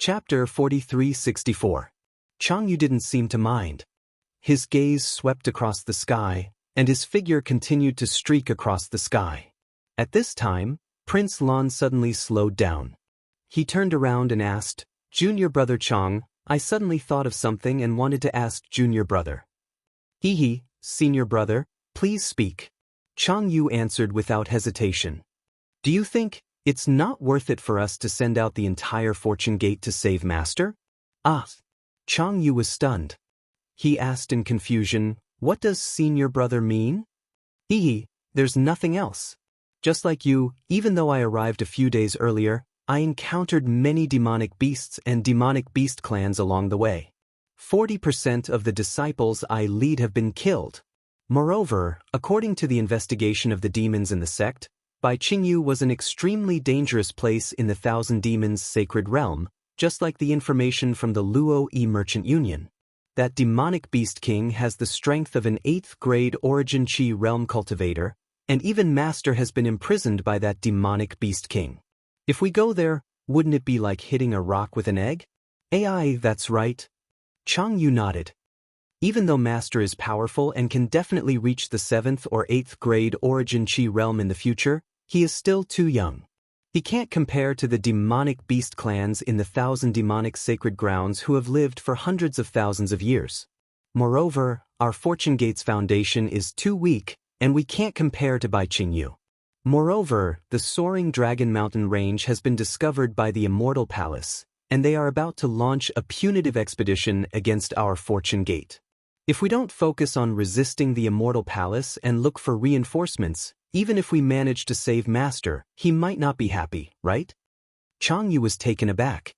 Chapter 4364. Changyu didn't seem to mind. His gaze swept across the sky, and his figure continued to streak across the sky. At this time, Prince Lan suddenly slowed down. He turned around and asked, "Junior brother Chang, I suddenly thought of something and wanted to ask junior brother." "Hee, senior brother, please speak." Changyu answered without hesitation. "Do you think it's not worth it for us to send out the entire fortune gate to save Master?" Ah! Changyu was stunned. He asked in confusion, "What does senior brother mean?" "Hee, there's nothing else. Just like you, even though I arrived a few days earlier, I encountered many demonic beasts and demonic beast clans along the way. 40% of the disciples I lead have been killed. Moreover, according to the investigation of the demons in the sect, Bai Qingyu was an extremely dangerous place in the Thousand Demons sacred realm, just like the information from the Luo Yi Merchant Union. That demonic beast king has the strength of an 8th grade origin Qi realm cultivator, and even Master has been imprisoned by that demonic beast king. If we go there, wouldn't it be like hitting a rock with an egg?" "Ai, that's right." Changyu nodded. Even though Master is powerful and can definitely reach the 7th or 8th grade origin Qi realm in the future, he is still too young. He can't compare to the demonic beast clans in the Thousand Demonic Sacred Grounds who have lived for hundreds of thousands of years. Moreover, our Fortune Gate's foundation is too weak, and we can't compare to Bai Qingyu. Moreover, the soaring Dragon Mountain Range has been discovered by the Immortal Palace, and they are about to launch a punitive expedition against our Fortune Gate. If we don't focus on resisting the Immortal Palace and look for reinforcements, even if we manage to save Master, he might not be happy, right?" Changyu was taken aback.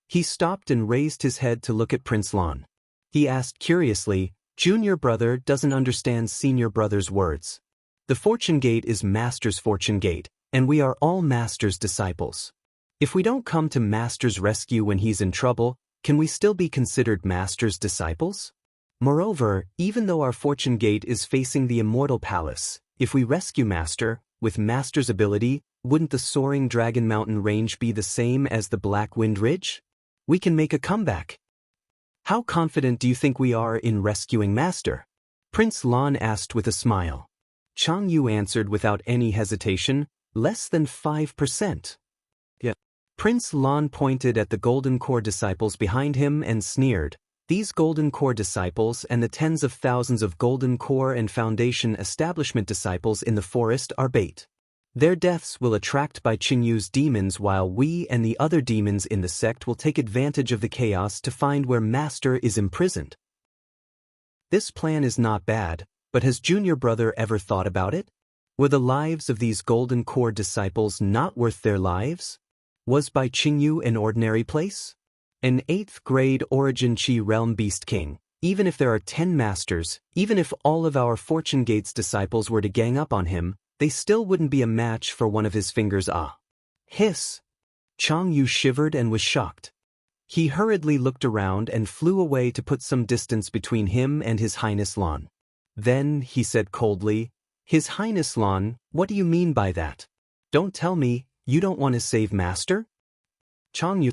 He stopped and raised his head to look at Prince Lan. He asked curiously, "Junior brother doesn't understand senior brother's words. The Fortune Gate is Master's Fortune Gate, and we are all Master's disciples. If we don't come to Master's rescue when he's in trouble, can we still be considered Master's disciples? Moreover, even though our Fortune Gate is facing the Immortal Palace, if we rescue Master, with Master's ability, wouldn't the soaring Dragon Mountain Range be the same as the Black Wind Ridge? We can make a comeback." "How confident do you think we are in rescuing Master?" Prince Lan asked with a smile. Changyu answered without any hesitation, "Less than 5%. Yeah. Prince Lan pointed at the Golden Core disciples behind him and sneered, "These Golden Core disciples and the tens of thousands of Golden Core and Foundation establishment disciples in the forest are bait. Their deaths will attract Bai Qingyu's demons while we and the other demons in the sect will take advantage of the chaos to find where Master is imprisoned." This plan is not bad, but has junior brother ever thought about it? Were the lives of these Golden Core disciples not worth their lives? Was Bai Qingyu an ordinary place? An 8th grade origin Qi realm beast king, even if there are 10 masters, even if all of our Fortune Gate's disciples were to gang up on him, they still wouldn't be a match for one of his fingers. Ah! Hiss! Changyu shivered and was shocked. He hurriedly looked around and flew away to put some distance between him and His Highness Lan. Then, he said coldly, "His Highness Lan, what do you mean by that? Don't tell me, you don't want to save Master?" Changyu.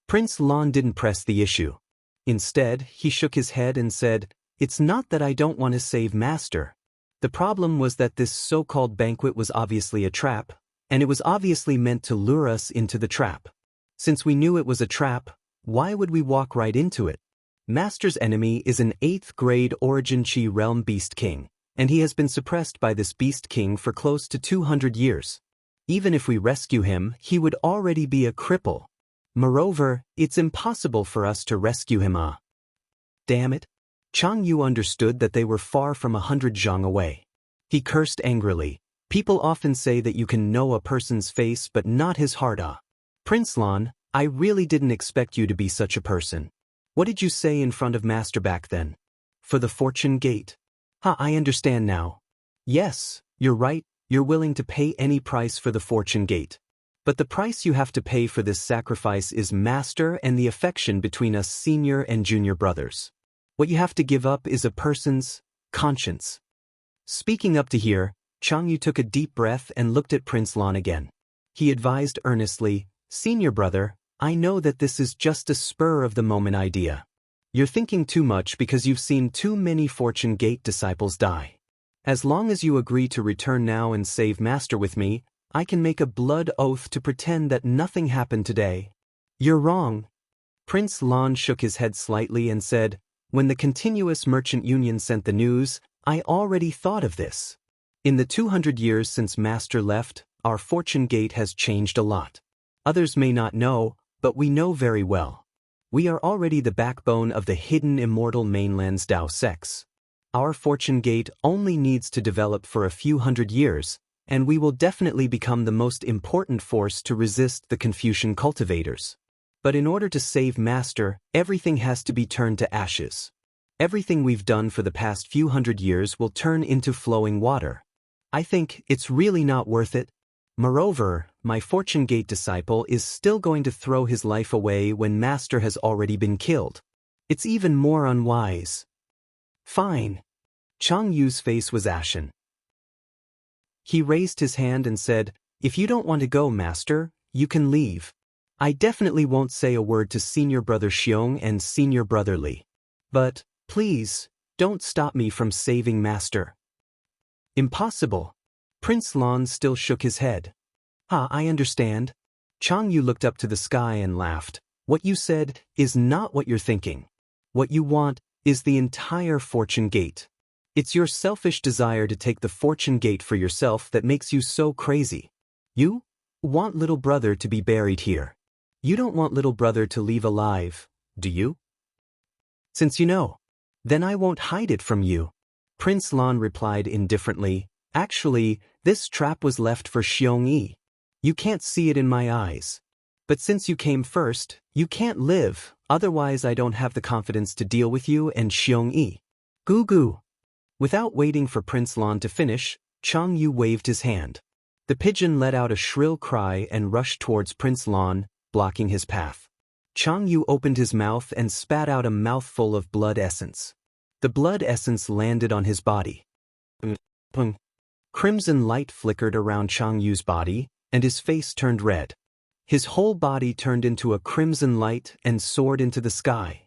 Prince Lan didn't press the issue. Instead, he shook his head and said, "It's not that I don't want to save Master. The problem was that this so-called banquet was obviously a trap, and it was obviously meant to lure us into the trap. Since we knew it was a trap, why would we walk right into it? Master's enemy is an 8th grade origin Qi realm beast king, and he has been suppressed by this beast king for close to 200 years. Even if we rescue him, he would already be a cripple. Moreover, it's impossible for us to rescue him. Ah! Damn it!" Changyu understood that they were far from 100 zhang away. He cursed angrily. "People often say that you can know a person's face but not his heart. Ah! Prince Lan, I really didn't expect you to be such a person. What did you say in front of Master back then? For the Fortune Gate? I understand now. Yes, you're right, you're willing to pay any price for the Fortune Gate. But the price you have to pay for this sacrifice is Master and the affection between us senior and junior brothers. What you have to give up is a person's conscience." Speaking up to here, Changyu took a deep breath and looked at Prince Lan again. He advised earnestly, "Senior brother, I know that this is just a spur-of-the-moment idea. You're thinking too much because you've seen too many Fortune Gate disciples die. As long as you agree to return now and save Master with me, I can make a blood oath to pretend that nothing happened today. You're wrong. Prince Lan shook his head slightly and said, when the Continuous Merchant Union sent the news, I already thought of this. In the 200 years since Master left, our Fortune Gate has changed a lot. Others may not know, but we know very well. We are already the backbone of the hidden immortal mainland's Dao sects. Our Fortune Gate only needs to develop for a few hundred years, and we will definitely become the most important force to resist the Confucian cultivators. But in order to save Master, everything has to be turned to ashes. Everything we've done for the past few hundred years will turn into flowing water. I think it's really not worth it. Moreover, my Fortune Gate disciple is still going to throw his life away when Master has already been killed. It's even more unwise. Fine. Chang Yu's face was ashen. He raised his hand and said, if you don't want to go, Master, you can leave. I definitely won't say a word to Senior Brother Xiong and Senior Brother Li. But, please, don't stop me from saving Master. Impossible. Prince Lan still shook his head. I understand. Chang Yu looked up to the sky and laughed. What you said is not what you're thinking. What you want is the entire Fortune Gate. It's your selfish desire to take the Fortune Gate for yourself that makes you so crazy. You want little brother to be buried here. You don't want little brother to leave alive, do you? Since you know, then I won't hide it from you. Prince Lan replied indifferently, actually, this trap was left for Xiong Yi. You can't see it in my eyes. But since you came first, you can't live, otherwise I don't have the confidence to deal with you and Xiong Yi. Goo goo. Without waiting for Prince Lan to finish, Chang Yu waved his hand. The pigeon let out a shrill cry and rushed towards Prince Lan, blocking his path. Chang Yu opened his mouth and spat out a mouthful of blood essence. The blood essence landed on his body. Crimson light flickered around Chang Yu's body, and his face turned red. His whole body turned into a crimson light and soared into the sky.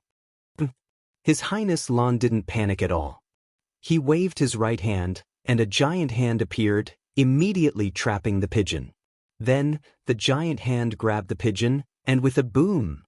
His Highness Lan didn't panic at all. He waved his right hand, and a giant hand appeared, immediately trapping the pigeon. Then, the giant hand grabbed the pigeon, and with a boom,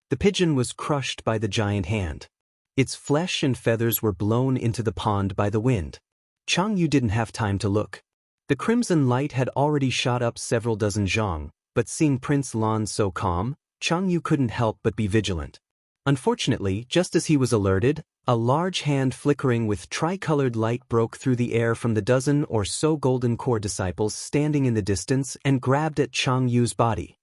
the pigeon was crushed by the giant hand. Its flesh and feathers were blown into the pond by the wind. Chang Yu didn't have time to look. The crimson light had already shot up several dozen zhang, but seeing Prince Lan so calm, Chang Yu couldn't help but be vigilant. Unfortunately, just as he was alerted, a large hand flickering with tricolored light broke through the air from the dozen or so golden core disciples standing in the distance and grabbed at Chang Yu's body.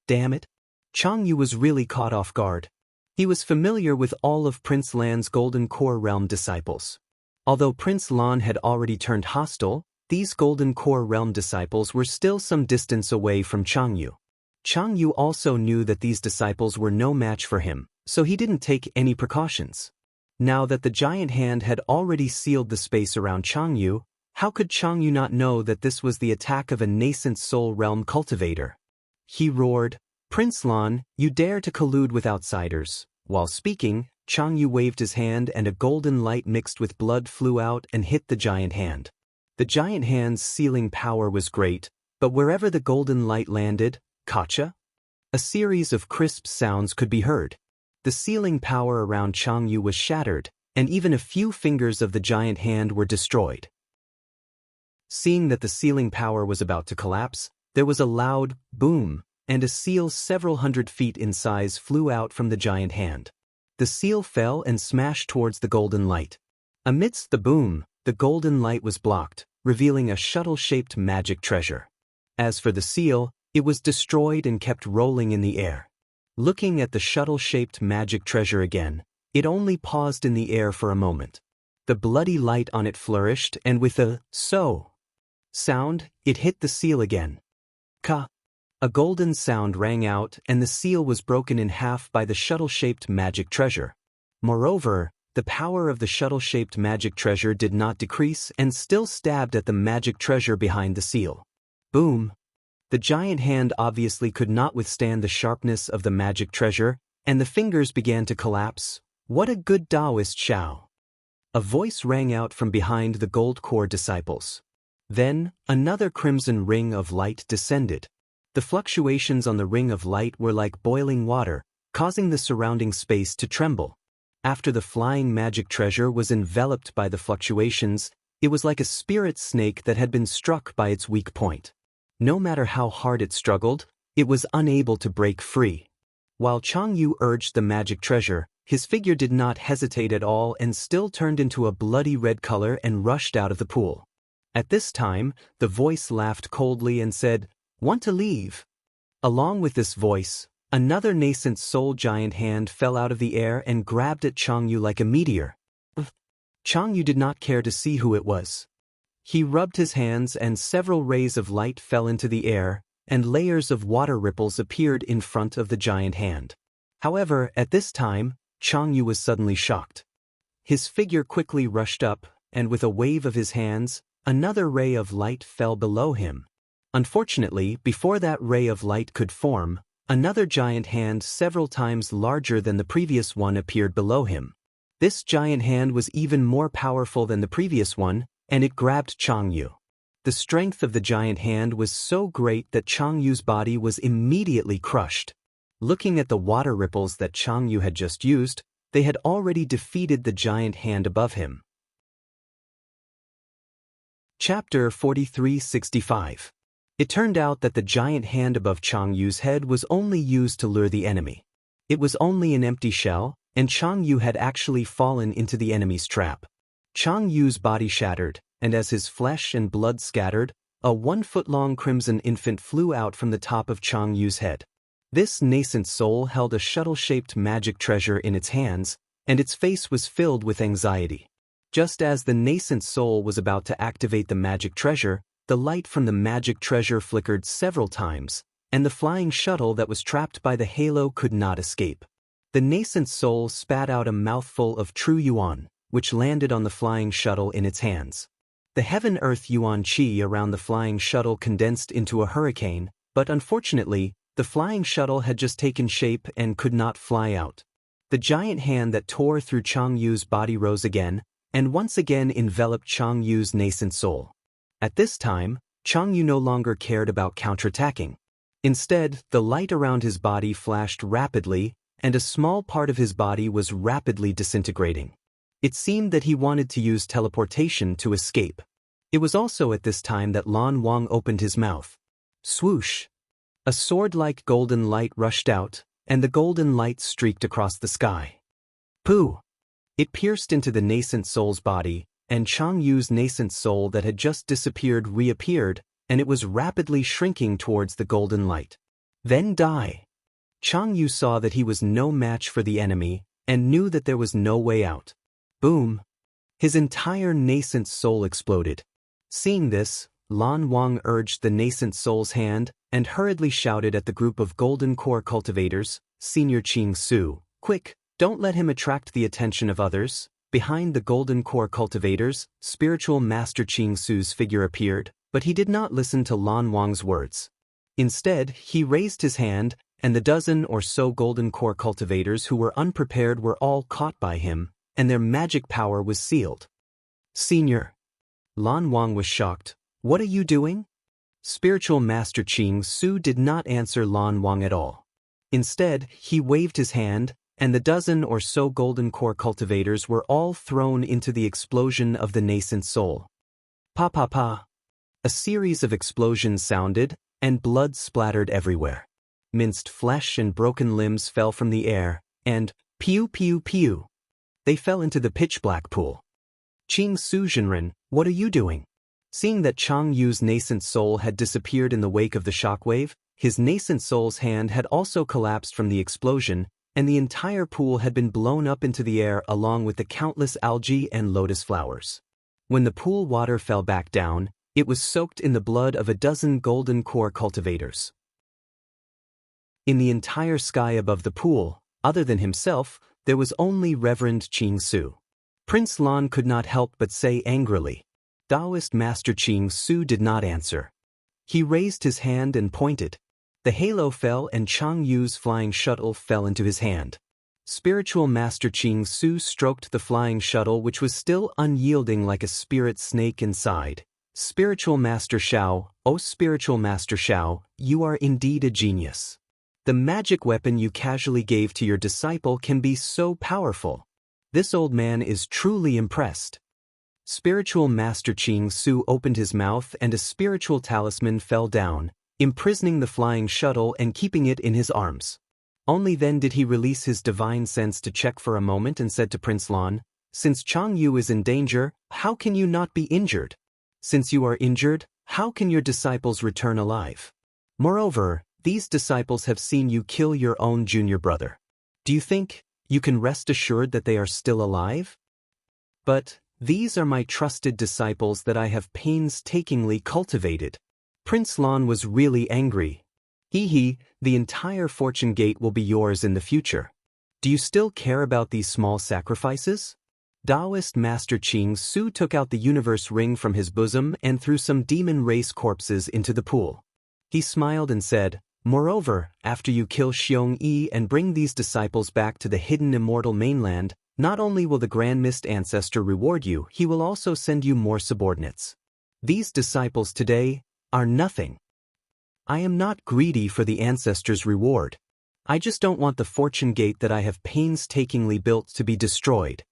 Damn it! Chang Yu was really caught off guard. He was familiar with all of Prince Lan's golden core realm disciples. Although Prince Lan had already turned hostile, these golden core realm disciples were still some distance away from Chang Yu. Chang Yu also knew that these disciples were no match for him, so he didn't take any precautions. Now that the giant hand had already sealed the space around Chang Yu, how could Chang Yu not know that this was the attack of a nascent soul realm cultivator? He roared, Prince Lan, you dare to collude with outsiders. While speaking, Chang Yu waved his hand and a golden light mixed with blood flew out and hit the giant hand. The giant hand's sealing power was great, but wherever the golden light landed, gotcha? A series of crisp sounds could be heard. The sealing power around Chang Yu was shattered, and even a few fingers of the giant hand were destroyed. Seeing that the sealing power was about to collapse, there was a loud boom, and a seal several hundred feet in size flew out from the giant hand. The seal fell and smashed towards the golden light. Amidst the boom, the golden light was blocked, revealing a shuttle-shaped magic treasure. As for the seal, it was destroyed and kept rolling in the air. Looking at the shuttle-shaped magic treasure again, it only paused in the air for a moment. The bloody light on it flourished, and with a "so" sound, it hit the seal again. Ka! A golden sound rang out, and the seal was broken in half by the shuttle-shaped magic treasure. Moreover, the power of the shuttle-shaped magic treasure did not decrease and still stabbed at the magic treasure behind the seal. Boom! The giant hand obviously could not withstand the sharpness of the magic treasure, and the fingers began to collapse. What a good Daoist Xiao! A voice rang out from behind the gold core disciples. Then, another crimson ring of light descended. The fluctuations on the ring of light were like boiling water, causing the surrounding space to tremble. After the flying magic treasure was enveloped by the fluctuations, it was like a spirit snake that had been struck by its weak point. No matter how hard it struggled, it was unable to break free. While Chang Yu urged the magic treasure, his figure did not hesitate at all and still turned into a bloody red color and rushed out of the pool. At this time, the voice laughed coldly and said, "Want to leave?" Along with this voice, another nascent soul giant hand fell out of the air and grabbed at Chang Yu like a meteor. Chang Yu did not care to see who it was. He rubbed his hands and several rays of light fell into the air, and layers of water ripples appeared in front of the giant hand. However, at this time, Chang Yu was suddenly shocked. His figure quickly rushed up, and with a wave of his hands, another ray of light fell below him. Unfortunately, before that ray of light could form, another giant hand several times larger than the previous one appeared below him. This giant hand was even more powerful than the previous one, and it grabbed Chang Yu. The strength of the giant hand was so great that Chang Yu's body was immediately crushed. Looking at the water ripples that Chang Yu had just used, they had already defeated the giant hand above him. Chapter 4365. It turned out that the giant hand above Chang Yu's head was only used to lure the enemy. It was only an empty shell, and Chang Yu had actually fallen into the enemy's trap. Chang Yu's body shattered, and as his flesh and blood scattered, a 1-foot-long crimson infant flew out from the top of Chang Yu's head. This nascent soul held a shuttle-shaped magic treasure in its hands, and its face was filled with anxiety. Just as the nascent soul was about to activate the magic treasure, the light from the magic treasure flickered several times, and the flying shuttle that was trapped by the halo could not escape. The nascent soul spat out a mouthful of true yuan, which landed on the flying shuttle in its hands. The heaven-earth yuan qi around the flying shuttle condensed into a hurricane, but unfortunately, the flying shuttle had just taken shape and could not fly out. The giant hand that tore through Chang Yu's body rose again, and once again enveloped Chang Yu's nascent soul. At this time, Chang Yu no longer cared about counterattacking. Instead, the light around his body flashed rapidly, and a small part of his body was rapidly disintegrating. It seemed that he wanted to use teleportation to escape. It was also at this time that Lan Wang opened his mouth. Swoosh! A sword-like golden light rushed out, and the golden light streaked across the sky. Pooh! It pierced into the nascent soul's body, and Chang Yu's nascent soul that had just disappeared reappeared, and it was rapidly shrinking towards the golden light. Then die! Chang Yu saw that he was no match for the enemy, and knew that there was no way out. Boom! His entire nascent soul exploded. Seeing this, Lan Wang urged the nascent soul's hand, and hurriedly shouted at the group of golden core cultivators, Senior Qing Su, "Quick! Don't let him attract the attention of others." Behind the golden core cultivators, spiritual master Qing Su's figure appeared, but he did not listen to Lan Wang's words. Instead, he raised his hand, and the dozen or so golden core cultivators who were unprepared were all caught by him, and their magic power was sealed. "Senior." Lan Wang was shocked. "What are you doing?" Spiritual master Qing Su did not answer Lan Wang at all. Instead, he waved his hand, and the dozen or so golden core cultivators were all thrown into the explosion of the nascent soul. Pa pa pa! A series of explosions sounded, and blood splattered everywhere. Minced flesh and broken limbs fell from the air, and pew pew pew! They fell into the pitch-black pool. Qing Su Zhenren, what are you doing? Seeing that Chang Yu's nascent soul had disappeared in the wake of the shockwave, his nascent soul's hand had also collapsed from the explosion, and the entire pool had been blown up into the air along with the countless algae and lotus flowers. When the pool water fell back down, it was soaked in the blood of a dozen golden core cultivators. In the entire sky above the pool, other than himself, there was only Reverend Qing Su. Prince Lan could not help but say angrily. Daoist Master Qing Su did not answer. He raised his hand and pointed. The halo fell and Chang Yu's flying shuttle fell into his hand. Spiritual Master Ching Su stroked the flying shuttle, which was still unyielding like a spirit snake inside. Spiritual Master Xiao, oh Spiritual Master Xiao, you are indeed a genius. The magic weapon you casually gave to your disciple can be so powerful. This old man is truly impressed. Spiritual Master Ching Su opened his mouth and a spiritual talisman fell down, imprisoning the flying shuttle and keeping it in his arms. Only then did he release his divine sense to check for a moment and said to Prince Lan, "Since Chang Yu is in danger, how can you not be injured? Since you are injured, how can your disciples return alive? Moreover, these disciples have seen you kill your own junior brother. Do you think you can rest assured that they are still alive? But these are my trusted disciples that I have painstakingly cultivated." Prince Lan was really angry. The entire fortune gate will be yours in the future. Do you still care about these small sacrifices? Daoist Master Ching Su took out the universe ring from his bosom and threw some demon race corpses into the pool. He smiled and said, "Moreover, after you kill Xiong Yi and bring these disciples back to the hidden immortal mainland, not only will the Grand Mist Ancestor reward you, he will also send you more subordinates. These disciples today are nothing. I am not greedy for the Ancestor's reward. I just don't want the fortune gate that I have painstakingly built to be destroyed."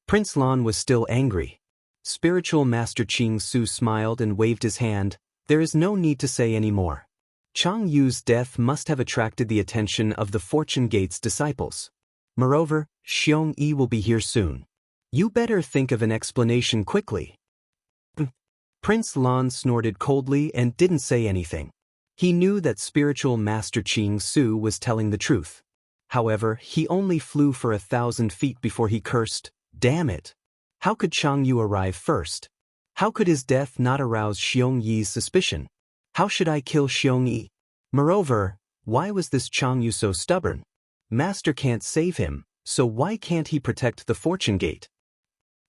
Prince Lan was still angry. Spiritual Master Ching Su smiled and waved his hand. "There is no need to say any more. Chang Yu's death must have attracted the attention of the fortune gate's disciples. Moreover, Xiong Yi will be here soon. You better think of an explanation quickly." Prince Lan snorted coldly and didn't say anything. He knew that Spiritual Master Ching Su was telling the truth. However, he only flew for 1,000 feet before he cursed, "Damn it! How could Chang Yu arrive first? How could his death not arouse Xiong Yi's suspicion? How should I kill Xiong Yi? Moreover, why was this Chang Yu so stubborn? Master can't save him, so why can't he protect the fortune gate?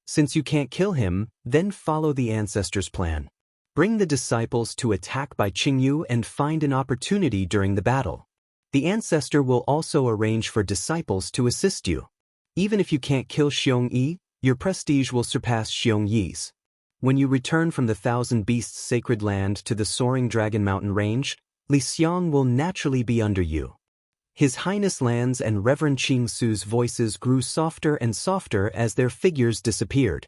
Since you can't kill him, then follow the Ancestor's plan. Bring the disciples to attack by Qingyu and find an opportunity during the battle. The Ancestor will also arrange for disciples to assist you. Even if you can't kill Xiong Yi, your prestige will surpass Xiong Yi's. When you return from the Thousand Beasts Sacred Land to the soaring Dragon Mountain Range, Li Xiang will naturally be under you." His Highness Lan's and Reverend Ching Su's voices grew softer and softer as their figures disappeared.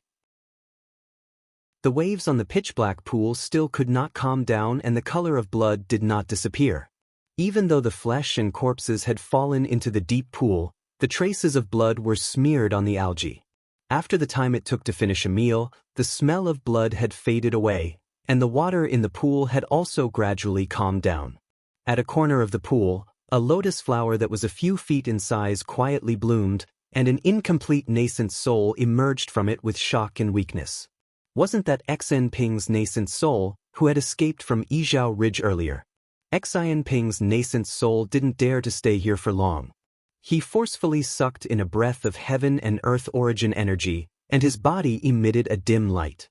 The waves on the pitch-black pool still could not calm down and the color of blood did not disappear. Even though the flesh and corpses had fallen into the deep pool, the traces of blood were smeared on the algae. After the time it took to finish a meal, the smell of blood had faded away, and the water in the pool had also gradually calmed down. At a corner of the pool, a lotus flower that was a few feet in size quietly bloomed, and an incomplete nascent soul emerged from it with shock and weakness. Wasn't that Xian Ping's nascent soul, who had escaped from Yizhao Ridge earlier? Xian Ping's nascent soul didn't dare to stay here for long. He forcefully sucked in a breath of heaven and earth origin energy, and his body emitted a dim light.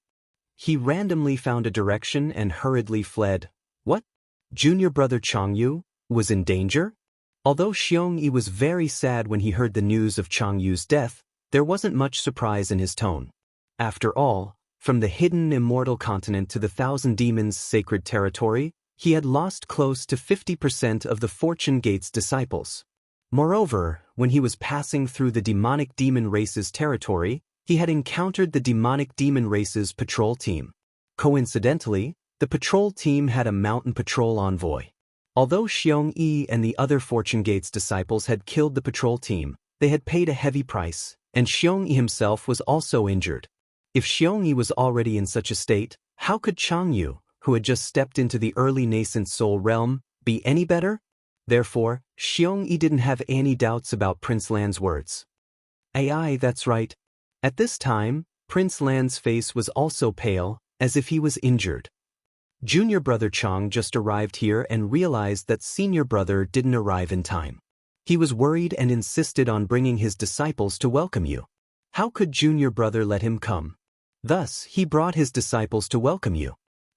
He randomly found a direction and hurriedly fled. What? Junior brother Chang Yu was in danger? Although Xiong Yi was very sad when he heard the news of Chang Yu's death, there wasn't much surprise in his tone. After all, from the hidden immortal continent to the Thousand Demons' sacred territory, he had lost close to 50% of the Fortune Gate's disciples. Moreover, when he was passing through the demonic demon race's territory, he had encountered the demonic demon race's patrol team. Coincidentally, the patrol team had a mountain patrol envoy. Although Xiong Yi and the other Fortune Gate's disciples had killed the patrol team, they had paid a heavy price, and Xiong Yi himself was also injured. If Xiong Yi was already in such a state, how could Chang Yu, who had just stepped into the early nascent soul realm, be any better? Therefore, Xiong Yi didn't have any doubts about Prince Lan's words. Aye, that's right. At this time, Prince Lan's face was also pale, as if he was injured. Junior brother Chang just arrived here and realized that senior brother didn't arrive in time. He was worried and insisted on bringing his disciples to welcome you. How could junior brother let him come? Thus, he brought his disciples to welcome you.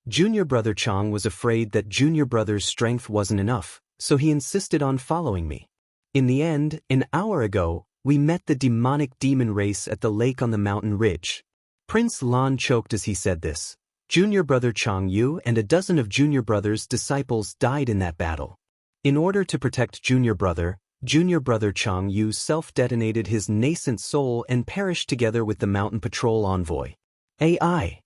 Junior brother Chang was afraid that junior brother's strength wasn't enough, so he insisted on following me. In the end, an hour ago, we met the demonic demon race at the lake on the mountain ridge. Prince Lan choked as he said this. Junior brother Chang Yu and a dozen of junior brother's disciples died in that battle. In order to protect junior brother Chang Yu self-detonated his nascent soul and perished together with the mountain patrol envoy. AI.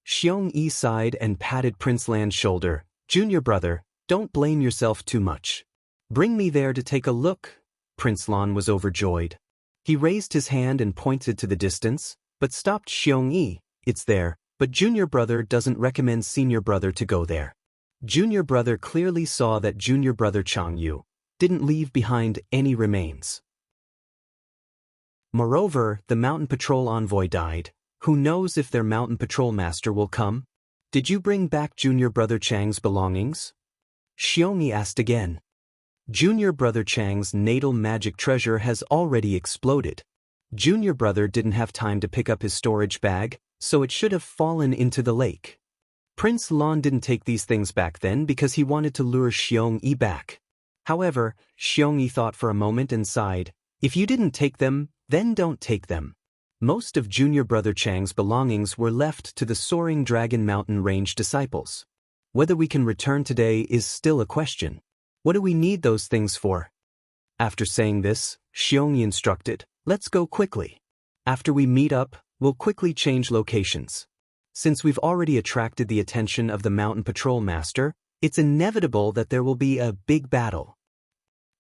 Xianxia sighed and patted Prince Lan's shoulder. Junior brother, don't blame yourself too much. Bring me there to take a look. Prince Lan was overjoyed. He raised his hand and pointed to the distance, but stopped Xianxia. It's there, but junior brother doesn't recommend senior brother to go there. Junior brother clearly saw that junior brother Chang Yu didn't leave behind any remains. Moreover, the mountain patrol envoy died. Who knows if their mountain patrol master will come? Did you bring back junior brother Chang's belongings? Xiaomi asked again. Junior brother Chang's natal magic treasure has already exploded. Junior brother didn't have time to pick up his storage bag, so it should have fallen into the lake. Prince Lan didn't take these things back then because he wanted to lure Xiaomi back. However, Xiaomi thought for a moment and sighed. If you didn't take them, then don't take them. Most of junior brother Chang's belongings were left to the soaring dragon mountain range disciples. Whether we can return today is still a question. What do we need those things for? After saying this, Xiaomi instructed, let's go quickly. After we meet up, we'll quickly change locations. Since we've already attracted the attention of the mountain patrol master, it's inevitable that there will be a big battle.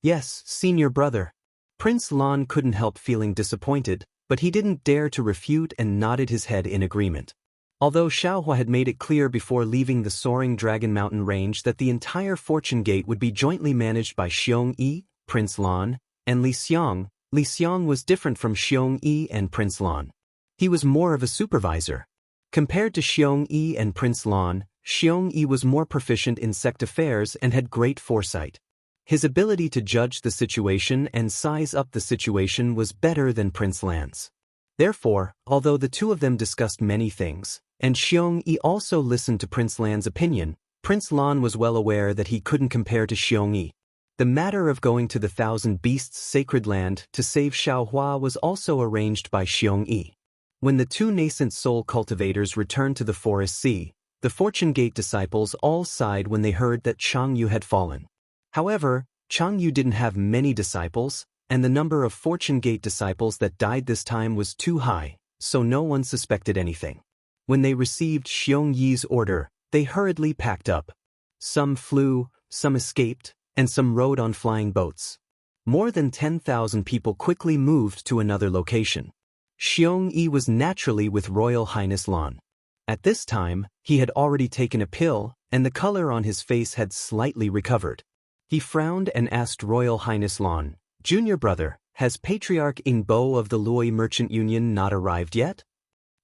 Yes, senior brother. Prince Lan couldn't help feeling disappointed, but he didn't dare to refute and nodded his head in agreement. Although Xiaohua had made it clear before leaving the soaring Dragon Mountain range that the entire Fortune Gate would be jointly managed by Xiongyi, Prince Lan, and Li Xiang was different from Xiongyi and Prince Lan. He was more of a supervisor. Compared to Xiongyi and Prince Lan, Xiongyi was more proficient in sect affairs and had great foresight. His ability to judge the situation and size up the situation was better than Prince Lan's. Therefore, although the two of them discussed many things, and Xiongyi also listened to Prince Lan's opinion, Prince Lan was well aware that he couldn't compare to Xiongyi. The matter of going to the Thousand Beasts Sacred Land to save Xiaohua was also arranged by Xiongyi. When the two nascent soul cultivators returned to the Forest Sea, the Fortune Gate disciples all sighed when they heard that Chang Yu had fallen. However, Chang Yu didn't have many disciples, and the number of Fortune Gate disciples that died this time was too high, so no one suspected anything. When they received Xiongyi's order, they hurriedly packed up. Some flew, some escaped, and some rode on flying boats. More than 10,000 people quickly moved to another location. Xiongyi was naturally with Royal Highness Lan. At this time, he had already taken a pill, and the color on his face had slightly recovered. He frowned and asked Royal Highness Lan, Junior brother, has Patriarch Ingbo of the Lui Merchant Union not arrived yet?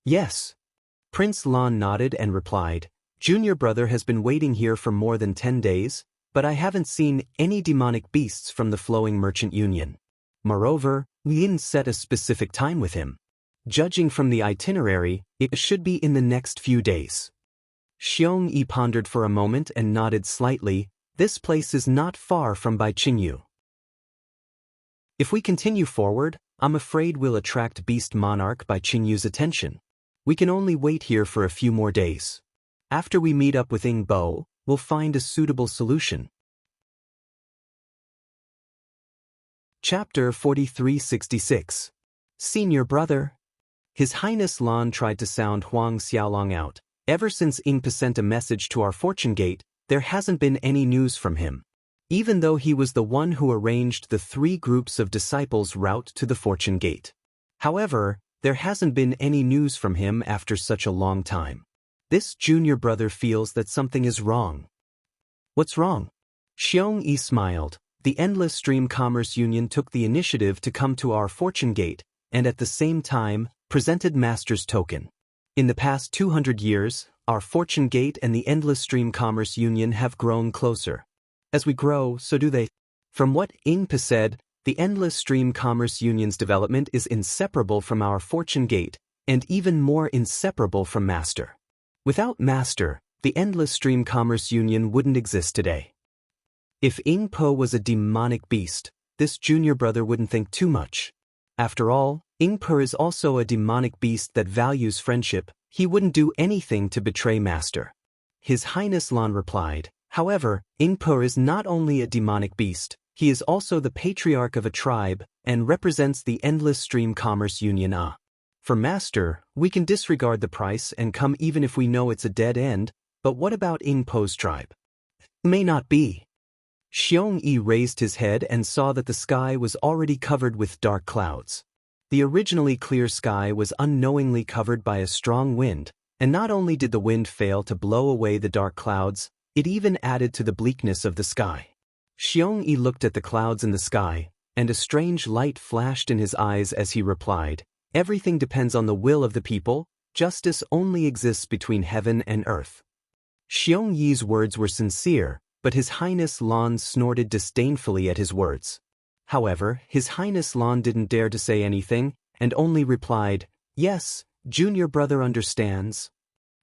Yes. Prince Lan nodded and replied, Junior brother has been waiting here for more than 10 days, but I haven't seen any demonic beasts from the Flowing Merchant Union. Moreover, we didn't set a specific time with him. Judging from the itinerary, it should be in the next few days. Xiongyi pondered for a moment and nodded slightly. This place is not far from Baiqingyu. If we continue forward, I'm afraid we'll attract Beast Monarch Baiqingyu's attention. We can only wait here for a few more days. After we meet up with Ingbo, we'll find a suitable solution. Chapter 4366. Senior brother. His Highness Lan tried to sound Huang Xiaolong out. Ever since Ingpo sent a message to our Fortune Gate, there hasn't been any news from him. Even though he was the one who arranged the 3 groups of disciples' route to the Fortune Gate. However, there hasn't been any news from him after such a long time. This junior brother feels that something is wrong. What's wrong? Xiongyi smiled. The Endless Stream Commerce Union took the initiative to come to our Fortune Gate, and at the same time, presented Master's Token. In the past 200 years, our Fortune Gate and the Endless Stream Commerce Union have grown closer. As we grow, so do they. From what Ingpo said, the Endless Stream Commerce Union's development is inseparable from our Fortune Gate, and even more inseparable from Master. Without Master, the endless stream commerce union wouldn't exist today. If Ing Po was a demonic beast, this junior brother wouldn't think too much. After all, Ing Po is also a demonic beast that values friendship. He wouldn't do anything to betray Master. His Highness Lan replied, however, Ing Po is not only a demonic beast, he is also the patriarch of a tribe and represents the endless stream commerce union. For Master, we can disregard the price and come even if we know it's a dead end, but what about Ing Po's tribe? May not be. Xiong-yi raised his head and saw that the sky was already covered with dark clouds. The originally clear sky was unknowingly covered by a strong wind, and not only did the wind fail to blow away the dark clouds, it even added to the bleakness of the sky. Xiong-yi looked at the clouds in the sky, and a strange light flashed in his eyes as he replied, "Everything depends on the will of the people. Justice only exists between heaven and earth." Xiong-yi's words were sincere, but His Highness Lan snorted disdainfully at his words. However, His Highness Lan didn't dare to say anything, and only replied, "Yes, junior brother understands."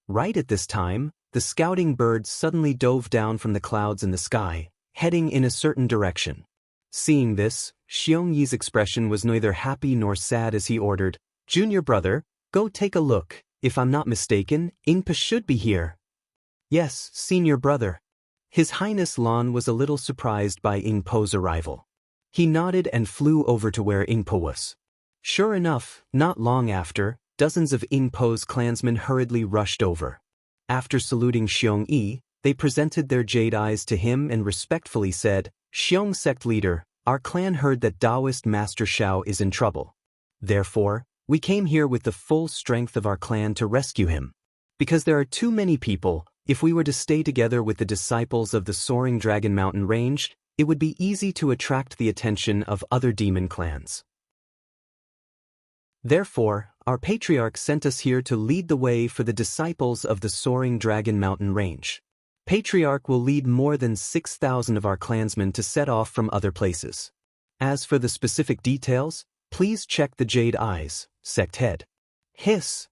Right at this time, the scouting bird suddenly dove down from the clouds in the sky, heading in a certain direction. Seeing this, Xiong-yi's expression was neither happy nor sad as he ordered, "Junior brother, go take a look. If I'm not mistaken, Ing Po should be here." "Yes, senior brother." His Highness Lan was a little surprised by Ing Po's arrival. He nodded and flew over to where Ing Po was. Sure enough, not long after, dozens of Ing Po's clansmen hurriedly rushed over. After saluting Xiong-yi, they presented their jade eyes to him and respectfully said, "Xiong sect leader, our clan heard that Daoist Master Xiao is in trouble. Therefore, we came here with the full strength of our clan to rescue him. Because there are too many people, if we were to stay together with the disciples of the Soaring Dragon Mountain Range, it would be easy to attract the attention of other demon clans. Therefore, our patriarch sent us here to lead the way for the disciples of the Soaring Dragon Mountain Range. Patriarch will lead more than 6,000 of our clansmen to set off from other places. As for the specific details, please check the Jade Eyes, sect head." Hiss!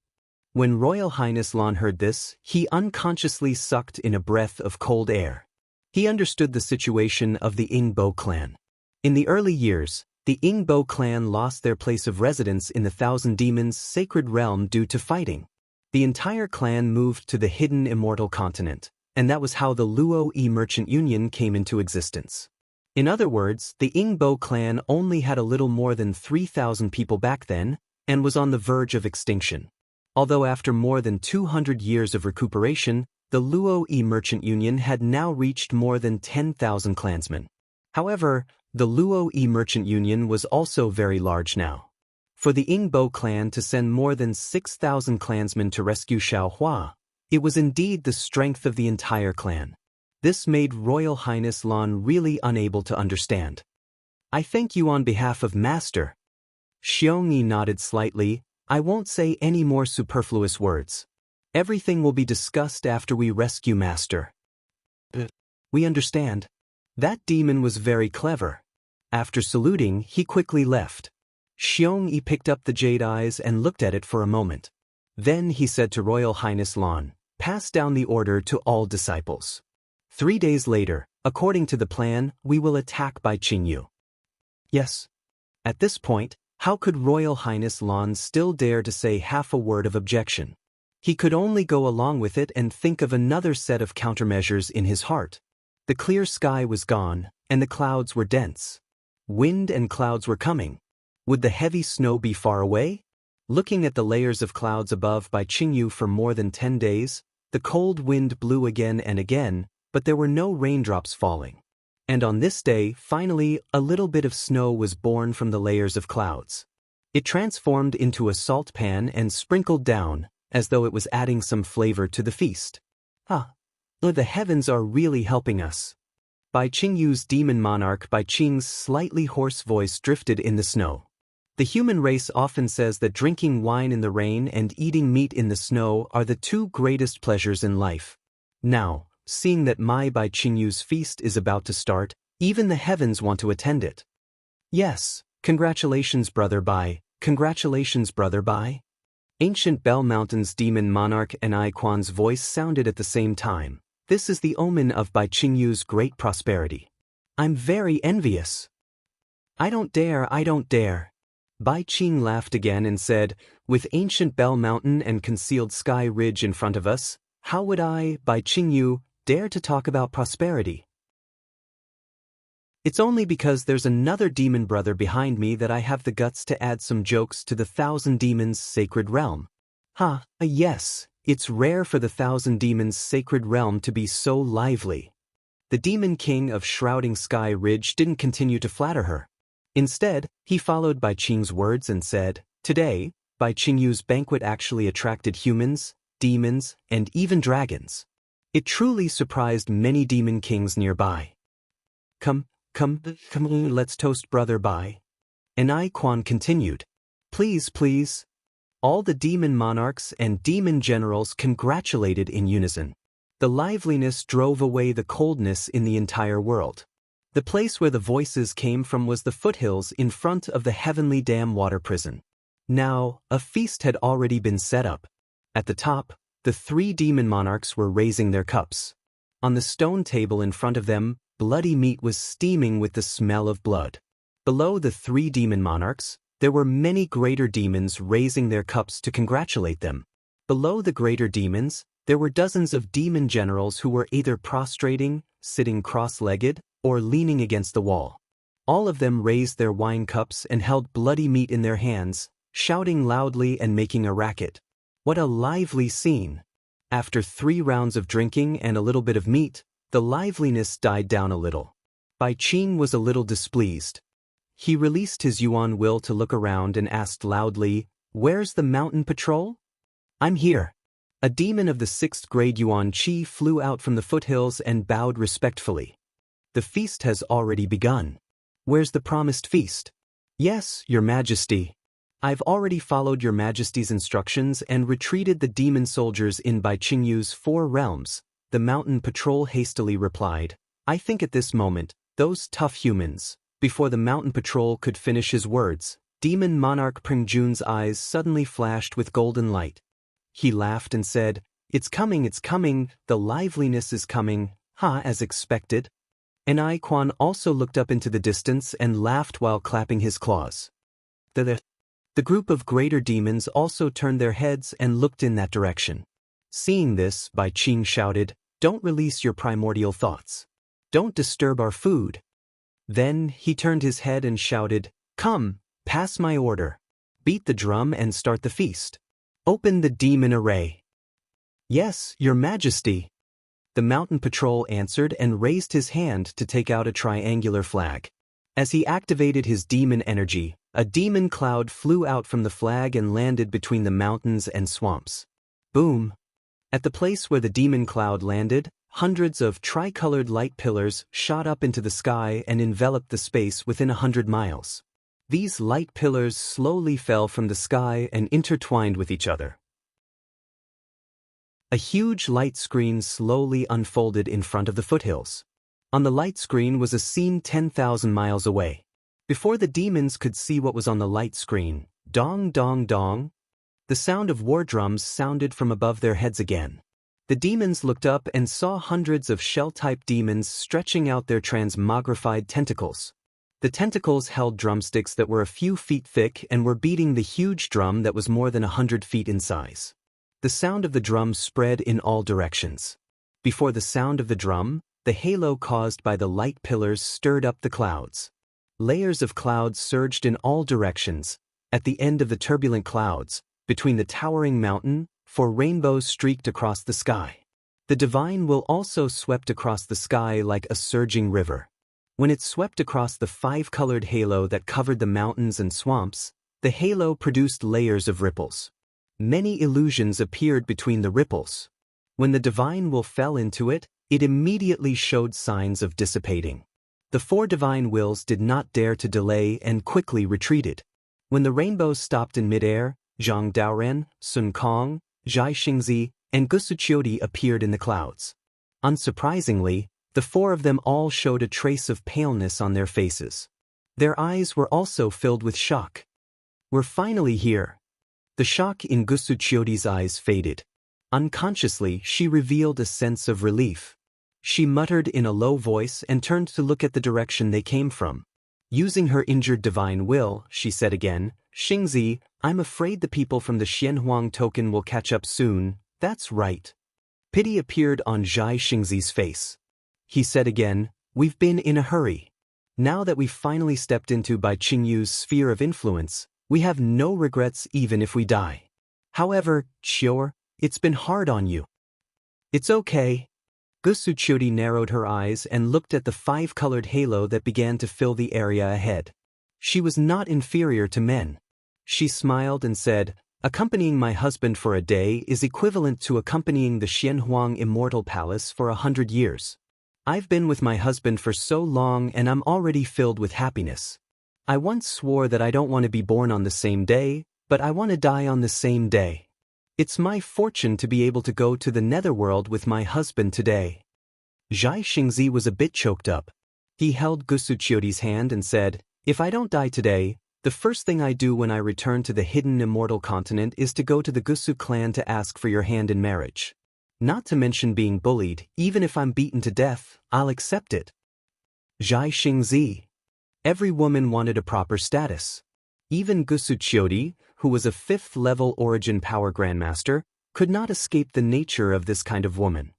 When Royal Highness Lan heard this, he unconsciously sucked in a breath of cold air. He understood the situation of the Ing Bo clan. In the early years, the Ing Bo clan lost their place of residence in the Thousand Demons' sacred realm due to fighting. The entire clan moved to the hidden Immortal continent, and that was how the Luo-Yi Merchant Union came into existence. In other words, the Ing Bo clan only had a little more than 3,000 people back then, and was on the verge of extinction. Although after more than 200 years of recuperation, the Luo-Yi Merchant Union had now reached more than 10,000 clansmen. However, the Luo-Yi Merchant Union was also very large now. For the Ing Bo clan to send more than 6,000 clansmen to rescue Xiao Hua, it was indeed the strength of the entire clan. This made Royal Highness Lan really unable to understand. "I thank you on behalf of Master." Xiong-yi nodded slightly. "I won't say any more superfluous words. Everything will be discussed after we rescue Master." "We understand." That demon was very clever. After saluting, he quickly left. Xiong-yi picked up the Jade Eyes and looked at it for a moment. Then he said to Royal Highness Lan, "Pass down the order to all disciples. 3 days later, according to the plan, we will attack by Qingyu." "Yes." At this point, how could Royal Highness Lan still dare to say half a word of objection? He could only go along with it and think of another set of countermeasures in his heart. The clear sky was gone, and the clouds were dense. Wind and clouds were coming. Would the heavy snow be far away? Looking at the layers of clouds above by Qingyu for more than 10 days, the cold wind blew again and again, but there were no raindrops falling. And on this day, finally, a little bit of snow was born from the layers of clouds. It transformed into a salt pan and sprinkled down, as though it was adding some flavor to the feast. The heavens are really helping us. Bai Qingyu's demon monarch Bai Qing's slightly hoarse voice drifted in the snow. The human race often says that drinking wine in the rain and eating meat in the snow are the 2 greatest pleasures in life. Now, seeing that my Bai Qingyu's feast is about to start, even the heavens want to attend it. "Yes, congratulations brother Bai, congratulations brother Bai." Ancient Bell Mountain's demon monarch and Quan's voice sounded at the same time. This is the omen of Bai Qingyu's great prosperity. I'm very envious. I don't dare, I don't dare. Bai Qing laughed again and said, with Ancient Bell Mountain and concealed Sky Ridge in front of us, how would I, Bai Qingyu, dare to talk about prosperity? It's only because there's another demon brother behind me that I have the guts to add some jokes to the Thousand Demons' sacred realm. Yes, it's rare for the Thousand Demons' sacred realm to be so lively. The demon king of Shrouding Sky Ridge didn't continue to flatter her. Instead, he followed Bai Qing's words and said, today, Bai Qingyu's banquet actually attracted humans, demons, and even dragons. It truly surprised many demon kings nearby. Come, let's toast brother Bai. And Quan continued. Please, please. All the demon monarchs and demon generals congratulated in unison. The liveliness drove away the coldness in the entire world. The place where the voices came from was the foothills in front of the Heavenly Dam water prison. Now, a feast had already been set up. At the top, the 3 demon monarchs were raising their cups. On the stone table in front of them, bloody meat was steaming with the smell of blood. Below the 3 demon monarchs, there were many greater demons raising their cups to congratulate them. Below the greater demons, there were dozens of demon generals who were either prostrating, sitting cross-legged, or leaning against the wall. All of them raised their wine cups and held bloody meat in their hands, shouting loudly and making a racket. What a lively scene! After 3 rounds of drinking and a little bit of meat, the liveliness died down a little. Bai Qing was a little displeased. He released his Yuan will to look around and asked loudly, "Where's the mountain patrol?" "I'm here." A demon of the 6th grade Yuan Qi flew out from the foothills and bowed respectfully. "The feast has already begun. Where's the promised feast?" "Yes, Your Majesty. I've already followed Your Majesty's instructions and retreated the demon soldiers in Bai Qingyu's 4 realms. The mountain patrol hastily replied. I think at this moment, those tough humans. Before the mountain patrol could finish his words, demon monarch Pringjun's eyes suddenly flashed with golden light. He laughed and said, it's coming, the liveliness is coming, as expected. And Quan also looked up into the distance and laughed while clapping his claws. The group of greater demons also turned their heads and looked in that direction. Seeing this, Bai Qing shouted, don't release your primordial thoughts. Don't disturb our food. Then he turned his head and shouted, come, pass my order. Beat the drum and start the feast. Open the demon array. Yes, Your Majesty. The mountain patrol answered and raised his hand to take out a triangular flag. As he activated his demon energy, a demon cloud flew out from the flag and landed between the mountains and swamps. Boom! At the place where the demon cloud landed, hundreds of tricolored light pillars shot up into the sky and enveloped the space within 100 miles. These light pillars slowly fell from the sky and intertwined with each other. A huge light screen slowly unfolded in front of the foothills. On the light screen was a scene 10,000 miles away. Before the demons could see what was on the light screen, dong dong dong, the sound of war drums sounded from above their heads again. The demons looked up and saw hundreds of shell-type demons stretching out their transmogrified tentacles. The tentacles held drumsticks that were a few feet thick and were beating the huge drum that was more than 100 feet in size. The sound of the drum spread in all directions. Before the sound of the drum, the halo caused by the light pillars stirred up the clouds. Layers of clouds surged in all directions. At the end of the turbulent clouds, between the towering mountain, 4 rainbows streaked across the sky. The divine will also swept across the sky like a surging river. When it swept across the 5-colored halo that covered the mountains and swamps, the halo produced layers of ripples. Many illusions appeared between the ripples. When the divine will fell into it, it immediately showed signs of dissipating. The 4 divine wills did not dare to delay and quickly retreated. When the rainbows stopped in midair, Zhang Daoren, Sun Kong, Zhai Xingzi, and Gusuqiodi appeared in the clouds. Unsurprisingly, the 4 of them all showed a trace of paleness on their faces. Their eyes were also filled with shock. We're finally here. The shock in Gusuchioti's eyes faded. Unconsciously, she revealed a sense of relief. She muttered in a low voice and turned to look at the direction they came from. Using her injured divine will, she said again, "Xingzi, I'm afraid the people from the Xianhuang token will catch up soon." "That's right." Pity appeared on Zhai Xingzi's face. He said again, "We've been in a hurry. Now that we've finally stepped into Bai Qingyu's sphere of influence, we have no regrets even if we die. However, Qior, it's been hard on you." "It's okay." Gusuchioti narrowed her eyes and looked at the five-colored halo that began to fill the area ahead. She was not inferior to men. She smiled and said, "Accompanying my husband for a day is equivalent to accompanying the Xianhuang Immortal Palace for 100 years. I've been with my husband for so long and I'm already filled with happiness. I once swore that I don't want to be born on the same day, but I want to die on the same day. It's my fortune to be able to go to the netherworld with my husband today." Zhai Xingzi was a bit choked up. He held Gusuchioti's hand and said, "If I don't die today, the first thing I do when I return to the hidden immortal continent is to go to the Gusu clan to ask for your hand in marriage. Not to mention being bullied, even if I'm beaten to death, I'll accept it." Zhai Xingzi. Every woman wanted a proper status. Even Gusuchioti, who was a 5th-level origin power grandmaster, could not escape the nature of this kind of woman.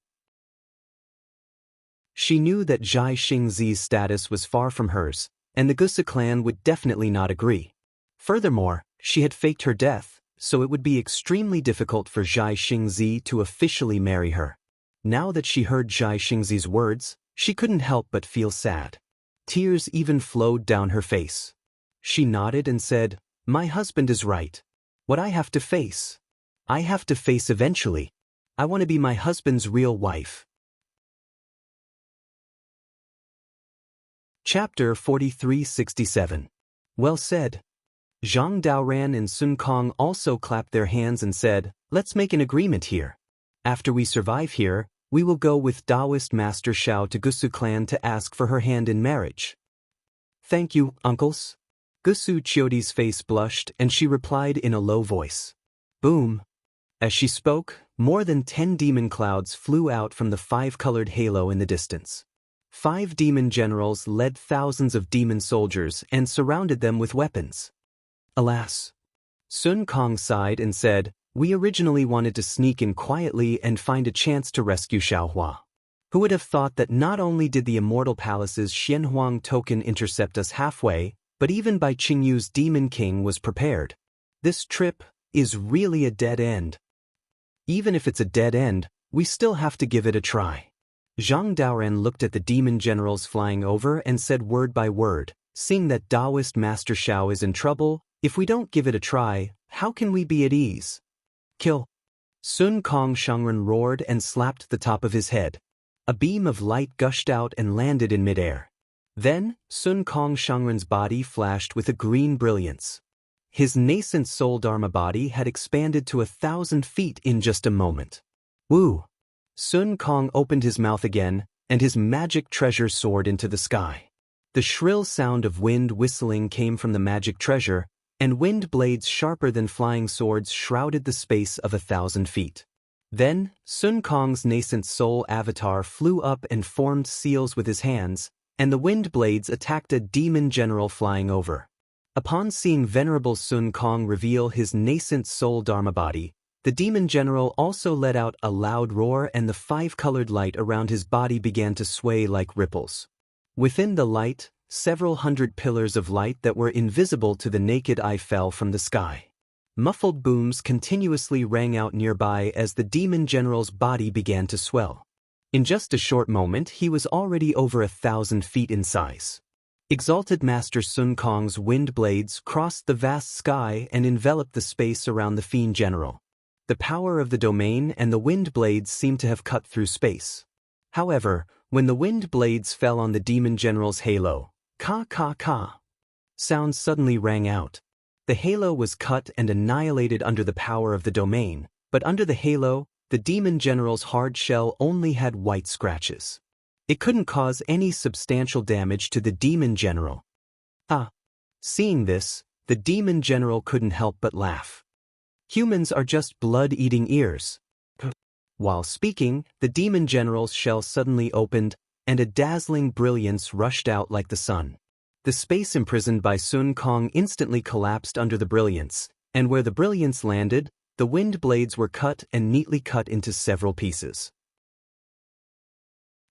She knew that Zhai Xingzi's status was far from hers, and the Gusu clan would definitely not agree. Furthermore, she had faked her death, so it would be extremely difficult for Zhai Xingzi to officially marry her. Now that she heard Zhai Xingzi's words, she couldn't help but feel sad. Tears even flowed down her face. She nodded and said, "My husband is right. What I have to face, I have to face eventually. I want to be my husband's real wife." Chapter 4367. Well said. Zhang Daoran and Sun Kong also clapped their hands and said, "Let's make an agreement here. After we survive here, we will go with Daoist Master Xiao to Gusu clan to ask for her hand in marriage." "Thank you, uncles." Gusuchioti's face blushed and she replied in a low voice. Boom. As she spoke, more than 10 demon clouds flew out from the 5-colored halo in the distance. 5 demon generals led thousands of demon soldiers and surrounded them with weapons. Alas. Sun Kong sighed and said, "We originally wanted to sneak in quietly and find a chance to rescue Xiaohua. Who would have thought that not only did the Immortal Palace's Xianhuang token intercept us halfway, but even Bai Qingyu's Demon King was prepared. This trip is really a dead end. Even if it's a dead end, we still have to give it a try." Zhang Daoran looked at the demon generals flying over and said word by word, "Seeing that Daoist Master Xiao is in trouble, if we don't give it a try, how can we be at ease?" "Kill." Sun Kong Shangren roared and slapped the top of his head. A beam of light gushed out and landed in midair. Then, Sun Kong Shangren's body flashed with a green brilliance. His nascent soul dharma body had expanded to 1,000 feet in just a moment. Woo! Sun Kong opened his mouth again, and his magic treasure soared into the sky. The shrill sound of wind whistling came from the magic treasure, and wind blades sharper than flying swords shrouded the space of 1,000 feet. Then, Sun Kong's nascent soul avatar flew up and formed seals with his hands, and the wind blades attacked a demon general flying over. Upon seeing venerable Sun Kong reveal his nascent soul dharma body, the demon general also let out a loud roar and the 5-colored light around his body began to sway like ripples. Within the light, several hundred pillars of light that were invisible to the naked eye fell from the sky. Muffled booms continuously rang out nearby as the demon general's body began to swell. In just a short moment he was already over 1,000 feet in size. Exalted Master Sun Kong's wind blades crossed the vast sky and enveloped the space around the fiend general. The power of the domain and the wind blades seemed to have cut through space. However, when the wind blades fell on the demon general's halo, ka, sounds suddenly rang out. The halo was cut and annihilated under the power of the domain, but under the halo, the demon general's hard shell only had white scratches. It couldn't cause any substantial damage to the demon general. Seeing this, the demon general couldn't help but laugh. Humans are just blood-eating ears. While speaking, the demon general's shell suddenly opened, and a dazzling brilliance rushed out like the sun. The space imprisoned by Sun Kong instantly collapsed under the brilliance, and where the brilliance landed, the wind blades were cut and neatly cut into several pieces.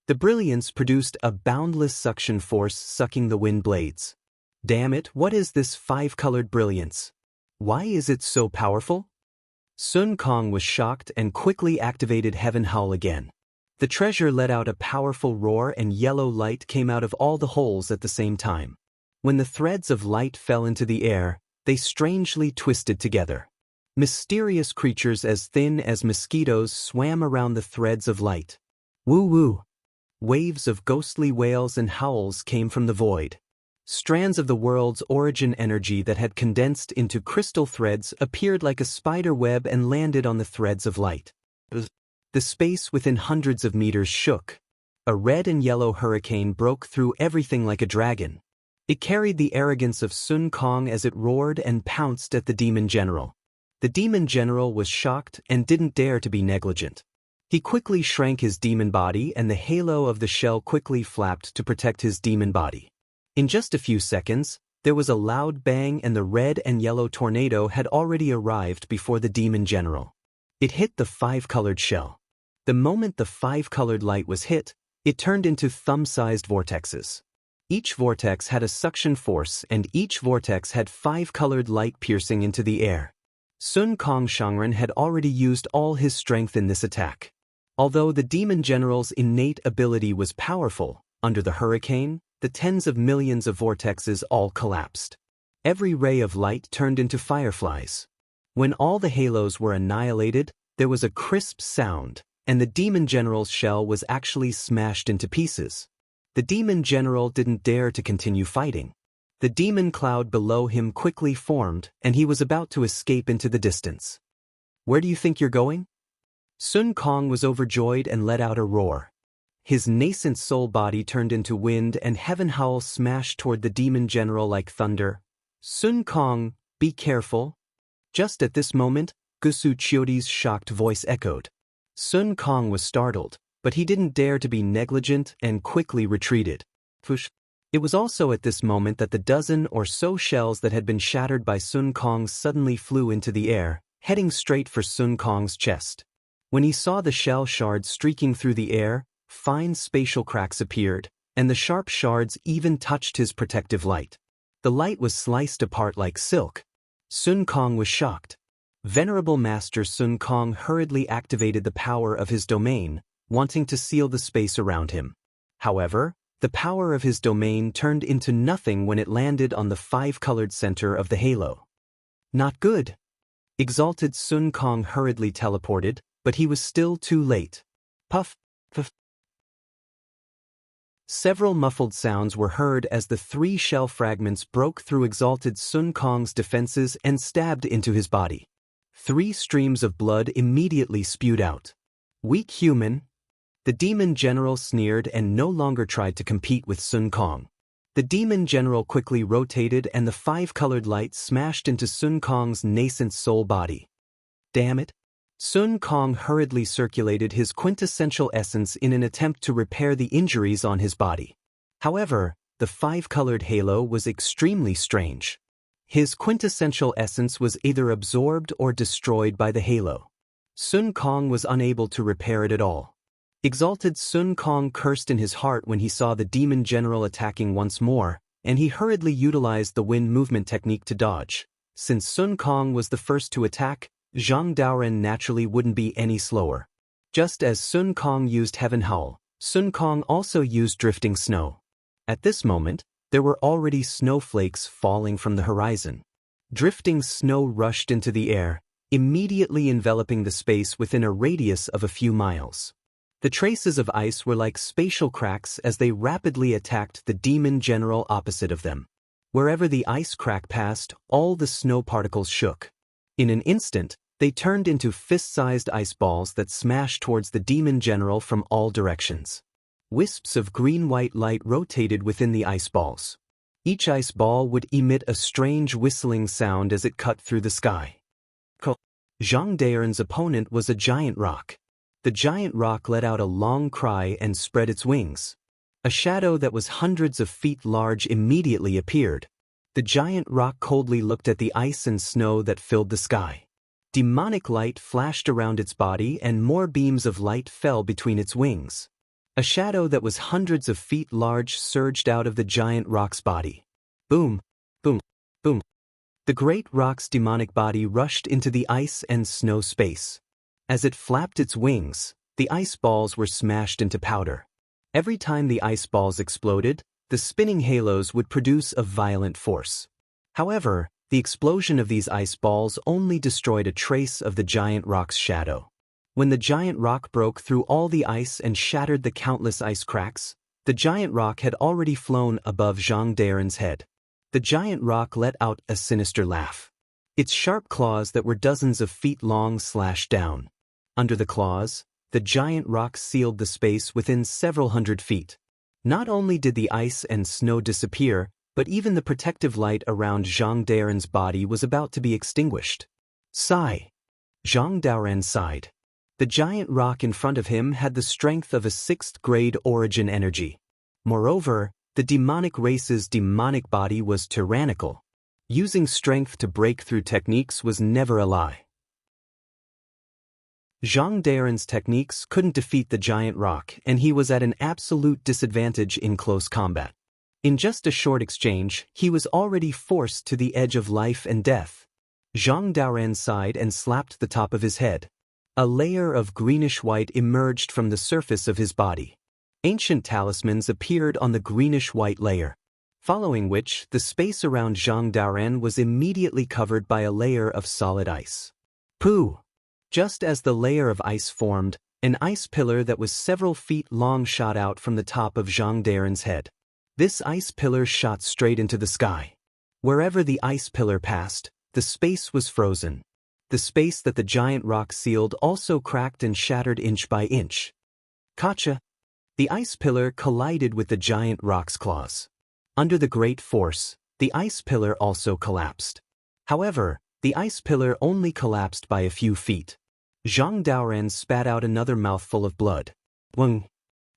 The brilliance produced a boundless suction force sucking the wind blades. Damn it, what is this five-colored brilliance? Why is it so powerful? Sun Kong was shocked and quickly activated Heaven Howl again. The treasure let out a powerful roar and yellow light came out of all the holes at the same time. When the threads of light fell into the air, they strangely twisted together. Mysterious creatures as thin as mosquitoes swam around the threads of light. Woo-woo! Waves of ghostly wails and howls came from the void. Strands of the world's origin energy that had condensed into crystal threads appeared like a spider web and landed on the threads of light. The space within hundreds of meters shook. A red and yellow hurricane broke through everything like a dragon. It carried the arrogance of Sun Kong as it roared and pounced at the demon general. The demon general was shocked and didn't dare to be negligent. He quickly shrank his demon body and the halo of the shell quickly flapped to protect his demon body. In just a few seconds, there was a loud bang and the red and yellow tornado had already arrived before the demon general. It hit the five-colored shell. The moment the five-colored light was hit, it turned into thumb-sized vortexes. Each vortex had a suction force and each vortex had five-colored light piercing into the air. Sun Kong Shangren had already used all his strength in this attack. Although the demon general's innate ability was powerful, under the hurricane, the tens of millions of vortexes all collapsed. Every ray of light turned into fireflies. When all the halos were annihilated, there was a crisp sound, and the demon general's shell was actually smashed into pieces. The demon general didn't dare to continue fighting. The demon cloud below him quickly formed, and he was about to escape into the distance. Where do you think you're going? Sun Kong was overjoyed and let out a roar. His nascent soul body turned into wind and Heaven Howl smashed toward the demon general like thunder. Sun Kong, be careful. Just at this moment, Gusu Chiodi's shocked voice echoed. Sun Kong was startled, but he didn't dare to be negligent and quickly retreated. It was also at this moment that the dozen or so shells that had been shattered by Sun Kong suddenly flew into the air, heading straight for Sun Kong's chest. When he saw the shell shards streaking through the air, fine spatial cracks appeared, and the sharp shards even touched his protective light. The light was sliced apart like silk. Sun Kong was shocked. Venerable Master Sun Kong hurriedly activated the power of his domain, wanting to seal the space around him. However, the power of his domain turned into nothing when it landed on the five-colored center of the halo. Not good. Exalted Sun Kong hurriedly teleported, but he was still too late. Puff, puff. Several muffled sounds were heard as the three shell fragments broke through Exalted Sun Kong's defenses and stabbed into his body. 3 streams of blood immediately spewed out. Weak human. The demon general sneered and no longer tried to compete with Sun Kong. The demon general quickly rotated and the five-colored light smashed into Sun Kong's nascent soul body. Damn it. Sun Kong hurriedly circulated his quintessential essence in an attempt to repair the injuries on his body. However, the five-colored halo was extremely strange. His quintessential essence was either absorbed or destroyed by the halo. Sun Kong was unable to repair it at all. Exalted Sun Kong cursed in his heart when he saw the demon general attacking once more, and he hurriedly utilized the wind movement technique to dodge. Since Sun Kong was the first to attack, Zhang Daoren naturally wouldn't be any slower. Just as Sun Kong used Heaven Howl, Sun Kong also used Drifting Snow. At this moment, there were already snowflakes falling from the horizon. Drifting snow rushed into the air, immediately enveloping the space within a radius of a few miles. The traces of ice were like spatial cracks as they rapidly attacked the demon general opposite of them. Wherever the ice crack passed, all the snow particles shook. In an instant, they turned into fist-sized ice balls that smashed towards the demon general from all directions. Wisps of green-white light rotated within the ice balls. Each ice ball would emit a strange whistling sound as it cut through the sky. Zhang Daoren's opponent was a giant rock. The giant rock let out a long cry and spread its wings. A shadow that was hundreds of feet large immediately appeared. The giant rock coldly looked at the ice and snow that filled the sky. Demonic light flashed around its body and more beams of light fell between its wings. A shadow that was hundreds of feet large surged out of the giant rock's body. Boom, boom, boom. The great rock's demonic body rushed into the ice and snow space. As it flapped its wings, the ice balls were smashed into powder. Every time the ice balls exploded, the spinning halos would produce a violent force. However, the explosion of these ice balls only destroyed a trace of the giant rock's shadow. When the giant rock broke through all the ice and shattered the countless ice cracks, the giant rock had already flown above Zhang Daoren's head. The giant rock let out a sinister laugh. Its sharp claws that were dozens of feet long slashed down. Under the claws, the giant rock sealed the space within several hundred feet. Not only did the ice and snow disappear, but even the protective light around Zhang Daoren's body was about to be extinguished. Sigh. Zhang Daoren sighed. The giant rock in front of him had the strength of a 6th-grade origin energy. Moreover, the demonic race's demonic body was tyrannical. Using strength to break through techniques was never a lie. Zhang Daoren's techniques couldn't defeat the giant rock, and he was at an absolute disadvantage in close combat. In just a short exchange, he was already forced to the edge of life and death. Zhang Daoren sighed and slapped the top of his head. A layer of greenish-white emerged from the surface of his body. Ancient talismans appeared on the greenish-white layer, following which the space around Zhang Daoren was immediately covered by a layer of solid ice. Pooh! Just as the layer of ice formed, an ice pillar that was several feet long shot out from the top of Zhang Daoren's head. This ice pillar shot straight into the sky. Wherever the ice pillar passed, the space was frozen. The space that the giant rock sealed also cracked and shattered inch by inch. Gotcha! The ice pillar collided with the giant rock's claws. Under the great force, the ice pillar also collapsed. However, the ice pillar only collapsed by a few feet. Zhang Daoren spat out another mouthful of blood. Wang!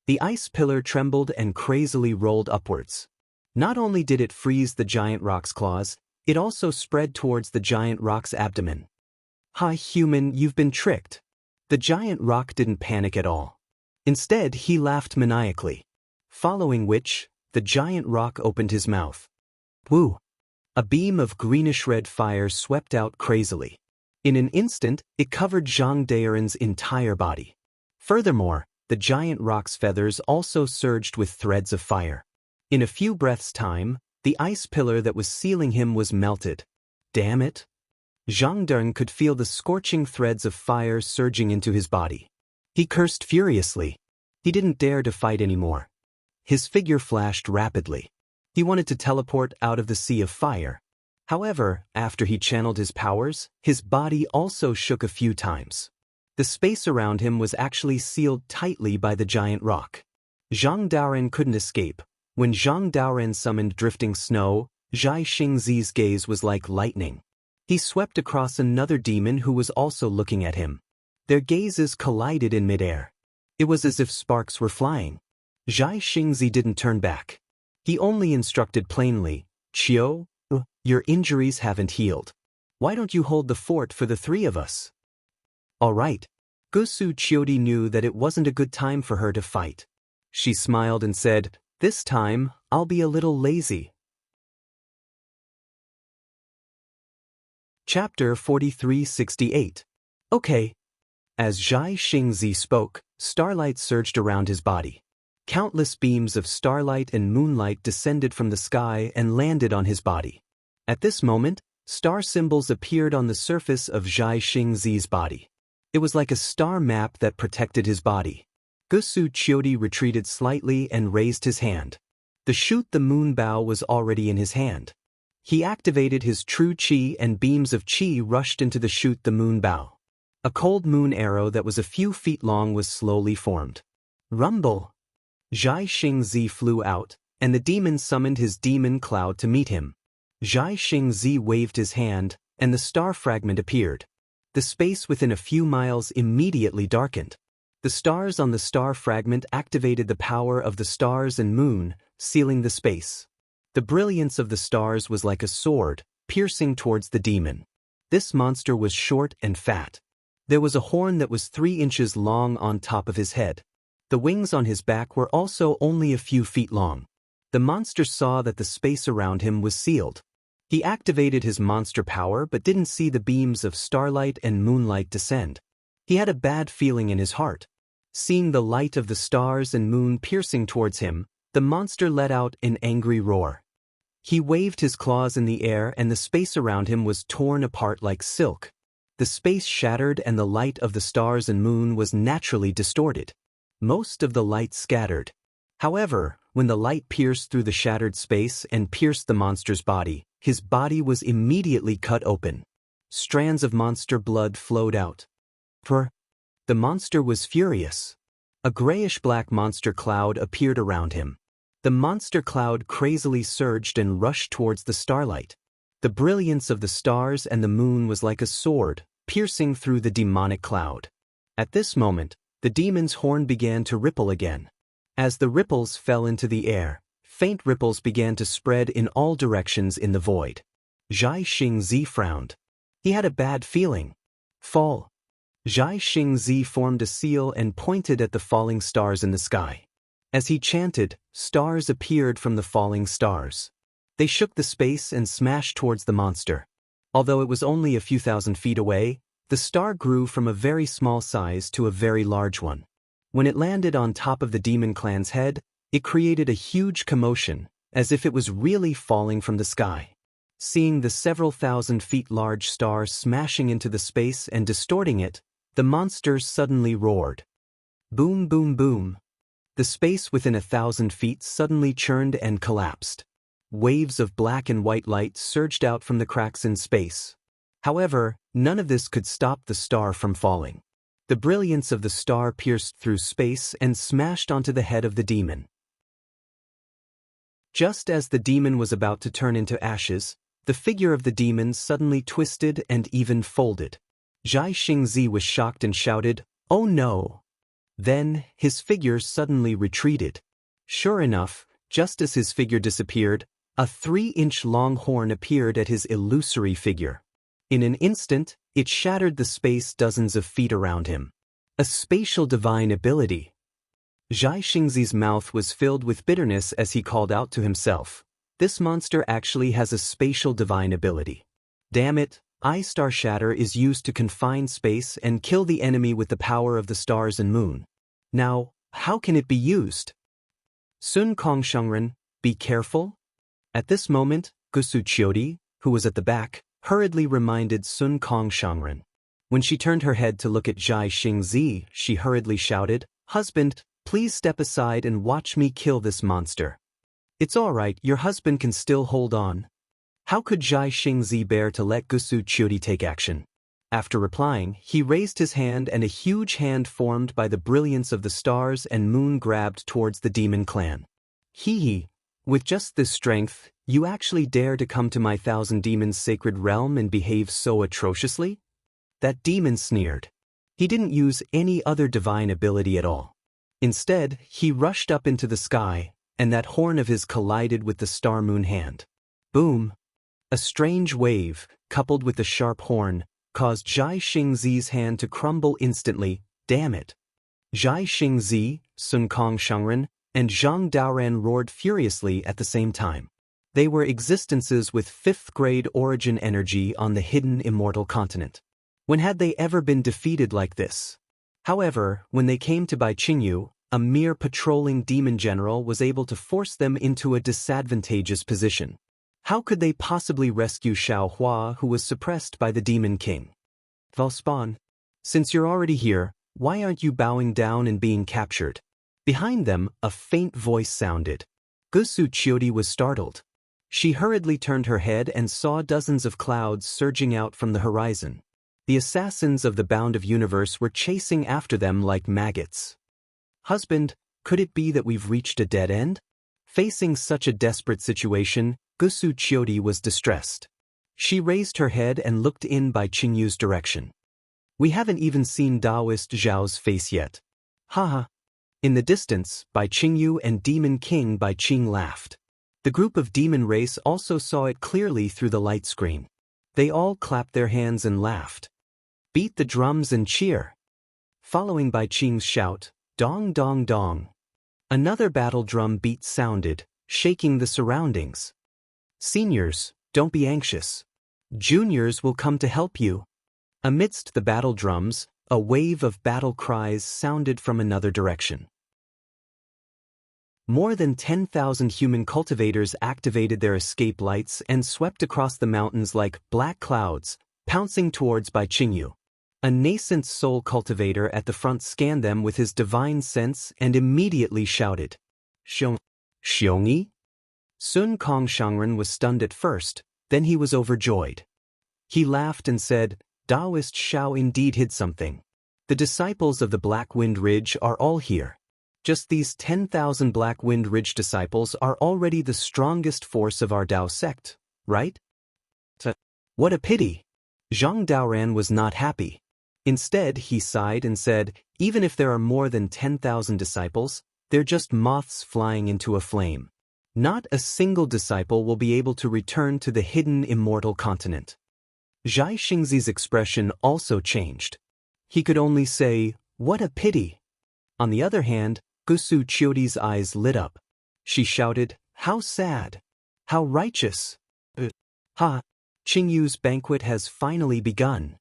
The ice pillar trembled and crazily rolled upwards. Not only did it freeze the giant rock's claws, it also spread towards the giant rock's abdomen. "Hi, human, you've been tricked." The giant rock didn't panic at all. Instead, he laughed maniacally. Following which, the giant rock opened his mouth. Woo! A beam of greenish-red fire swept out crazily. In an instant, it covered Zhang Daoren's entire body. Furthermore, the giant rock's feathers also surged with threads of fire. In a few breaths' time, the ice pillar that was sealing him was melted. Damn it! Zhang Daoren could feel the scorching threads of fire surging into his body. He cursed furiously. He didn't dare to fight anymore. His figure flashed rapidly. He wanted to teleport out of the sea of fire. However, after he channeled his powers, his body also shook a few times. The space around him was actually sealed tightly by the giant rock. Zhang Daoren couldn't escape. When Zhang Daoren summoned drifting snow, Zhai Xingzi's gaze was like lightning. He swept across another demon who was also looking at him. Their gazes collided in midair. It was as if sparks were flying. Zhai Xingzi didn't turn back. He only instructed plainly, "Qiu, your injuries haven't healed. Why don't you hold the fort for the three of us?" All right. Gusu Qiudi knew that it wasn't a good time for her to fight. She smiled and said, "This time, I'll be a little lazy." Chapter 4368. Okay. As Zhai Xingzi spoke, starlight surged around his body. Countless beams of starlight and moonlight descended from the sky and landed on his body. At this moment, star symbols appeared on the surface of Zhai Xingzi's body. It was like a star map that protected his body. Gusu Qiudi retreated slightly and raised his hand. The shoot the moon bow was already in his hand. He activated his true qi and beams of qi rushed into the shoot the moon bow. A cold moon arrow that was a few feet long was slowly formed. Rumble! Zhai Xingzi flew out, and the demon summoned his demon cloud to meet him. Zhai Xingzi waved his hand, and the star fragment appeared. The space within a few miles immediately darkened. The stars on the star fragment activated the power of the stars and moon, sealing the space. The brilliance of the stars was like a sword, piercing towards the demon. This monster was short and fat. There was a horn that was 3 inches long on top of his head. The wings on his back were also only a few feet long. The monster saw that the space around him was sealed. He activated his monster power but didn't see the beams of starlight and moonlight descend. He had a bad feeling in his heart. Seeing the light of the stars and moon piercing towards him, the monster let out an angry roar. He waved his claws in the air and the space around him was torn apart like silk. The space shattered and the light of the stars and moon was naturally distorted. Most of the light scattered. However, when the light pierced through the shattered space and pierced the monster's body, his body was immediately cut open. Strands of monster blood flowed out. The monster was furious. A grayish-black monster cloud appeared around him. The monster cloud crazily surged and rushed towards the starlight. The brilliance of the stars and the moon was like a sword, piercing through the demonic cloud. At this moment, the demon's horn began to ripple again. As the ripples fell into the air, faint ripples began to spread in all directions in the void. Zhai Xingzi frowned. He had a bad feeling. Fall. Zhai Xingzi formed a seal and pointed at the falling stars in the sky. As he chanted, stars appeared from the falling stars. They shook the space and smashed towards the monster. Although it was only a few thousand feet away, the star grew from a very small size to a very large one. When it landed on top of the demon clan's head, it created a huge commotion, as if it was really falling from the sky. Seeing the several thousand feet large star smashing into the space and distorting it, the monster suddenly roared. Boom, boom, boom. The space within 1,000 feet suddenly churned and collapsed. Waves of black and white light surged out from the cracks in space. However, none of this could stop the star from falling. The brilliance of the star pierced through space and smashed onto the head of the demon. Just as the demon was about to turn into ashes, the figure of the demon suddenly twisted and even folded. Zhai Xingzi was shocked and shouted, "Oh no!" Then, his figure suddenly retreated. Sure enough, just as his figure disappeared, a 3-inch long horn appeared at his illusory figure. In an instant, it shattered the space dozens of feet around him. A spatial divine ability. Zhai Xingzi's mouth was filled with bitterness as he called out to himself. This monster actually has a spatial divine ability. Damn it, I-Star Shatter is used to confine space and kill the enemy with the power of the stars and moon. Now, how can it be used? Sun Kongshengren, be careful. At this moment, Gusu Qiudi, who was at the back, hurriedly reminded Sun Kongshengren. When she turned her head to look at Zhai Xingzi, she hurriedly shouted, "Husband, please step aside and watch me kill this monster." "It's all right, your husband can still hold on." How could Zhai Xingzi bear to let Gusu Qiudi take action? After replying, he raised his hand and a huge hand formed by the brilliance of the stars and moon grabbed towards the demon clan. Hee. With just this strength, you actually dare to come to my 1,000 demons' sacred realm and behave so atrociously? That demon sneered. He didn't use any other divine ability at all. Instead, he rushed up into the sky, and that horn of his collided with the star-moon hand. Boom! A strange wave, coupled with the sharp horn, caused Zhai Xingzi's hand to crumble instantly. Damn it! Zhai Xingzi, Sun Kongshengren, and Zhang Daoran roared furiously at the same time. They were existences with 5th-grade origin energy on the hidden immortal continent. When had they ever been defeated like this? However, when they came to Bai Qingyu, a mere patrolling demon general was able to force them into a disadvantageous position. How could they possibly rescue Xiao Hua, who was suppressed by the Demon King? Valspawn, since you're already here, why aren't you bowing down and being captured? Behind them, a faint voice sounded. Gusu Qiudi was startled. She hurriedly turned her head and saw dozens of clouds surging out from the horizon. The assassins of the Bound of Universe were chasing after them like maggots. Husband, could it be that we've reached a dead end? Facing such a desperate situation, Gusu Qiudi was distressed. She raised her head and looked in Bai Qingyu's direction. We haven't even seen Daoist Zhao's face yet. Haha. In the distance, Bai Qingyu and Demon King Bai Qing laughed. The group of demon race also saw it clearly through the light screen. They all clapped their hands and laughed. Beat the drums and cheer. Following Bai Qing's shout, dong dong dong. Another battle drum beat sounded, shaking the surroundings. Seniors, don't be anxious. Juniors will come to help you. Amidst the battle drums, a wave of battle cries sounded from another direction. More than 10,000 human cultivators activated their escape lights and swept across the mountains like black clouds, pouncing towards Bai Qingyu. A nascent soul cultivator at the front scanned them with his divine sense and immediately shouted, Xiongyi? Sun Kong Shangren was stunned at first, then he was overjoyed. He laughed and said, Daoist Xiao indeed hid something. The disciples of the Black Wind Ridge are all here. Just these 10,000 Black Wind Ridge disciples are already the strongest force of our Dao sect, right? What a pity! Zhang Daoran was not happy. Instead, he sighed and said, even if there are more than 10,000 disciples, they're just moths flying into a flame. Not a single disciple will be able to return to the hidden immortal continent. Zhai Xingzi's expression also changed. He could only say, what a pity. On the other hand, Gusu Qiudi's eyes lit up. She shouted, how sad! How righteous! Qingyu's banquet has finally begun.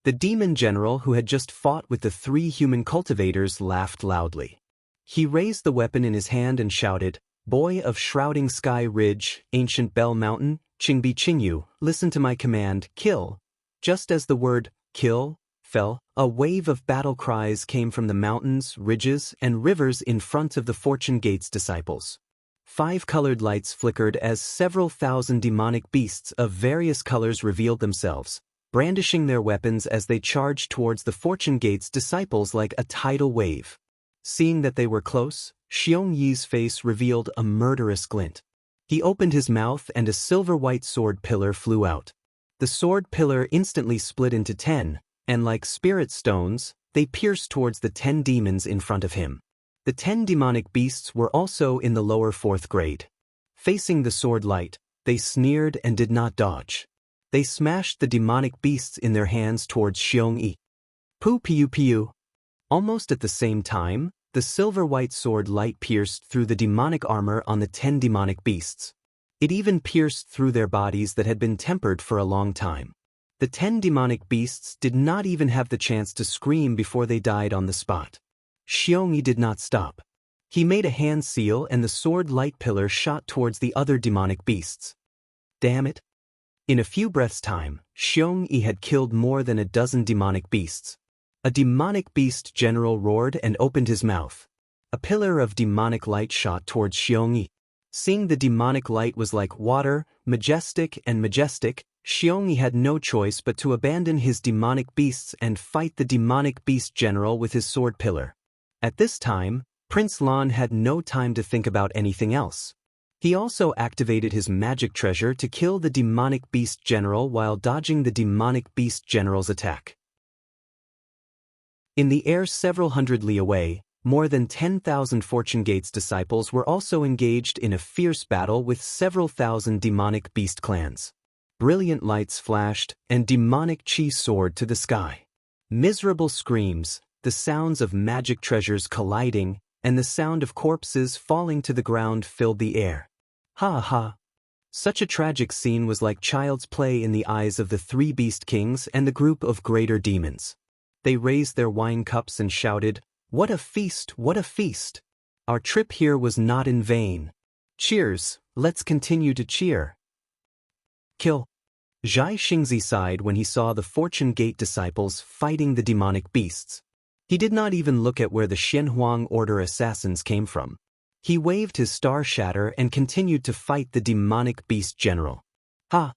The demon general who had just fought with the 3 human cultivators laughed loudly. He raised the weapon in his hand and shouted, Boy of Shrouding Sky Ridge, Ancient Bell Mountain, Qingbi Qingyu, listen to my command, kill. Just as the word, kill, fell, a wave of battle cries came from the mountains, ridges, and rivers in front of the Fortune Gate's disciples. 5 colored lights flickered as several thousand demonic beasts of various colors revealed themselves, brandishing their weapons as they charged towards the Fortune Gate's disciples like a tidal wave. Seeing that they were close, Xiong Yi's face revealed a murderous glint. He opened his mouth and a silver-white sword pillar flew out. The sword pillar instantly split into 10, and like spirit stones, they pierced towards the 10 demons in front of him. The 10 demonic beasts were also in the lower 4th grade. Facing the sword light, they sneered and did not dodge. They smashed the demonic beasts in their hands towards Xiong Yi. Pu piu piu. Almost at the same time, the silver-white sword light pierced through the demonic armor on the 10 demonic beasts. It even pierced through their bodies that had been tempered for a long time. The 10 demonic beasts did not even have the chance to scream before they died on the spot. Xiong Yi did not stop. He made a hand seal and the sword light pillar shot towards the other demonic beasts. Damn it! In a few breaths' time, Xiong Yi had killed more than a dozen demonic beasts. A demonic beast general roared and opened his mouth. A pillar of demonic light shot towards Xiong Yi. Seeing the demonic light was like water, majestic, Xiong Yi had no choice but to abandon his demonic beasts and fight the demonic beast general with his sword pillar. At this time, Prince Lan had no time to think about anything else. He also activated his magic treasure to kill the demonic beast general while dodging the demonic beast general's attack. In the air several hundred li away, more than 10,000 Fortune Gate's disciples were also engaged in a fierce battle with several thousand demonic beast clans. Brilliant lights flashed, and demonic chi soared to the sky. Miserable screams, the sounds of magic treasures colliding, and the sound of corpses falling to the ground filled the air. Ha ha! Such a tragic scene was like child's play in the eyes of the 3 beast kings and the group of greater demons. They raised their wine cups and shouted, What a feast, what a feast! Our trip here was not in vain. Cheers, let's continue to cheer. Kill. Zhai Xingzi sighed when he saw the Fortune Gate disciples fighting the demonic beasts. He did not even look at where the Xianhuang Order assassins came from. He waved his star shatter and continued to fight the demonic beast general. Ha!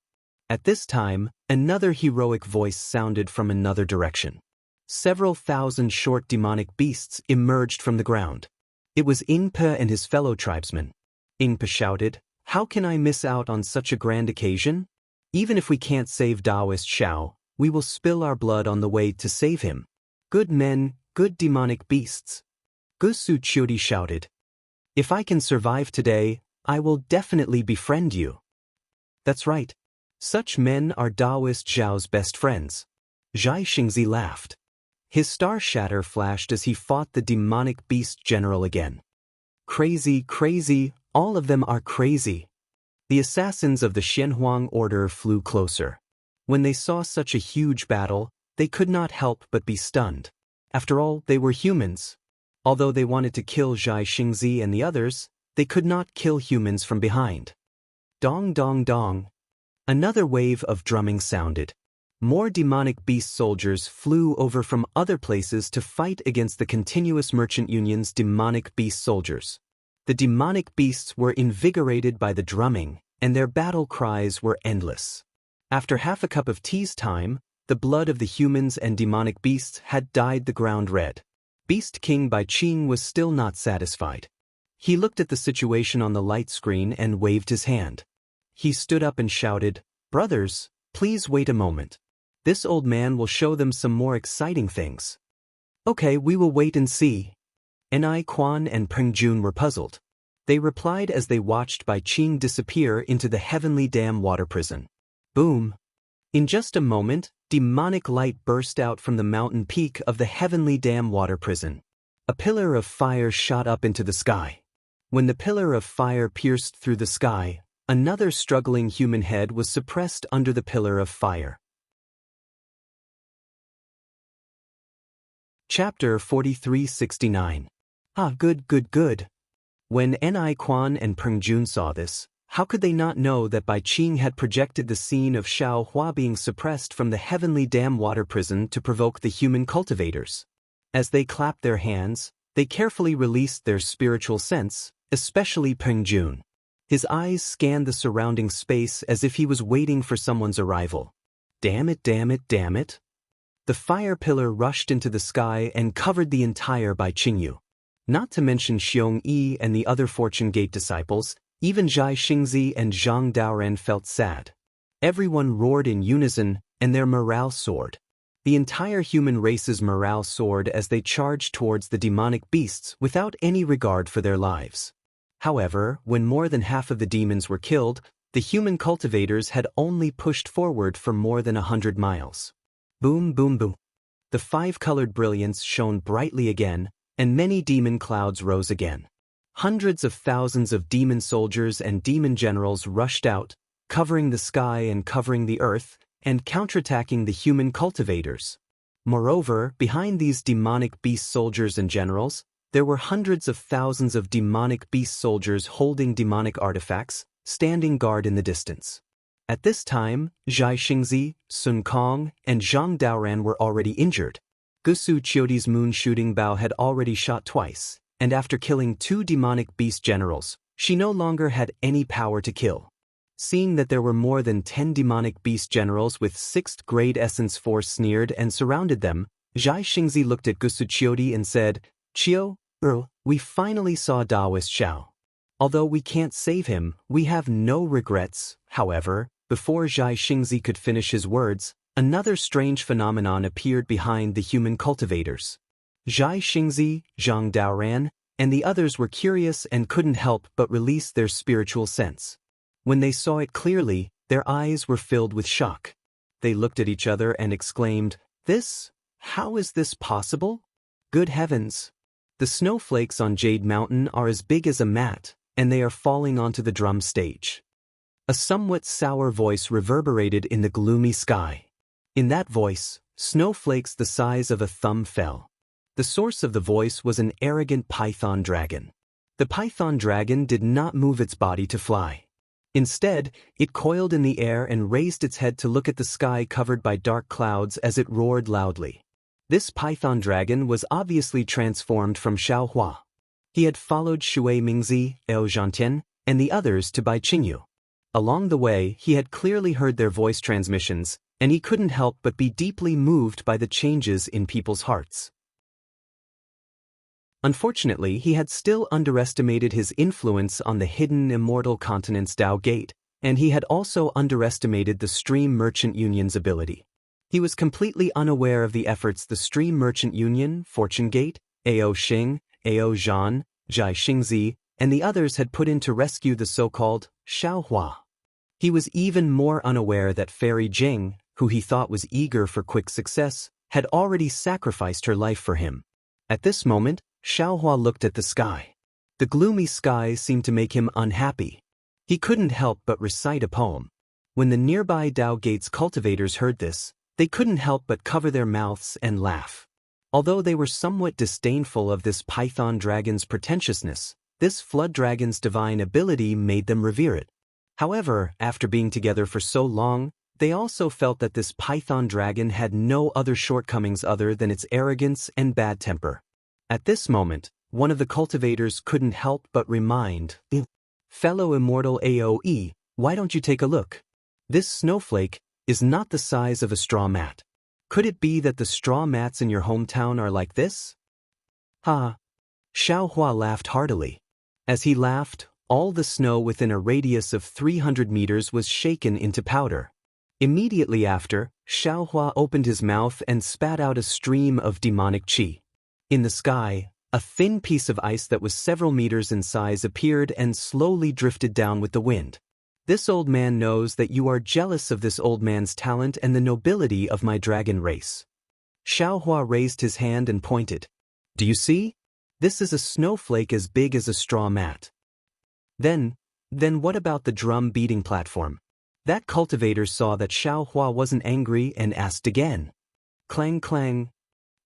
At this time, another heroic voice sounded from another direction. Several thousand short demonic beasts emerged from the ground. It was Ingpe and his fellow tribesmen. Ingpe shouted, How can I miss out on such a grand occasion? Even if we can't save Daoist Xiao, We will spill our blood on the way to save him. Good men, good demonic beasts. Gusu Chiodi shouted. If I can survive today, I will definitely befriend you. That's right. Such men are Daoist Zhao's best friends. Zhai Xingzi laughed. His star shatter flashed as he fought the demonic beast general again. Crazy, crazy, all of them are crazy. The assassins of the Xianhuang order flew closer. When they saw such a huge battle, they could not help but be stunned. After all, they were humans. Although they wanted to kill Zhai Xingzi and the others, they could not kill humans from behind. Dong dong dong. Another wave of drumming sounded. More demonic beast soldiers flew over from other places to fight against the continuous merchant union's demonic beast soldiers. The demonic beasts were invigorated by the drumming, and their battle cries were endless. After half a cup of tea's time, the blood of the humans and demonic beasts had dyed the ground red. Beast King Bai Qing was still not satisfied. He looked at the situation on the light screen and waved his hand. He stood up and shouted, "Brothers, please wait a moment. This old man will show them some more exciting things." "Okay, we will wait and see." Ni Quan and Peng Jun were puzzled. They replied as they watched Bai Qing disappear into the Heavenly Dam water prison. Boom! In just a moment, demonic light burst out from the mountain peak of the Heavenly Dam water prison. A pillar of fire shot up into the sky. When the pillar of fire pierced through the sky, another struggling human head was suppressed under the pillar of fire. Chapter 4369. Ah, good, good, good. When Ni Quan and Peng Jun saw this, how could they not know that Bai Qing had projected the scene of Xiao Hua being suppressed from the Heavenly Dam water prison to provoke the human cultivators? As they clapped their hands, they carefully released their spiritual sense, especially Peng Jun. His eyes scanned the surrounding space as if he was waiting for someone's arrival. Damn it, damn it, damn it. The fire pillar rushed into the sky and covered the entire Bai Qingyu. Not to mention Xiong Yi and the other Fortune Gate disciples, even Zhai Xingzi and Zhang Daoran felt sad. Everyone roared in unison, and their morale soared. The entire human race's morale soared as they charged towards the demonic beasts without any regard for their lives. However, when more than half of the demons were killed, the human cultivators had only pushed forward for more than 100 miles. Boom, boom, boom. The five-colored brilliance shone brightly again, and many demon clouds rose again. Hundreds of thousands of demon soldiers and demon generals rushed out, covering the sky and covering the earth, and counterattacking the human cultivators. Moreover, behind these demonic beast soldiers and generals, there were hundreds of thousands of demonic beast soldiers holding demonic artifacts, standing guard in the distance. At this time, Zhai Xingzi, Sun Kong, and Zhang Daoran were already injured. Gusu Chiodi's moon-shooting bow had already shot twice, and after killing 2 demonic beast generals, she no longer had any power to kill. Seeing that there were more than 10 demonic beast generals with 6th grade essence force sneered and surrounded them, Zhai Xingzi looked at Gusu Chiodi and said, "Chio, we finally saw Daoist Xiao. Although we can't save him, we have no regrets." However, before Zhai Xingzi could finish his words, another strange phenomenon appeared behind the human cultivators. Zhai Xingzi, Zhang Daoran, and the others were curious and couldn't help but release their spiritual sense. When they saw it clearly, their eyes were filled with shock. They looked at each other and exclaimed, How is this possible? Good heavens! The snowflakes on Jade Mountain are as big as a mat, and they are falling onto the drum stage." A somewhat sour voice reverberated in the gloomy sky. In that voice, snowflakes the size of a thumb fell. The source of the voice was an arrogant python dragon. The python dragon did not move its body to fly. Instead, it coiled in the air and raised its head to look at the sky covered by dark clouds as it roared loudly. This python dragon was obviously transformed from Xiao Hua. He had followed Shui Mingzi, Eo Zhantian, and the others to Bai Qingyu. Along the way, he had clearly heard their voice transmissions, and he couldn't help but be deeply moved by the changes in people's hearts. Unfortunately, he had still underestimated his influence on the hidden immortal continent's Dao Gate, and he had also underestimated the Stream Merchant Union's ability. He was completely unaware of the efforts the Stream Merchant Union, Fortune Gate, Ao Xing, Ao Zhan, Jai Xingzi, and the others had put in to rescue the so-called Xiaohua. He was even more unaware that Fairy Jing, who he thought was eager for quick success, had already sacrificed her life for him. At this moment, Xiaohua looked at the sky. The gloomy sky seemed to make him unhappy. He couldn't help but recite a poem. When the nearby Dao Gate's cultivators heard this, they couldn't help but cover their mouths and laugh. Although they were somewhat disdainful of this python dragon's pretentiousness, this flood dragon's divine ability made them revere it. However, after being together for so long, they also felt that this python dragon had no other shortcomings other than its arrogance and bad temper. At this moment, one of the cultivators couldn't help but remind, "Fellow Immortal AOE, why don't you take a look? This snowflake is not the size of a straw mat. Could it be that the straw mats in your hometown are like this?" Ha! Xiaohua laughed heartily. As he laughed, all the snow within a radius of 300 meters was shaken into powder. Immediately after, Xiaohua opened his mouth and spat out a stream of demonic qi. In the sky, a thin piece of ice that was several meters in size appeared and slowly drifted down with the wind. "This old man knows that you are jealous of this old man's talent and the nobility of my dragon race." Xiaohua raised his hand and pointed. "Do you see? This is a snowflake as big as a straw mat." Then what about the drum-beating platform? That cultivator saw that Xiaohua wasn't angry and asked again. Clang clang.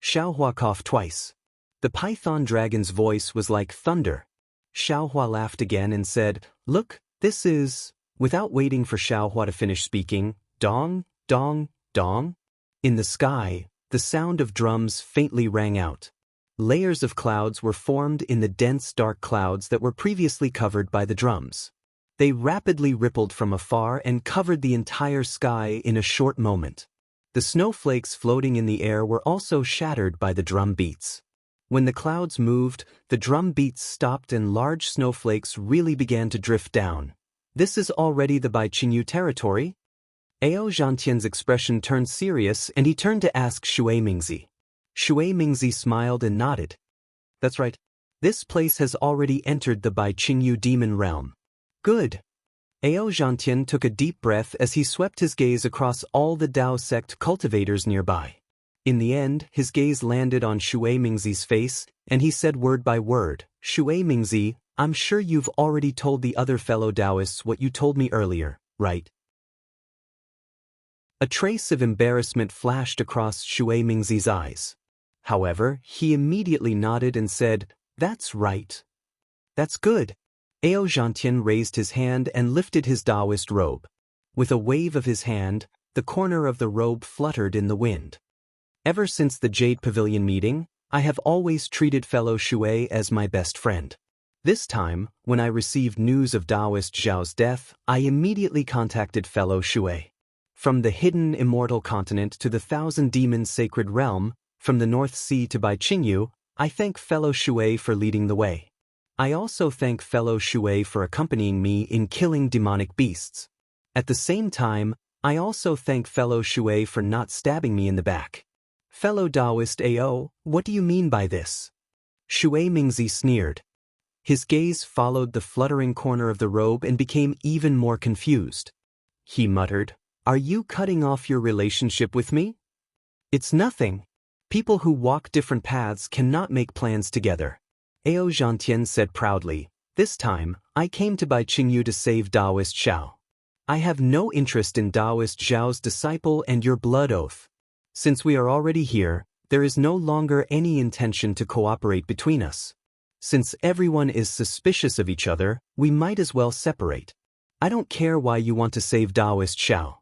Xiaohua coughed twice. The python dragon's voice was like thunder. Xiaohua laughed again and said, "Look, this is..." Without waiting for Xiaohua to finish speaking, dong, dong, dong. In the sky, the sound of drums faintly rang out. Layers of clouds were formed in the dense dark clouds that were previously covered by the drums. They rapidly rippled from afar and covered the entire sky in a short moment. The snowflakes floating in the air were also shattered by the drum beats. When the clouds moved, the drum beats stopped and large snowflakes really began to drift down. "This is already the Baiqingyu territory?" Ao Zhantian's expression turned serious and he turned to ask Shui Mingzi. Shui Mingzi smiled and nodded. "That's right. This place has already entered the Baiqingyu demon realm." "Good." Ao Zhantian took a deep breath as he swept his gaze across all the Dao sect cultivators nearby. In the end, his gaze landed on Shui Mingzi's face, and he said word by word, "Shui Mingzi, I'm sure you've already told the other fellow Daoists what you told me earlier, right?" A trace of embarrassment flashed across Shui Mingzi's eyes. However, he immediately nodded and said, "That's right." "That's good." Ao Zhantian raised his hand and lifted his Daoist robe. With a wave of his hand, the corner of the robe fluttered in the wind. "Ever since the Jade Pavilion meeting, I have always treated fellow Shui as my best friend. This time, when I received news of Daoist Zhao's death, I immediately contacted fellow Shui. From the hidden immortal continent to the Thousand Demons sacred realm, from the North Sea to Baiqingyu, I thank fellow Shui for leading the way. I also thank fellow Shui for accompanying me in killing demonic beasts. At the same time, I also thank fellow Shui for not stabbing me in the back." "Fellow Daoist AO, what do you mean by this?" Shui Mingzi sneered. His gaze followed the fluttering corner of the robe and became even more confused. He muttered, "Are you cutting off your relationship with me?" "It's nothing. People who walk different paths cannot make plans together." Ao Zhantian said proudly, "This time, I came to Baiqingyu to save Daoist Xiao. I have no interest in Daoist Zhao's disciple and your blood oath. Since we are already here, there is no longer any intention to cooperate between us. Since everyone is suspicious of each other, we might as well separate. I don't care why you want to save Daoist Xiao.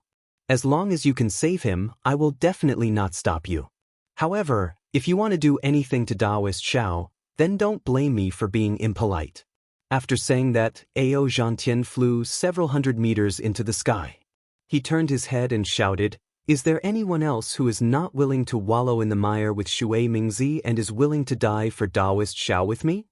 As long as you can save him, I will definitely not stop you. However, if you want to do anything to Daoist Xiao, then don't blame me for being impolite." After saying that, Ao Zhantian flew several hundred meters into the sky. He turned his head and shouted, "Is there anyone else who is not willing to wallow in the mire with Shui Mingzi and is willing to die for Daoist Xiao with me?"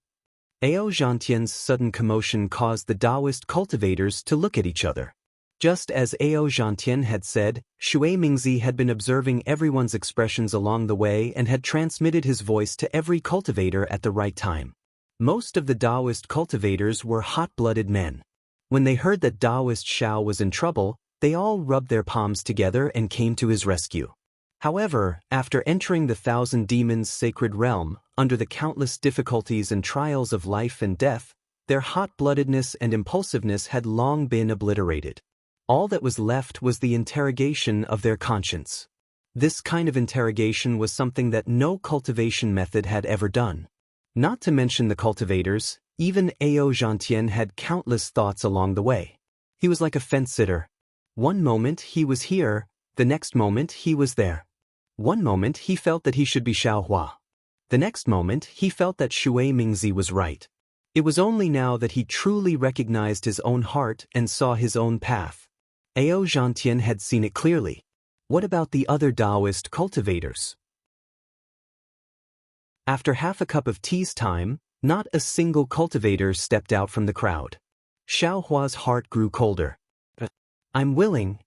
Ao Zhantian's sudden commotion caused the Daoist cultivators to look at each other. Just as Ao Zhantian had said, Shui Mingzi had been observing everyone's expressions along the way and had transmitted his voice to every cultivator at the right time. Most of the Daoist cultivators were hot-blooded men. When they heard that Daoist Xiao was in trouble, they all rubbed their palms together and came to his rescue. However, after entering the Thousand Demons' sacred realm, under the countless difficulties and trials of life and death, their hot-bloodedness and impulsiveness had long been obliterated. All that was left was the interrogation of their conscience. This kind of interrogation was something that no cultivation method had ever done. Not to mention the cultivators, even Ao Zhantian had countless thoughts along the way. He was like a fence-sitter. One moment he was here, the next moment he was there. One moment he felt that he should be Xiaohua. The next moment he felt that Shui Mingzi was right. It was only now that he truly recognized his own heart and saw his own path. Ao Zhantian had seen it clearly. What about the other Daoist cultivators? After half a cup of tea's time, not a single cultivator stepped out from the crowd. Xiaohua's heart grew colder. I'm willing.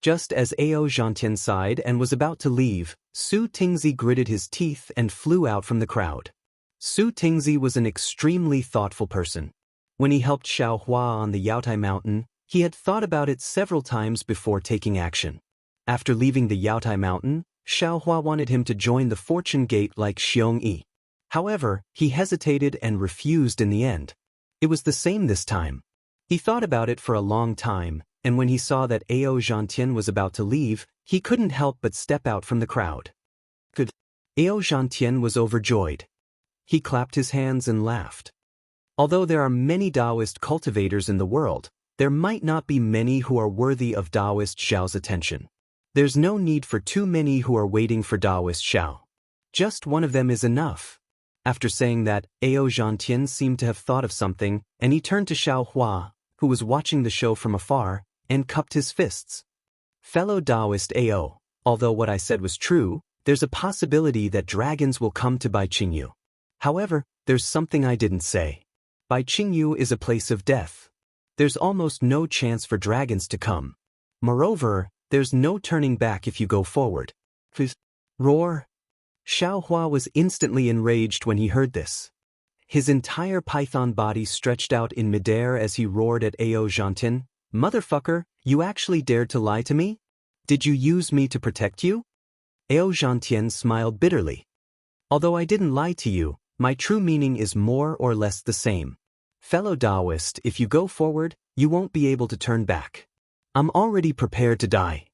Just as Ao Zhantian sighed and was about to leave, Su Tingzi gritted his teeth and flew out from the crowd. Su Tingzi was an extremely thoughtful person. When he helped Xiaohua on the Yaotai Mountain, he had thought about it several times before taking action. After leaving the Yaotai Mountain, Xiaohua wanted him to join the Fortune Gate like Xiongyi. However, he hesitated and refused in the end. It was the same this time. He thought about it for a long time, and when he saw that Ao Zhantian was about to leave, he couldn't help but step out from the crowd. Good. Ao Zhantian was overjoyed. He clapped his hands and laughed. Although there are many Daoist cultivators in the world, there might not be many who are worthy of Daoist Xiao's attention. There's no need for too many who are waiting for Daoist Xiao. Just one of them is enough. After saying that, Ao Zhantian seemed to have thought of something, and he turned to Xiaohua, who was watching the show from afar, and cupped his fists. Fellow Daoist Ao, although what I said was true, there's a possibility that dragons will come to Bai Qingyu. However, there's something I didn't say. Bai Qingyu is a place of death. There's almost no chance for dragons to come. Moreover, there's no turning back if you go forward. Roar! Xiaohua was instantly enraged when he heard this. His entire python body stretched out in midair as he roared at Ao Zhantian. Motherfucker, you actually dared to lie to me? Did you use me to protect you? Ao Zhantian smiled bitterly. Although I didn't lie to you, my true meaning is more or less the same. Fellow Daoist, if you go forward, you won't be able to turn back. I'm already prepared to die.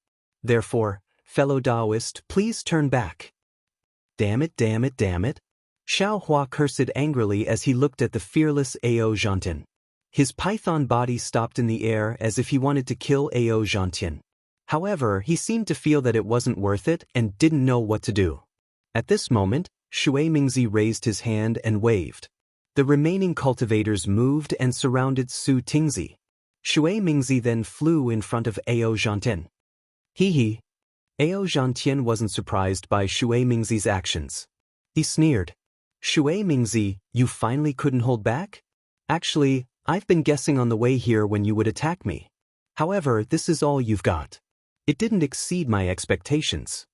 Therefore, fellow Daoist, please turn back. Damn it, damn it, damn it. Xiaohua cursed angrily as he looked at the fearless Ao Zhantian. His python body stopped in the air as if he wanted to kill Ao Zhantian. However, he seemed to feel that it wasn't worth it and didn't know what to do. At this moment, Shui Mingzi raised his hand and waved. The remaining cultivators moved and surrounded Su Tingzi. Shui Mingzi then flew in front of Ao Zhantian. Hee. Ao Zhantian wasn't surprised by Shui Mingzi's actions. He sneered. Shui Mingzi, you finally couldn't hold back? Actually, I've been guessing on the way here when you would attack me. However, this is all you've got. It didn't exceed my expectations.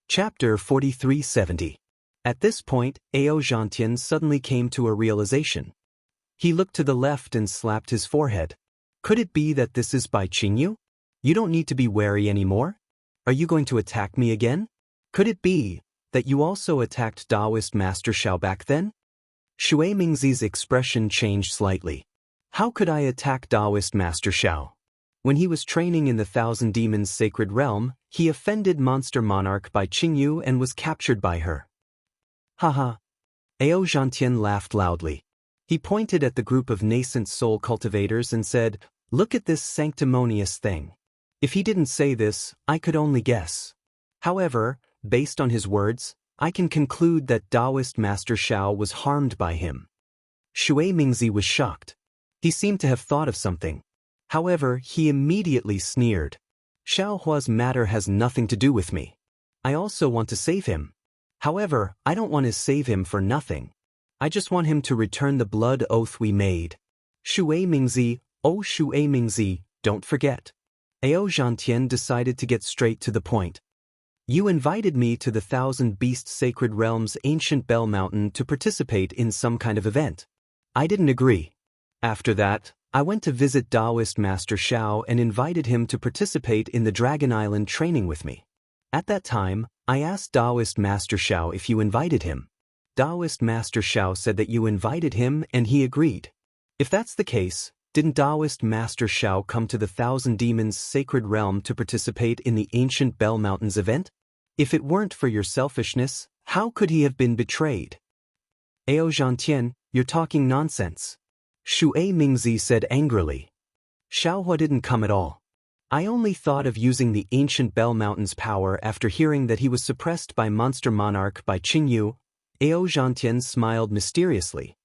Chapter 4370. At this point, Ao Zhantian suddenly came to a realization. He looked to the left and slapped his forehead. Could it be that this is Bai Qingyu? You don't need to be wary anymore? Are you going to attack me again? Could it be that you also attacked Daoist Master Xiao back then? Shui Mingzi's expression changed slightly. How could I attack Daoist Master Xiao? When he was training in the Thousand Demons' sacred realm, he offended Monster Monarch Bai Qingyu and was captured by her. Haha. Ao Zhantian laughed loudly. He pointed at the group of nascent soul cultivators and said, "Look at this sanctimonious thing." If he didn't say this, I could only guess. However, based on his words, I can conclude that Daoist Master Xiao was harmed by him. Shui Mingzi was shocked. He seemed to have thought of something. However, he immediately sneered. Xiaohua's matter has nothing to do with me. I also want to save him. However, I don't want to save him for nothing. I just want him to return the blood oath we made. Shui Mingzi, oh Shui Mingzi, don't forget. Ao Zhantian decided to get straight to the point. You invited me to the Thousand Beasts Sacred Realm's ancient Bell Mountain to participate in some kind of event. I didn't agree. After that, I went to visit Daoist Master Xiao and invited him to participate in the Dragon Island training with me. At that time, I asked Daoist Master Xiao if you invited him. Daoist Master Xiao said that you invited him and he agreed. If that's the case, didn't Daoist Master Xiao come to the Thousand Demons Sacred Realm to participate in the ancient Bell Mountains event? If it weren't for your selfishness, how could he have been betrayed? Ao Zhantian, you're talking nonsense. Shui Mingzi said angrily. Xiaohua didn't come at all. I only thought of using the ancient Bell Mountain's power after hearing that he was suppressed by Monster Monarch by Qingyu. Ao Zhantian smiled mysteriously.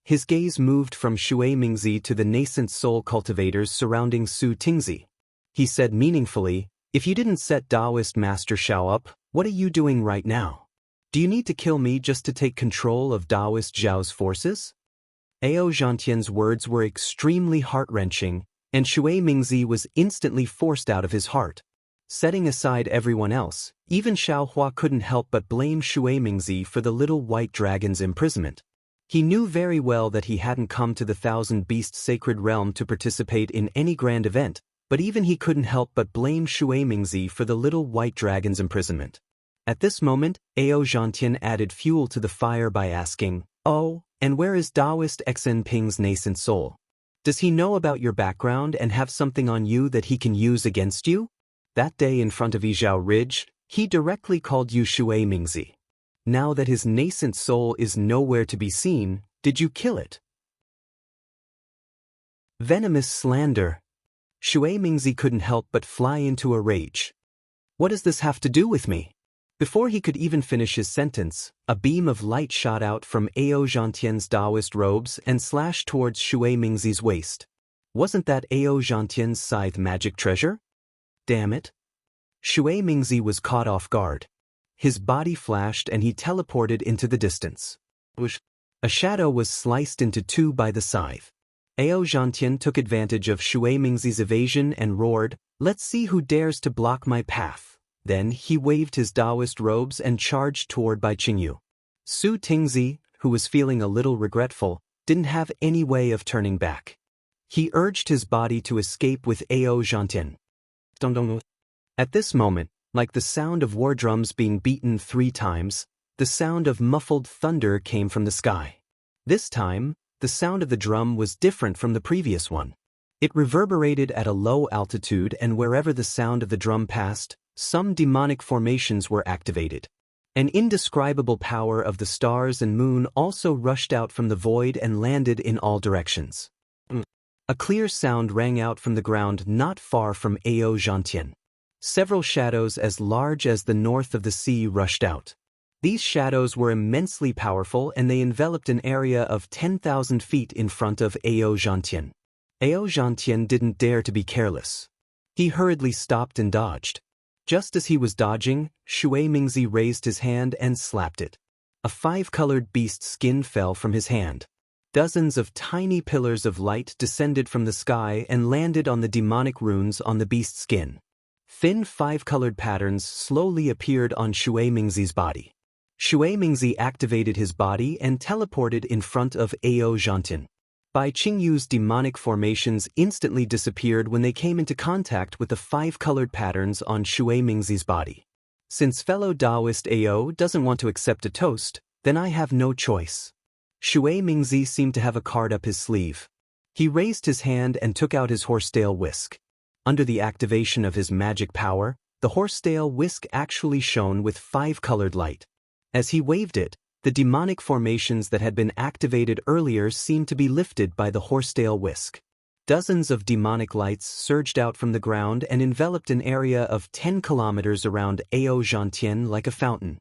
His gaze moved from Shui Mingzi to the nascent soul cultivators surrounding Su Tingzi. He said meaningfully, if you didn't set Daoist Master Xiao up, what are you doing right now? Do you need to kill me just to take control of Daoist Zhao's forces? Ao Zhantian's words were extremely heart-wrenching, and Shui Mingzi was instantly forced out of his heart. Setting aside everyone else, even Xiaohua couldn't help but blame Shui Mingzi for the little white dragon's imprisonment. He knew very well that he hadn't come to the Thousand Beasts Sacred Realm to participate in any grand event, but even he couldn't help but blame Shui Mingzi for the little white dragon's imprisonment. At this moment, Ao Zhantian added fuel to the fire by asking, oh, and where is Daoist Xinping's nascent soul? Does he know about your background and have something on you that he can use against you? That day in front of Yizhao Ridge, he directly called you Shui Mingzi. Now that his nascent soul is nowhere to be seen, did you kill it? Venomous slander. Shui Mingzi couldn't help but fly into a rage. What does this have to do with me? Before he could even finish his sentence, a beam of light shot out from Ao Zhantian's Daoist robes and slashed towards Shui Mingzi's waist. Wasn't that Ao Zhantian's scythe magic treasure? Damn it. Shui Mingzi was caught off guard. His body flashed and he teleported into the distance. A shadow was sliced into two by the scythe. Ao Zhantian took advantage of Shui Mingzi's evasion and roared, let's see who dares to block my path. Then he waved his Daoist robes and charged toward Bai Qingyu. Su Tingzi, who was feeling a little regretful, didn't have any way of turning back. He urged his body to escape with Ao Zhantian. At this moment, like the sound of war drums being beaten 3 times, the sound of muffled thunder came from the sky. This time, the sound of the drum was different from the previous one. It reverberated at a low altitude, and wherever the sound of the drum passed, some demonic formations were activated. An indescribable power of the stars and moon also rushed out from the void and landed in all directions. A clear sound rang out from the ground not far from Ao Zhantian. Several shadows as large as the north of the sea rushed out. These shadows were immensely powerful and they enveloped an area of 10,000 feet in front of Ao Zhantian. Ao Zhantian didn't dare to be careless. He hurriedly stopped and dodged. Just as he was dodging, Shui Mingzi raised his hand and slapped it. A 5-colored beast skin fell from his hand. Dozens of tiny pillars of light descended from the sky and landed on the demonic runes on the beast skin. Thin 5-colored patterns slowly appeared on Shui Mingzi's body. Shui Mingzi activated his body and teleported in front of Ao Zhantian. Bai Qingyu's demonic formations instantly disappeared when they came into contact with the 5-colored patterns on Shui Mingzi's body. Since fellow Daoist Ao doesn't want to accept a toast, then I have no choice. Shui Mingzi seemed to have a card up his sleeve. He raised his hand and took out his horsetail whisk. Under the activation of his magic power, the horsetail whisk actually shone with 5-colored light. As he waved it, the demonic formations that had been activated earlier seemed to be lifted by the horsetail whisk. Dozens of demonic lights surged out from the ground and enveloped an area of 10 kilometers around Ao Zhantian like a fountain.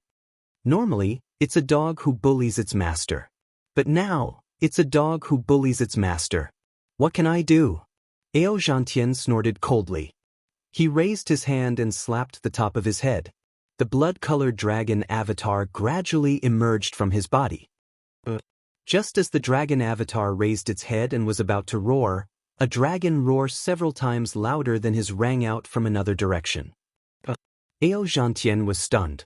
Normally, it's a dog who bullies its master. But now, it's a dog who bullies its master. What can I do? Ao Zhantian snorted coldly. He raised his hand and slapped the top of his head. The blood-colored dragon avatar gradually emerged from his body. Just as the dragon avatar raised its head and was about to roar, a dragon roared several times louder than his rang out from another direction. Ao Zhantian was stunned.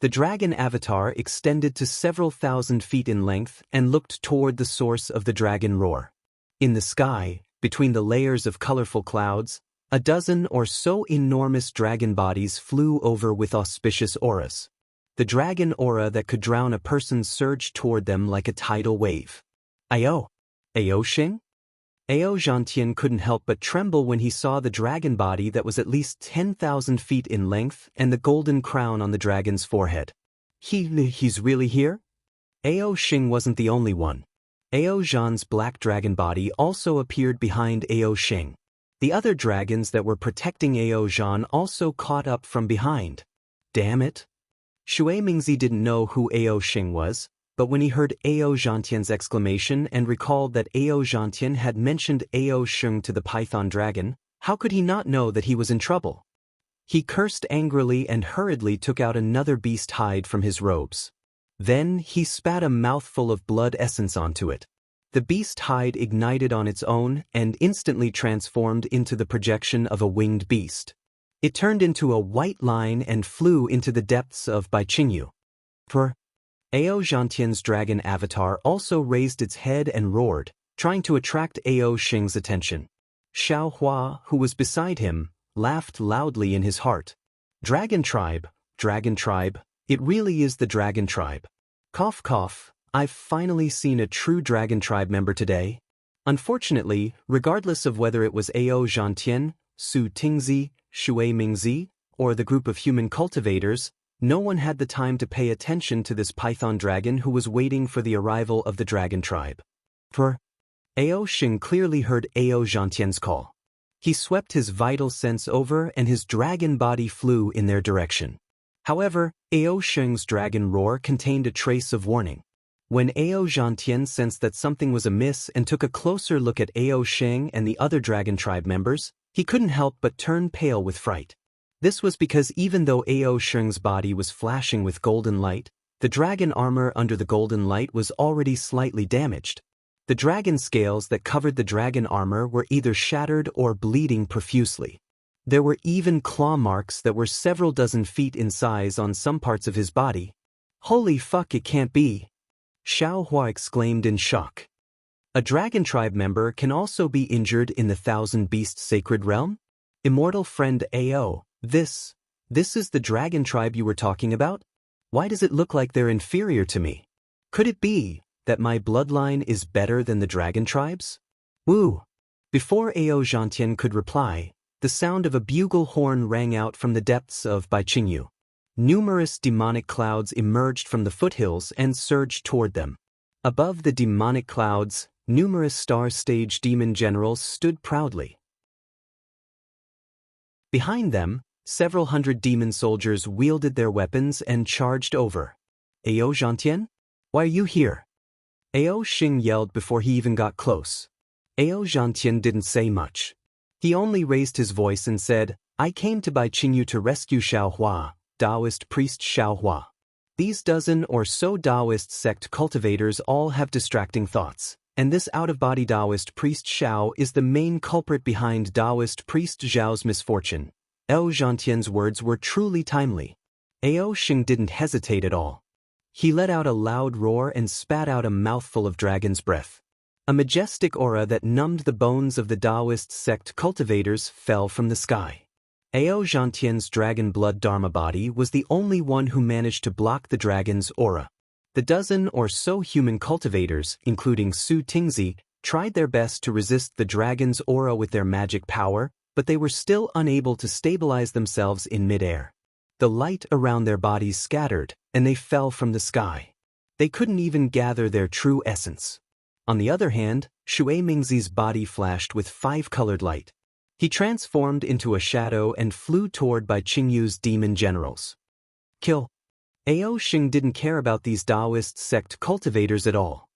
The dragon avatar extended to several thousand feet in length and looked toward the source of the dragon roar. In the sky, between the layers of colorful clouds, a dozen or so enormous dragon bodies flew over with auspicious auras. The dragon aura that could drown a person surged toward them like a tidal wave. Ao Xing? Ao Zhantian couldn't help but tremble when he saw the dragon body that was at least 10,000 feet in length and the golden crown on the dragon's forehead. He's really here? Ao Xing wasn't the only one. Ao Zhan's black dragon body also appeared behind Ao Xing. The other dragons that were protecting Ao Zhan also caught up from behind. Damn it. Shui Mingzi didn't know who Ao Xing was, but when he heard Ao Zhantian's exclamation and recalled that Ao Zhantian had mentioned Ao Xing to the python dragon, how could he not know that he was in trouble? He cursed angrily and hurriedly took out another beast hide from his robes. Then he spat a mouthful of blood essence onto it. The beast hide ignited on its own and instantly transformed into the projection of a winged beast. It turned into a white line and flew into the depths of Baiqingyu. Ao Zhantian's dragon avatar also raised its head and roared, trying to attract Ao Xing's attention. Xiao Hua, who was beside him, laughed loudly in his heart. Dragon tribe, it really is the dragon tribe. Cough cough, I've finally seen a true dragon tribe member today. Unfortunately, regardless of whether it was Ao Zhantian, Su Tingzi, Shui Mingzi, or the group of human cultivators, no one had the time to pay attention to this python dragon who was waiting for the arrival of the dragon tribe. Ao Xing clearly heard Ao Zhantian's call. He swept his vital sense over and his dragon body flew in their direction. However, Ao Xing's dragon roar contained a trace of warning. When Ao Zhantian sensed that something was amiss and took a closer look at Ao Xing and the other dragon tribe members, he couldn't help but turn pale with fright. This was because even though Ao Xing's body was flashing with golden light, the dragon armor under the golden light was already slightly damaged. The dragon scales that covered the dragon armor were either shattered or bleeding profusely. There were even claw marks that were several dozen feet in size on some parts of his body. Holy fuck, it can't be! Xiao Hua exclaimed in shock. A dragon tribe member can also be injured in the Thousand Beasts Sacred Realm? Immortal friend Ao, this is the dragon tribe you were talking about? Why does it look like they're inferior to me? Could it be that my bloodline is better than the dragon tribes? Woo! Before Ao Zhantian could reply, the sound of a bugle horn rang out from the depths of Baiqingyu. Numerous demonic clouds emerged from the foothills and surged toward them. Above the demonic clouds, numerous star-stage demon generals stood proudly. Behind them, several hundred demon soldiers wielded their weapons and charged over. Ao Zhantian? Why are you here? Ao Xing yelled before he even got close. Ao Zhantian didn't say much. He only raised his voice and said, I came to Baiqingyu to rescue Xiao Hua, Daoist priest Xiao Hua. These dozen or so Daoist sect cultivators all have distracting thoughts, and this out-of-body Daoist priest Xiao is the main culprit behind Daoist priest Zhao's misfortune. Ao Zhantian's words were truly timely. Ao Xing didn't hesitate at all. He let out a loud roar and spat out a mouthful of dragon's breath. A majestic aura that numbed the bones of the Daoist sect cultivators fell from the sky. Ao Zhantian's dragon blood dharma body was the only one who managed to block the dragon's aura. The dozen or so human cultivators, including Su Tingzi, tried their best to resist the dragon's aura with their magic power, but they were still unable to stabilize themselves in midair. The light around their bodies scattered, and they fell from the sky. They couldn't even gather their true essence. On the other hand, Shui Mingzi's body flashed with five-colored light. He transformed into a shadow and flew toward Baiqingyu's demon generals. Kill. Ao Xing didn't care about these Daoist sect cultivators at all.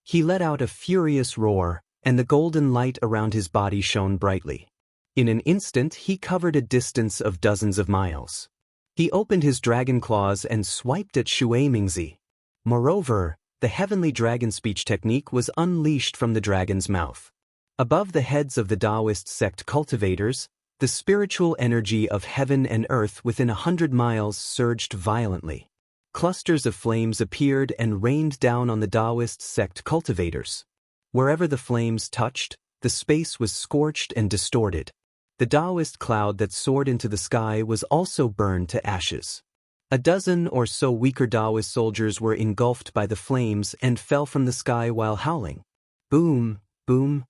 He let out a furious roar, and the golden light around his body shone brightly. In an instant, he covered a distance of dozens of miles. He opened his dragon claws and swiped at Shui Mingzi. Moreover, the heavenly dragon speech technique was unleashed from the dragon's mouth. Above the heads of the Daoist sect cultivators, the spiritual energy of heaven and earth within 100 miles surged violently. Clusters of flames appeared and rained down on the Daoist sect cultivators. Wherever the flames touched, the space was scorched and distorted. The Daoist cloud that soared into the sky was also burned to ashes. A dozen or so weaker Daoist soldiers were engulfed by the flames and fell from the sky while howling. Boom, boom.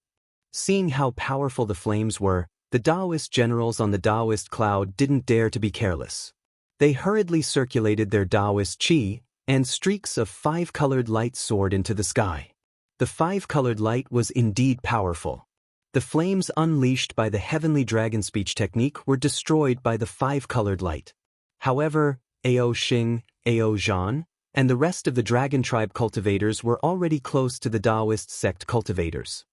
Seeing how powerful the flames were, the Daoist generals on the Daoist cloud didn't dare to be careless. They hurriedly circulated their Daoist qi, and streaks of 5-colored light soared into the sky. The 5-colored light was indeed powerful. The flames unleashed by the heavenly dragon speech technique were destroyed by the 5-colored light. However, Ao Xing, Ao Zhan, and the rest of the dragon tribe cultivators were already close to the Daoist sect cultivators.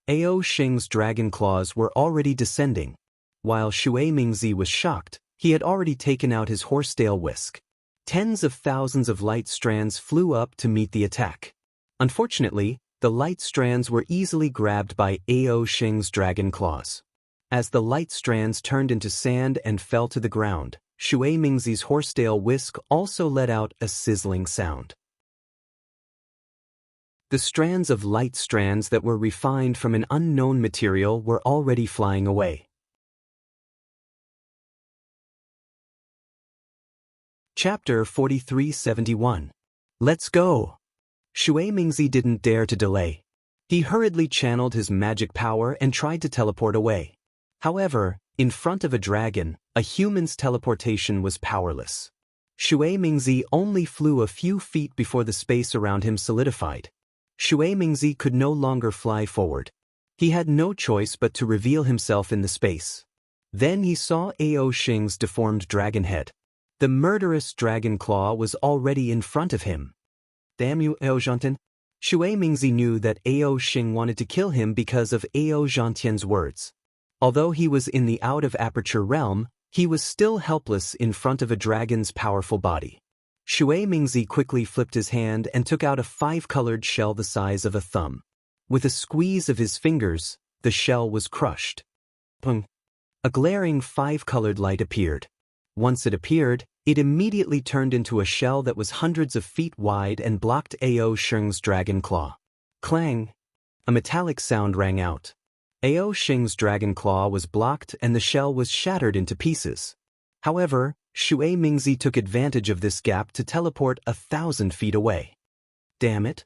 Ao Xing's dragon claws were already descending. While Shui Mingzi was shocked, he had already taken out his horsetail whisk. Tens of thousands of light strands flew up to meet the attack. Unfortunately, the light strands were easily grabbed by Ao Xing's dragon claws. As the light strands turned into sand and fell to the ground, Shui Mingzi's horsetail whisk also let out a sizzling sound. The strands of light strands that were refined from an unknown material were already flying away. Chapter 4371. Let's go! Shui Mingzi didn't dare to delay. He hurriedly channeled his magic power and tried to teleport away. However, in front of a dragon, a human's teleportation was powerless. Shui Mingzi only flew a few feet before the space around him solidified. Shui Mingzi could no longer fly forward. He had no choice but to reveal himself in the space. Then he saw Ao Xing's deformed dragon head. The murderous dragon claw was already in front of him. Damn you, Ao Zhantian! Shui Mingzi knew that Ao Xing wanted to kill him because of Ao Zhantian's words. Although he was in the out-of-aperture realm, he was still helpless in front of a dragon's powerful body. Shui Mingzi quickly flipped his hand and took out a 5-colored shell the size of a thumb. With a squeeze of his fingers, the shell was crushed. Pung! A glaring 5-colored light appeared. Once it appeared, it immediately turned into a shell that was hundreds of feet wide and blocked Ao Xing's dragon claw. Clang! A metallic sound rang out. Ao Xing's dragon claw was blocked and the shell was shattered into pieces. However, Shui Mingzi took advantage of this gap to teleport 1,000 feet away. Damn it!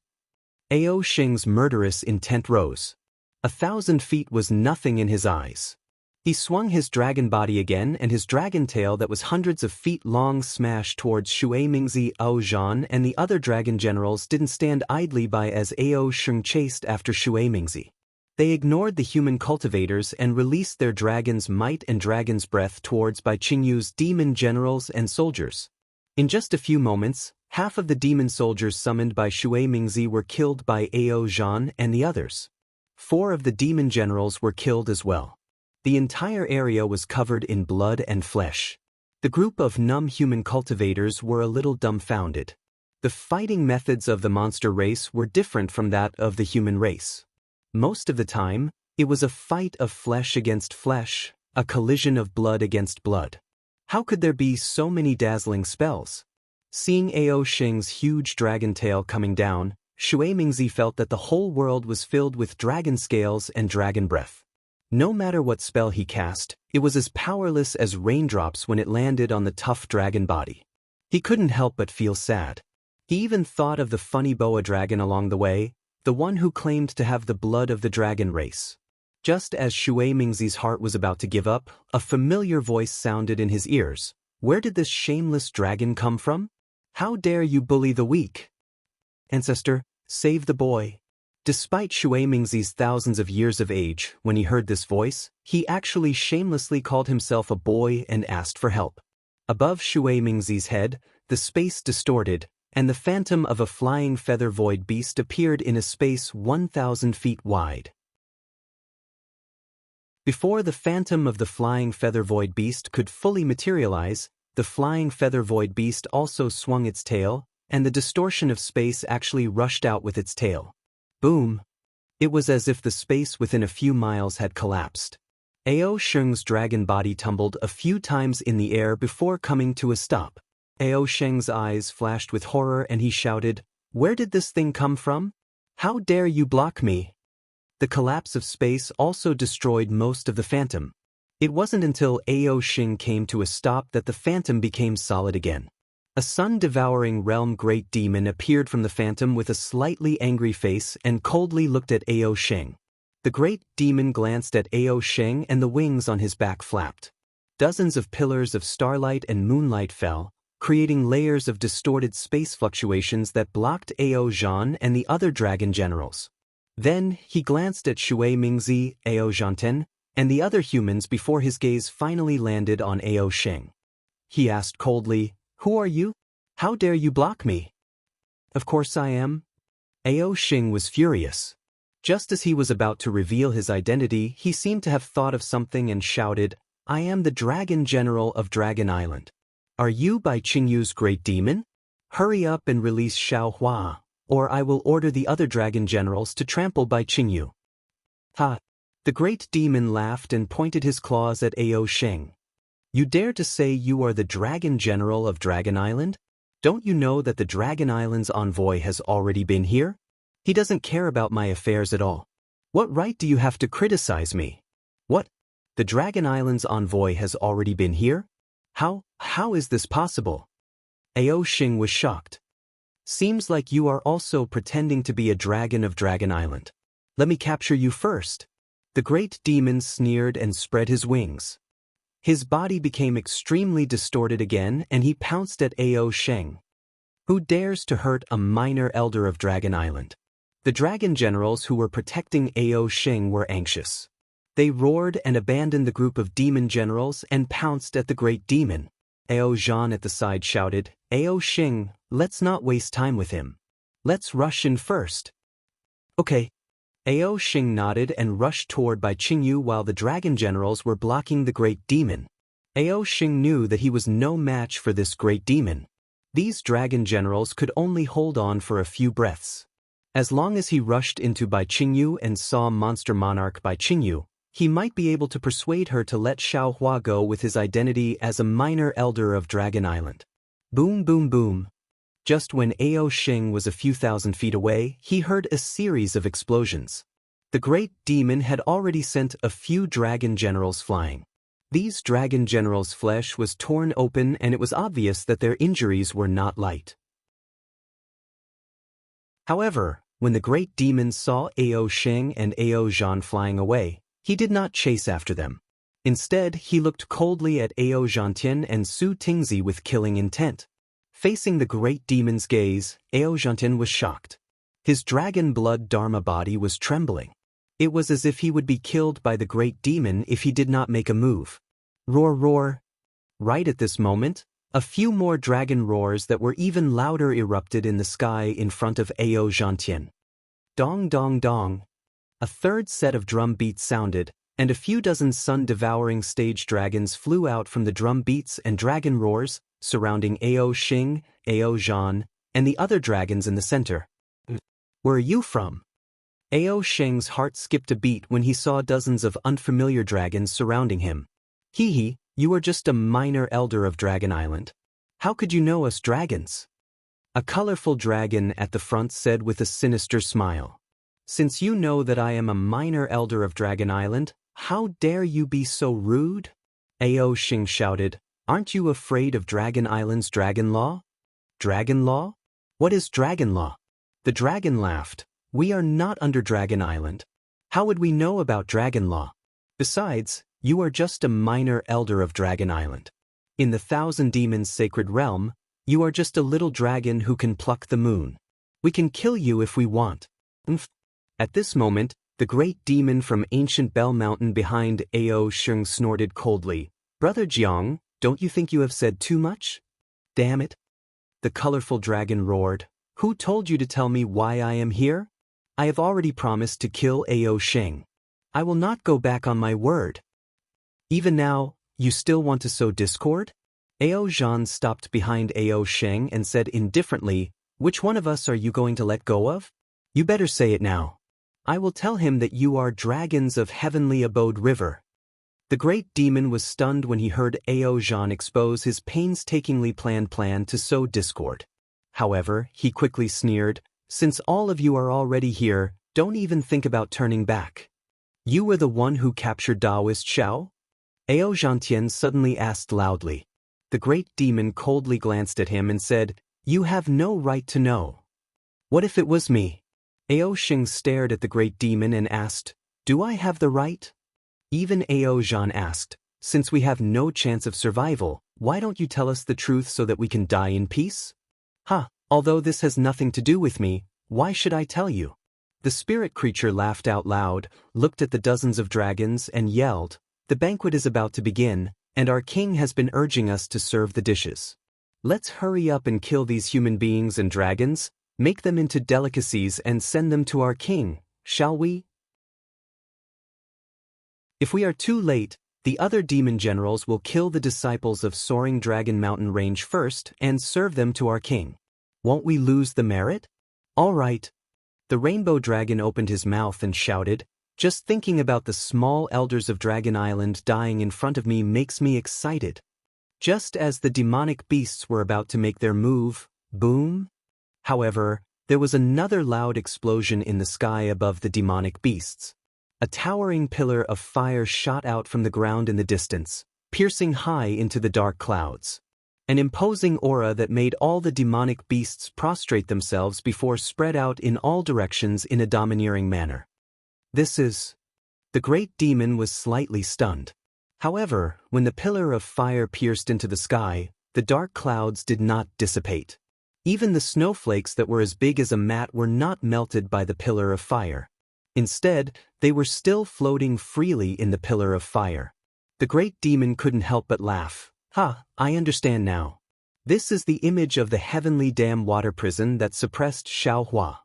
Ao Xing's murderous intent rose. 1,000 feet was nothing in his eyes. He swung his dragon body again and his dragon tail that was hundreds of feet long smashed towards Shui Mingzi. Ao Zhan and the other dragon generals didn't stand idly by as Ao Xing chased after Shui Mingzi. They ignored the human cultivators and released their dragon's might and dragon's breath towards Bai Qingyu's demon generals and soldiers. In just a few moments, half of the demon soldiers summoned by Shui Mingzi were killed by Ao Zhan and the others. 4 of the demon generals were killed as well. The entire area was covered in blood and flesh. The group of numb human cultivators were a little dumbfounded. The fighting methods of the monster race were different from that of the human race. Most of the time, it was a fight of flesh against flesh, a collision of blood against blood. How could there be so many dazzling spells? Seeing Ao Xing's huge dragon tail coming down, Shui Mingzi felt that the whole world was filled with dragon scales and dragon breath. No matter what spell he cast, it was as powerless as raindrops when it landed on the tough dragon body. He couldn't help but feel sad. He even thought of the funny boa dragon along the way, the one who claimed to have the blood of the dragon race. Just as Shui Mingzi's heart was about to give up, a familiar voice sounded in his ears. Where did this shameless dragon come from? How dare you bully the weak? Ancestor, save the boy. Despite Shui Mingzi's thousands of years of age, when he heard this voice, he actually shamelessly called himself a boy and asked for help. Above Shui Mingzi's head, the space distorted, and the phantom of a flying feather void beast appeared in a space 1,000 feet wide. Before the phantom of the flying feather void beast could fully materialize, the flying feather void beast also swung its tail, and the distortion of space actually rushed out with its tail. Boom! It was as if the space within a few miles had collapsed. Ao Sheng's dragon body tumbled a few times in the air before coming to a stop. Ao Sheng's eyes flashed with horror and he shouted, "Where did this thing come from? How dare you block me?" The collapse of space also destroyed most of the phantom. It wasn't until Ao Sheng came to a stop that the phantom became solid again. A sun-devouring realm great demon appeared from the phantom with a slightly angry face and coldly looked at Ao Sheng. The great demon glanced at Ao Sheng and the wings on his back flapped. Dozens of pillars of starlight and moonlight fell, creating layers of distorted space fluctuations that blocked Ao Zhan and the other dragon generals. Then, he glanced at Shui Mingzi, Ao Zhanten, and the other humans before his gaze finally landed on Ao Sheng. He asked coldly, "Who are you? How dare you block me?" "Of course I am." Ao Sheng was furious. Just as he was about to reveal his identity, he seemed to have thought of something and shouted, "I am the Dragon General of Dragon Island. Are you Bai Qingyu's great demon? Hurry up and release Xiao Hua, or I will order the other dragon generals to trample Bai Qingyu." "Ha!" The great demon laughed and pointed his claws at Ao Sheng. "You dare to say you are the Dragon General of Dragon Island? Don't you know that the Dragon Island's envoy has already been here? He doesn't care about my affairs at all. What right do you have to criticize me?" "What? The Dragon Island's envoy has already been here? How is this possible?" Ao Sheng was shocked. "Seems like you are also pretending to be a dragon of Dragon Island. Let me capture you first." The great demon sneered and spread his wings. His body became extremely distorted again and he pounced at Ao Sheng. "Who dares to hurt a minor elder of Dragon Island?" The dragon generals who were protecting Ao Sheng were anxious. They roared and abandoned the group of demon generals and pounced at the great demon. Ao Zhan at the side shouted, "Ao Sheng, let's not waste time with him. Let's rush in first." "Okay." Ao Sheng nodded and rushed toward Bai Qingyu while the dragon generals were blocking the great demon. Ao Sheng knew that he was no match for this great demon. These dragon generals could only hold on for a few breaths. As long as he rushed into Bai Qingyu and saw monster monarch Bai Qingyu, he might be able to persuade her to let Xiao Hua go with his identity as a minor elder of Dragon Island. Boom boom boom. Just when Ao Sheng was a few thousand feet away, he heard a series of explosions. The great demon had already sent a few dragon generals flying. These dragon generals' flesh was torn open and it was obvious that their injuries were not light. However, when the great demon saw Ao Sheng and Ao Zhan flying away, he did not chase after them. Instead, he looked coldly at Ao Zhantian and Su Tingzi with killing intent. Facing the great demon's gaze, Ao Zhantian was shocked. His dragon blood Dharma body was trembling. It was as if he would be killed by the great demon if he did not make a move. Roar roar. Right at this moment, a few more dragon roars that were even louder erupted in the sky in front of Ao Zhantian. Dong dong dong. A third set of drum beats sounded, and a few dozen sun-devouring stage dragons flew out from the drum beats and dragon roars, surrounding Ao Sheng, Ao Zhan, and the other dragons in the center. "Where are you from?" Ao Sheng's heart skipped a beat when he saw dozens of unfamiliar dragons surrounding him. "Hee, you are just a minor elder of Dragon Island. How could you know us dragons?" A colorful dragon at the front said with a sinister smile. "Since you know that I am a minor elder of Dragon Island, how dare you be so rude?" Ao Sheng shouted, "Aren't you afraid of Dragon Island's dragon law?" "Dragon law? What is dragon law?" The dragon laughed. "We are not under Dragon Island. How would we know about dragon law? Besides, you are just a minor elder of Dragon Island. In the Thousand Demons' sacred realm, you are just a little dragon who can pluck the moon. We can kill you if we want." At this moment, the great demon from ancient Bell Mountain behind Ao Sheng snorted coldly. "Brother Jiang, don't you think you have said too much?" "Damn it." The colorful dragon roared. "Who told you to tell me why I am here? I have already promised to kill Ao Sheng. I will not go back on my word. Even now, you still want to sow discord?" Ao Zhan stopped behind Ao Sheng and said indifferently, Which one of us are you going to let go of? You better say it now. I will tell him that you are dragons of heavenly abode river. The great demon was stunned when he heard Ao Zhan expose his painstakingly planned plan to sow discord. However, he quickly sneered, since all of you are already here, don't even think about turning back. You were the one who captured Daoist Xiao? Ao Zhantian suddenly asked loudly. The great demon coldly glanced at him and said, You have no right to know. What if it was me? Ao Xing stared at the great demon and asked, Do I have the right? Even Ao Zhan asked, Since we have no chance of survival, why don't you tell us the truth so that we can die in peace? Although this has nothing to do with me, why should I tell you? The spirit creature laughed out loud, looked at the dozens of dragons and yelled, The banquet is about to begin, and our king has been urging us to serve the dishes. Let's hurry up and kill these human beings and dragons, make them into delicacies and send them to our king, shall we? If we are too late, the other demon generals will kill the disciples of Soaring Dragon Mountain Range first and serve them to our king. Won't we lose the merit? All right. The rainbow dragon opened his mouth and shouted, Just thinking about the small elders of Dragon Island dying in front of me makes me excited. Just as the demonic beasts were about to make their move, boom. However, there was another loud explosion in the sky above the demonic beasts. A towering pillar of fire shot out from the ground in the distance, piercing high into the dark clouds. An imposing aura that made all the demonic beasts prostrate themselves before spread out in all directions in a domineering manner. This is... The great demon was slightly stunned. However, when the pillar of fire pierced into the sky, the dark clouds did not dissipate. Even the snowflakes that were as big as a mat were not melted by the pillar of fire. Instead, they were still floating freely in the pillar of fire. The great demon couldn't help but laugh. I understand now. This is the image of the heavenly dam water prison that suppressed Xiaohua.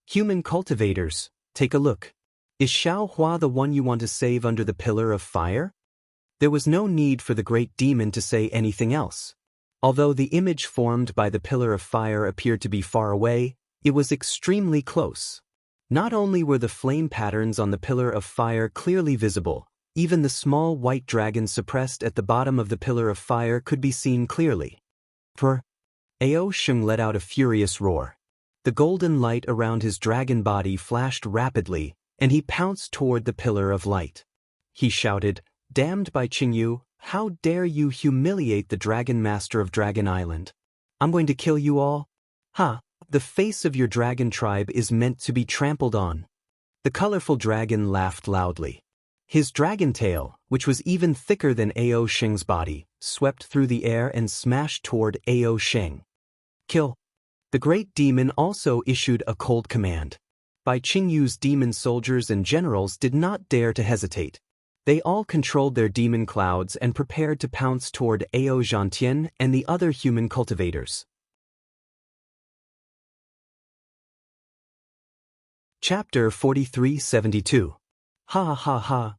Human cultivators, take a look. Is Xiaohua the one you want to save under the pillar of fire? There was no need for the great demon to say anything else. Although the image formed by the pillar of fire appeared to be far away, it was extremely close. Not only were the flame patterns on the pillar of fire clearly visible, even the small white dragon suppressed at the bottom of the pillar of fire could be seen clearly. Ao Xing let out a furious roar. The golden light around his dragon body flashed rapidly, and he pounced toward the pillar of light. He shouted, Damned by Qingyu, how dare you humiliate the Dragon Master of Dragon Island? I'm going to kill you all? The face of your dragon tribe is meant to be trampled on. The colorful dragon laughed loudly. His dragon tail, which was even thicker than Ao Xing's body, swept through the air and smashed toward Ao Xing. Kill. The great demon also issued a cold command. Bai Qingyu's demon soldiers and generals did not dare to hesitate. They all controlled their demon clouds and prepared to pounce toward Ao Zhantian and the other human cultivators. Chapter 4372. Ha ha ha.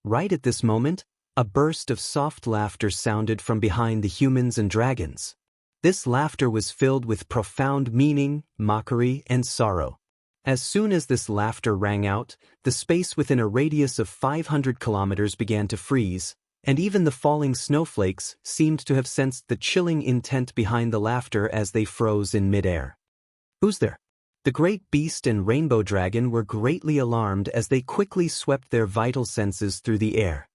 Right at this moment, a burst of soft laughter sounded from behind the humans and dragons. This laughter was filled with profound meaning, mockery, and sorrow. As soon as this laughter rang out, the space within a radius of 500 kilometers began to freeze, and even the falling snowflakes seemed to have sensed the chilling intent behind the laughter as they froze in midair. Who's there? The great beast and rainbow dragon were greatly alarmed as they quickly swept their vital senses through the air.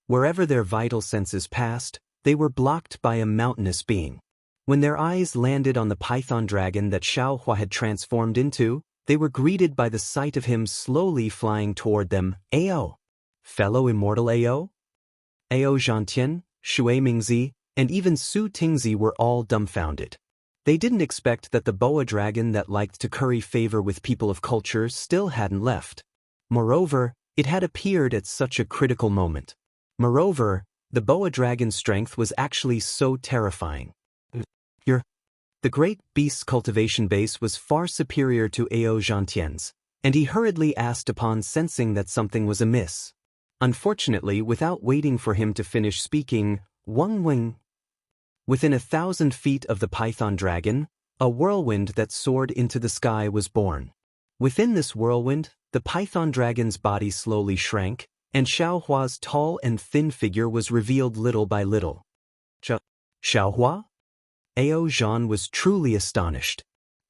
Wherever their vital senses passed, they were blocked by a mountainous being. When their eyes landed on the python dragon that Xiaohua had transformed into, they were greeted by the sight of him slowly flying toward them. Ao! Fellow immortal Ao? Ao Zhantian, Shui Mingzi, and even Su Tingzi were all dumbfounded. They didn't expect that the boa dragon that liked to curry favor with people of culture still hadn't left. Moreover, it had appeared at such a critical moment. Moreover, the boa dragon's strength was actually so terrifying. The great beast's cultivation base was far superior to Ao Zhantian's, and he hurriedly asked upon sensing that something was amiss. Unfortunately, without waiting for him to finish speaking, Wang Lin. Within 1,000 feet of the python dragon, a whirlwind that soared into the sky was born. Within this whirlwind, the python dragon's body slowly shrank, and Xiaohua's tall and thin figure was revealed little by little. Xiaohua? Ao Zhan was truly astonished.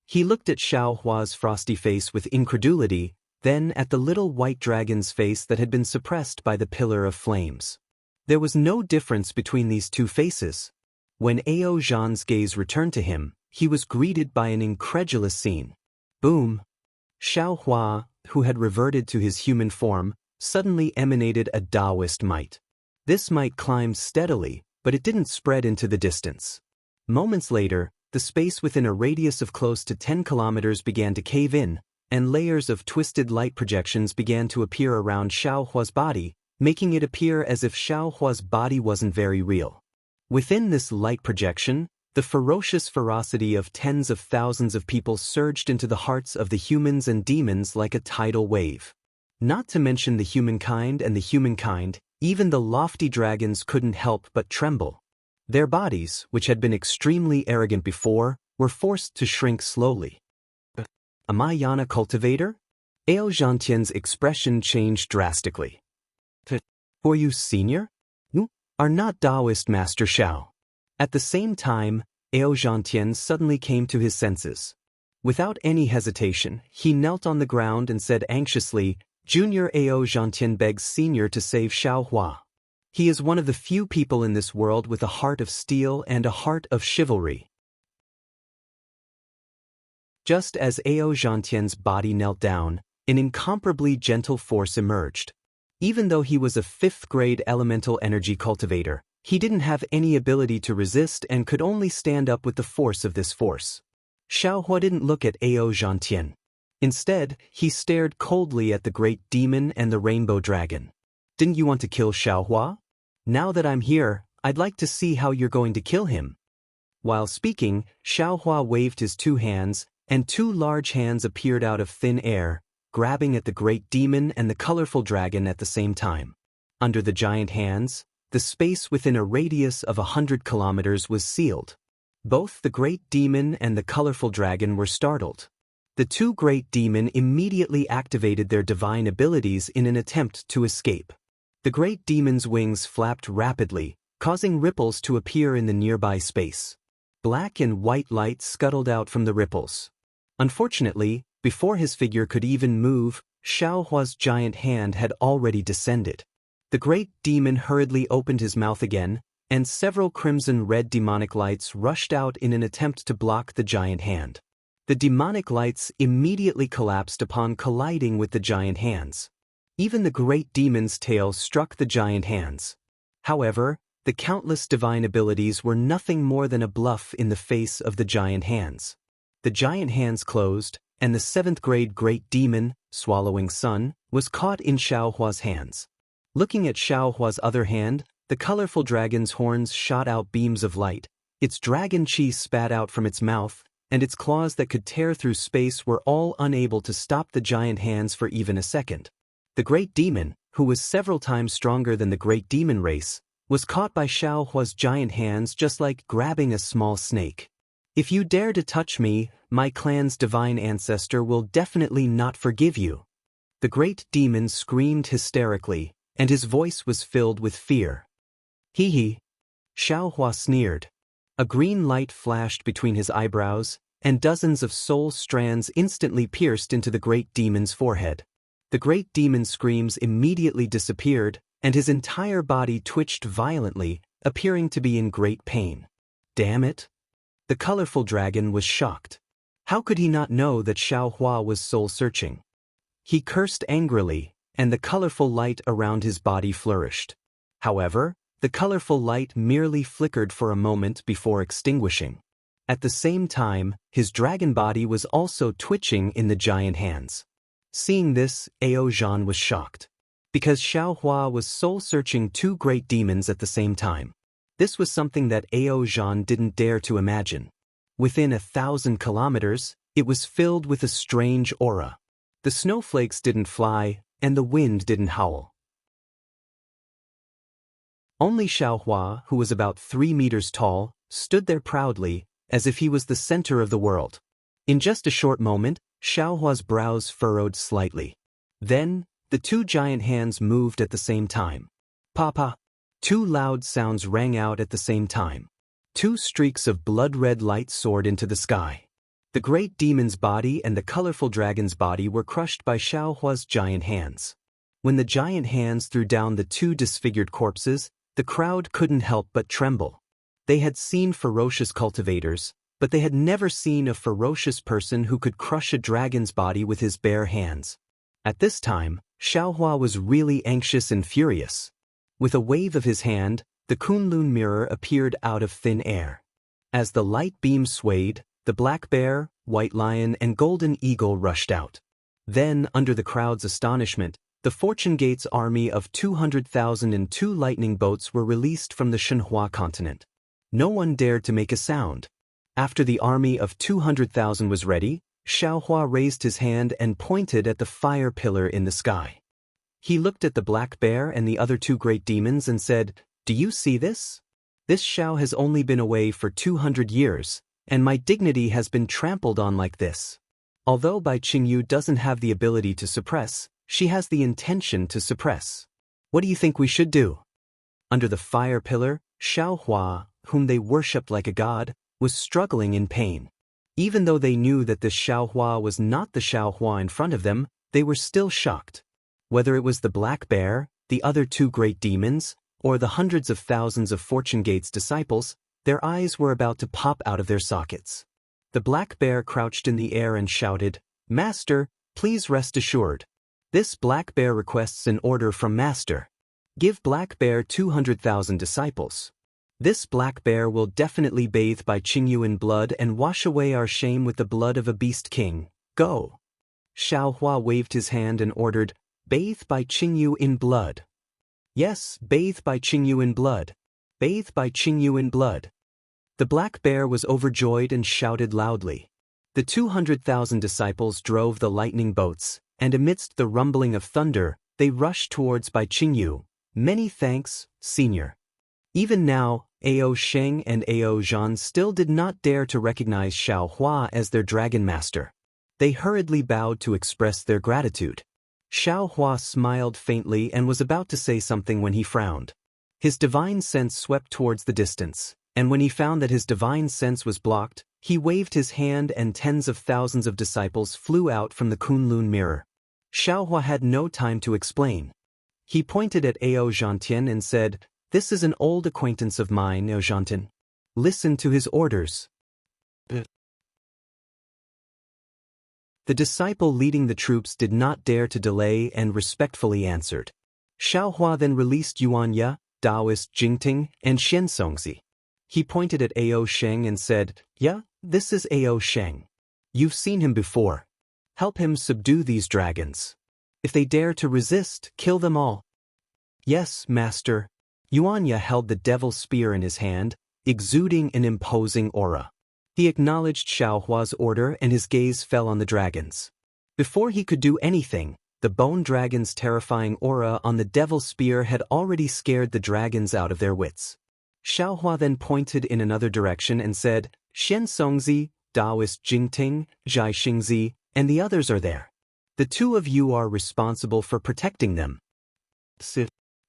He looked at Xiaohua's frosty face with incredulity, then at the little white dragon's face that had been suppressed by the pillar of flames. There was no difference between these two faces. When Ao Zhan's gaze returned to him, he was greeted by an incredulous scene. Boom! Xiaohua, who had reverted to his human form, suddenly emanated a Daoist might. This might climbed steadily, but it didn't spread into the distance. Moments later, the space within a radius of close to 10 kilometers began to cave in, and layers of twisted light projections began to appear around Xiaohua's body, making it appear as if Xiaohua's body wasn't very real. Within this light projection, the ferocious ferocity of tens of thousands of people surged into the hearts of the humans and demons like a tidal wave. Not to mention the humankind, even the lofty dragons couldn't help but tremble. Their bodies, which had been extremely arrogant before, were forced to shrink slowly. Am I Yana cultivator? Ao Zhantian's expression changed drastically. Who are you, senior? You are not Daoist Master Xiao. At the same time, Ao Zhantian suddenly came to his senses. Without any hesitation, he knelt on the ground and said anxiously, Junior Ao Zhantian begs Senior to save Xiaohua. He is one of the few people in this world with a heart of steel and a heart of chivalry. Just as Ao Zhantian's body knelt down, an incomparably gentle force emerged. Even though he was a 5th-grade elemental energy cultivator, he didn't have any ability to resist and could only stand up with the force of this force. Xiaohua didn't look at Ao Zhantian. Instead, he stared coldly at the great demon and the rainbow dragon. Didn't you want to kill Xiaohua? Now that I'm here, I'd like to see how you're going to kill him. While speaking, Xiaohua waved his 2 hands, and 2 large hands appeared out of thin air, grabbing at the great demon and the colorful dragon at the same time. Under the giant hands, the space within a radius of 100 kilometers was sealed. Both the great demon and the colorful dragon were startled. The 2 great demon immediately activated their divine abilities in an attempt to escape. The great demon's wings flapped rapidly, causing ripples to appear in the nearby space. Black and white light scuttled out from the ripples. Unfortunately, before his figure could even move, Xiaohua's giant hand had already descended. The great demon hurriedly opened his mouth again, and several crimson-red demonic lights rushed out in an attempt to block the giant hand. The demonic lights immediately collapsed upon colliding with the giant hands. Even the great demon's tail struck the giant hands. However, the countless divine abilities were nothing more than a bluff in the face of the giant hands. The giant hands closed, and the 7th-grade great demon, Swallowing Sun, was caught in Xiaohua's hands. Looking at Xiaohua's other hand, the colorful dragon's horns shot out beams of light, its dragon chi spat out from its mouth, and its claws that could tear through space were all unable to stop the giant hands for even a second. The great demon, who was several times stronger than the great demon race, was caught by Xiaohua's giant hands just like grabbing a small snake. If you dare to touch me, my clan's divine ancestor will definitely not forgive you. The great demon screamed hysterically, and his voice was filled with fear. Hee hee. Xiaohua sneered. A green light flashed between his eyebrows, and dozens of soul strands instantly pierced into the great demon's forehead. The great demon's screams immediately disappeared, and his entire body twitched violently, appearing to be in great pain. Damn it! The colorful dragon was shocked. How could he not know that Xiaohua was soul-searching? He cursed angrily, and the colorful light around his body flourished. However, the colorful light merely flickered for a moment before extinguishing. At the same time, his dragon body was also twitching in the giant hands. Seeing this, Ao Zhan was shocked. Because Xiaohua was soul-searching 2 great demons at the same time. This was something that Ao Zhan didn't dare to imagine. Within 1,000 kilometers, it was filled with a strange aura. The snowflakes didn't fly, and the wind didn't howl. Only Xiaohua, who was about 3 meters tall, stood there proudly, as if he was the center of the world. In just a short moment, Xiaohua's brows furrowed slightly. Then, the two giant hands moved at the same time. Papa! Two loud sounds rang out at the same time. Two streaks of blood-red light soared into the sky. The great demon's body and the colorful dragon's body were crushed by Xiaohua's giant hands. When the giant hands threw down the two disfigured corpses, the crowd couldn't help but tremble. They had seen ferocious cultivators, but they had never seen a ferocious person who could crush a dragon's body with his bare hands. At this time, Xiaohua was really anxious and furious. With a wave of his hand, the Kunlun mirror appeared out of thin air. As the light beam swayed, the black bear, white lion, and golden eagle rushed out. Then, under the crowd's astonishment, the Fortune Gate's army of 200,000 and two lightning boats were released from the Shenhua continent. No one dared to make a sound. After the army of 200,000 was ready, Xiaohua raised his hand and pointed at the fire pillar in the sky. He looked at the black bear and the other two great demons and said, "Do you see this? This Xiao has only been away for 200 years, and my dignity has been trampled on like this." Although Bai Qingyu doesn't have the ability to suppress, she has the intention to suppress. What do you think we should do? Under the fire pillar, Xiaohua, whom they worshipped like a god, was struggling in pain. Even though they knew that this Xiaohua was not the Xiaohua in front of them, they were still shocked. Whether it was the black bear, the other two great demons, or the hundreds of thousands of Fortune Gate's disciples, their eyes were about to pop out of their sockets. The black bear crouched in the air and shouted, "Master, please rest assured. This black bear requests an order from Master. Give black bear 200,000 disciples. This black bear will definitely bathe Bai Qingyu in blood and wash away our shame with the blood of a beast king. Go." Xiaohua waved his hand and ordered, "Bathe Bai Qingyu in blood." Yes, bathe Bai Qingyu in blood. Bathe Bai Qingyu in blood. The black bear was overjoyed and shouted loudly. The 200,000 disciples drove the lightning boats, and amidst the rumbling of thunder, they rushed towards Bai Qingyu. "Many thanks, Senior." Even now, Ao Sheng and Ao Zhan still did not dare to recognize Xiaohua as their dragon master. They hurriedly bowed to express their gratitude. Xiaohua smiled faintly and was about to say something when he frowned. His divine sense swept towards the distance, and when he found that his divine sense was blocked, he waved his hand and tens of thousands of disciples flew out from the Kunlun mirror. Xiaohua had no time to explain. He pointed at Ao Zhantian and said, "This is an old acquaintance of mine, Ao Zhantian. Listen to his orders." The disciple leading the troops did not dare to delay and respectfully answered. Xiaohua then released Yuanya, Daoist Jingting, and Xianxia. He pointed at Ao Sheng and said, "Yeah, this is Ao Sheng. You've seen him before. Help him subdue these dragons. If they dare to resist, kill them all." "Yes, Master." Yuanya held the devil's spear in his hand, exuding an imposing aura. He acknowledged Xiaohua's order and his gaze fell on the dragons. Before he could do anything, the bone dragon's terrifying aura on the devil's spear had already scared the dragons out of their wits. Xiaohua then pointed in another direction and said, "Xianxia, Daoist Jingting, Zhai Xingzi, and the others are there. The two of you are responsible for protecting them."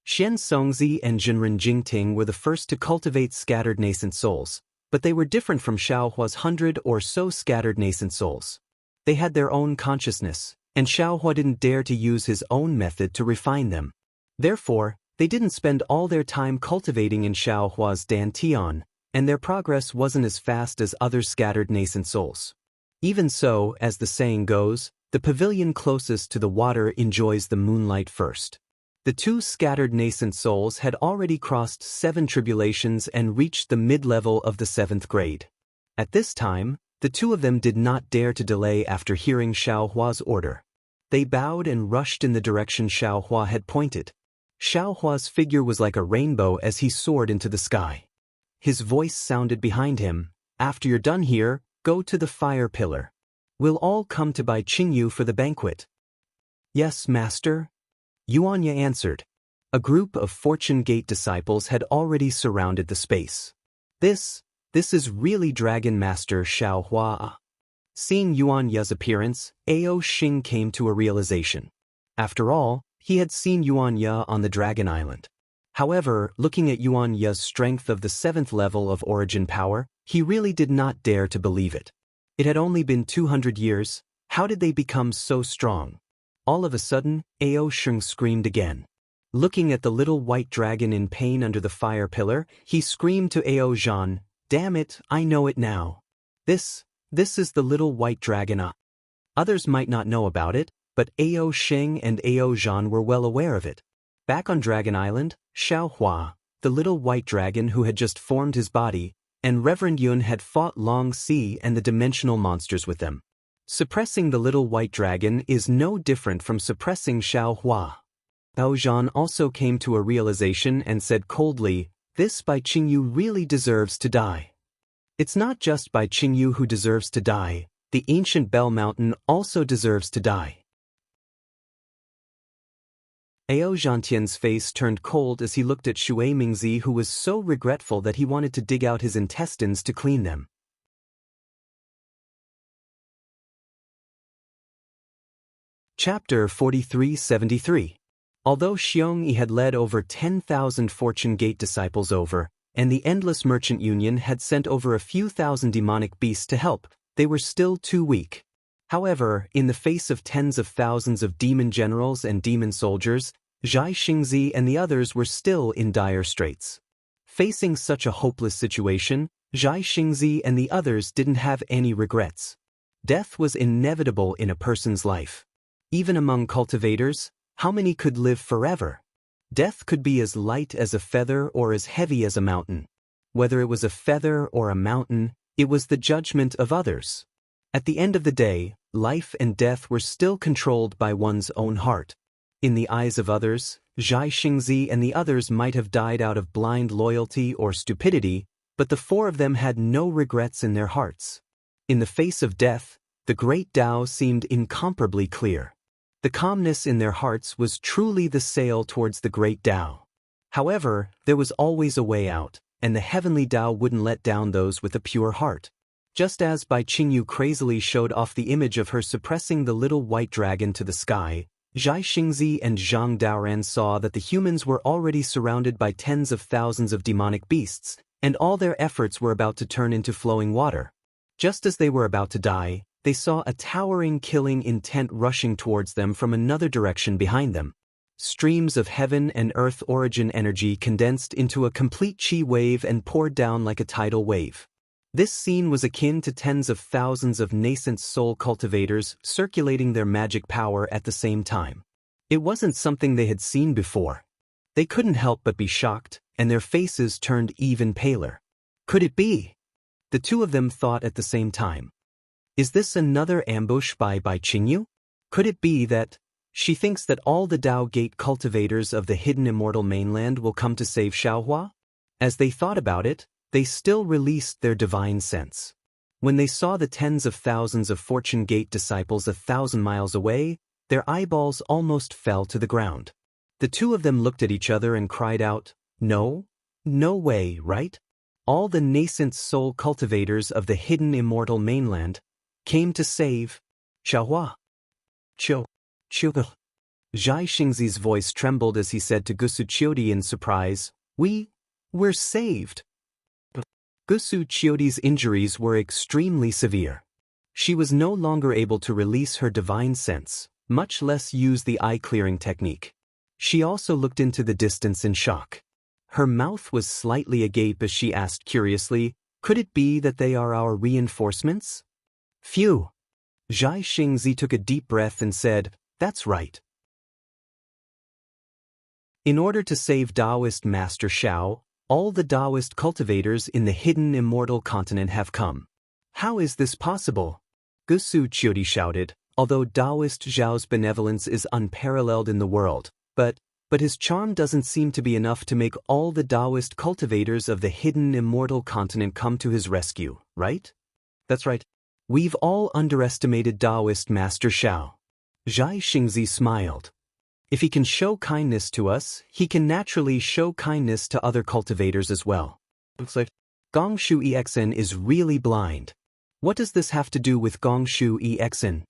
Xianxia and Jinren Jingting were the first to cultivate scattered nascent souls, but they were different from Xiaohua's 100 or so scattered nascent souls. They had their own consciousness, and Xiaohua didn't dare to use his own method to refine them. Therefore, they didn't spend all their time cultivating in Xiaohua's dantian, and their progress wasn't as fast as other scattered nascent souls. Even so, as the saying goes, the pavilion closest to the water enjoys the moonlight first. The two scattered nascent souls had already crossed 7 tribulations and reached the mid-level of the 7th grade. At this time, the two of them did not dare to delay after hearing Xiaohua's order. They bowed and rushed in the direction Xiaohua had pointed. Xiaohua's figure was like a rainbow as he soared into the sky. His voice sounded behind him, "After you're done here, go to the fire pillar. We'll all come to Bai Qingyu for the banquet." "Yes, Master." Yuanya answered. A group of Fortune Gate disciples had already surrounded the space. This This is really Dragon Master Xiao Hua. Seeing Yuan Ye's appearance, Ao Xing came to a realization. After all, he had seen Yuan Ye on the Dragon Island. However, looking at Yuan Ye's strength of the 7th level of origin power, he really did not dare to believe it. It had only been 200 years, how did they become so strong? All of a sudden, Ao Xing screamed again. Looking at the little white dragon in pain under the fire pillar, he screamed to Ao Zhan, "Damn it, I know it now. This is the little white dragon." Others might not know about it, but Ao Xing and Ao Zhan were well aware of it. Back on Dragon Island, Xiao Hua, the little white dragon who had just formed his body, and Reverend Yun had fought Long Si and the dimensional monsters with them. Suppressing the little white dragon is no different from suppressing Xiao Hua. Bao Zhan also came to a realization and said coldly, "This Bai Qingyu really deserves to die." It's not just Bai Qingyu who deserves to die, the ancient Bell Mountain also deserves to die. Ao Zhantian's face turned cold as he looked at Shui Mingzi, who was so regretful that he wanted to dig out his intestines to clean them. Chapter 4373. Although Xiongyi had led over 10,000 Fortune Gate disciples over, and the Endless Merchant Union had sent over a few thousand demonic beasts to help, they were still too weak. However, in the face of tens of thousands of demon generals and demon soldiers, Zhai Xingzi and the others were still in dire straits. Facing such a hopeless situation, Zhai Xingzi and the others didn't have any regrets. Death was inevitable in a person's life. Even among cultivators, how many could live forever? Death could be as light as a feather or as heavy as a mountain. Whether it was a feather or a mountain, it was the judgment of others. At the end of the day, life and death were still controlled by one's own heart. In the eyes of others, Zhai Xingzi and the others might have died out of blind loyalty or stupidity, but the four of them had no regrets in their hearts. In the face of death, the great Tao seemed incomparably clear. The calmness in their hearts was truly the sail towards the great Tao. However, there was always a way out, and the heavenly Tao wouldn't let down those with a pure heart. Just as Bai Qingyu crazily showed off the image of her suppressing the little white dragon to the sky, Zhai Xingzi and Zhang Daoran saw that the humans were already surrounded by tens of thousands of demonic beasts, and all their efforts were about to turn into flowing water. Just as they were about to die, they saw a towering killing intent rushing towards them from another direction behind them. Streams of heaven and earth origin energy condensed into a complete chi wave and poured down like a tidal wave. This scene was akin to tens of thousands of nascent soul cultivators circulating their magic power at the same time. It wasn't something they had seen before. They couldn't help but be shocked, and their faces turned even paler. Could it be? The two of them thought at the same time. Is this another ambush by Bai Qingyu? Could it be that she thinks that all the Dao Gate cultivators of the hidden immortal mainland will come to save Xiaohua? As they thought about it, they still released their divine sense. When they saw the tens of thousands of Fortune Gate disciples 1,000 miles away, their eyeballs almost fell to the ground. The two of them looked at each other and cried out, "No? No way, right?" All the nascent soul cultivators of the hidden immortal mainland came to save Xiaohua. Zhai Xingzi's voice trembled as he said to Gusu Qiudi in surprise, We're saved." Gusu Qiudi's injuries were extremely severe. She was no longer able to release her divine sense, much less use the eye-clearing technique. She also looked into the distance in shock. Her mouth was slightly agape as she asked curiously, "Could it be that they are our reinforcements?" Phew! Zhai Xingzi took a deep breath and said, "That's right." In order to save Daoist Master Xiao, all the Daoist cultivators in the hidden immortal continent have come. How is this possible? Gusu Qiudi shouted, although Daoist Zhao's benevolence is unparalleled in the world, but his charm doesn't seem to be enough to make all the Daoist cultivators of the hidden immortal continent come to his rescue, right? That's right. We've all underestimated Daoist Master Xiao. Zhai Xingzi smiled. If he can show kindness to us, he can naturally show kindness to other cultivators as well. Looks like Gongshu Exen is really blind. What does this have to do with Gongshu Exen?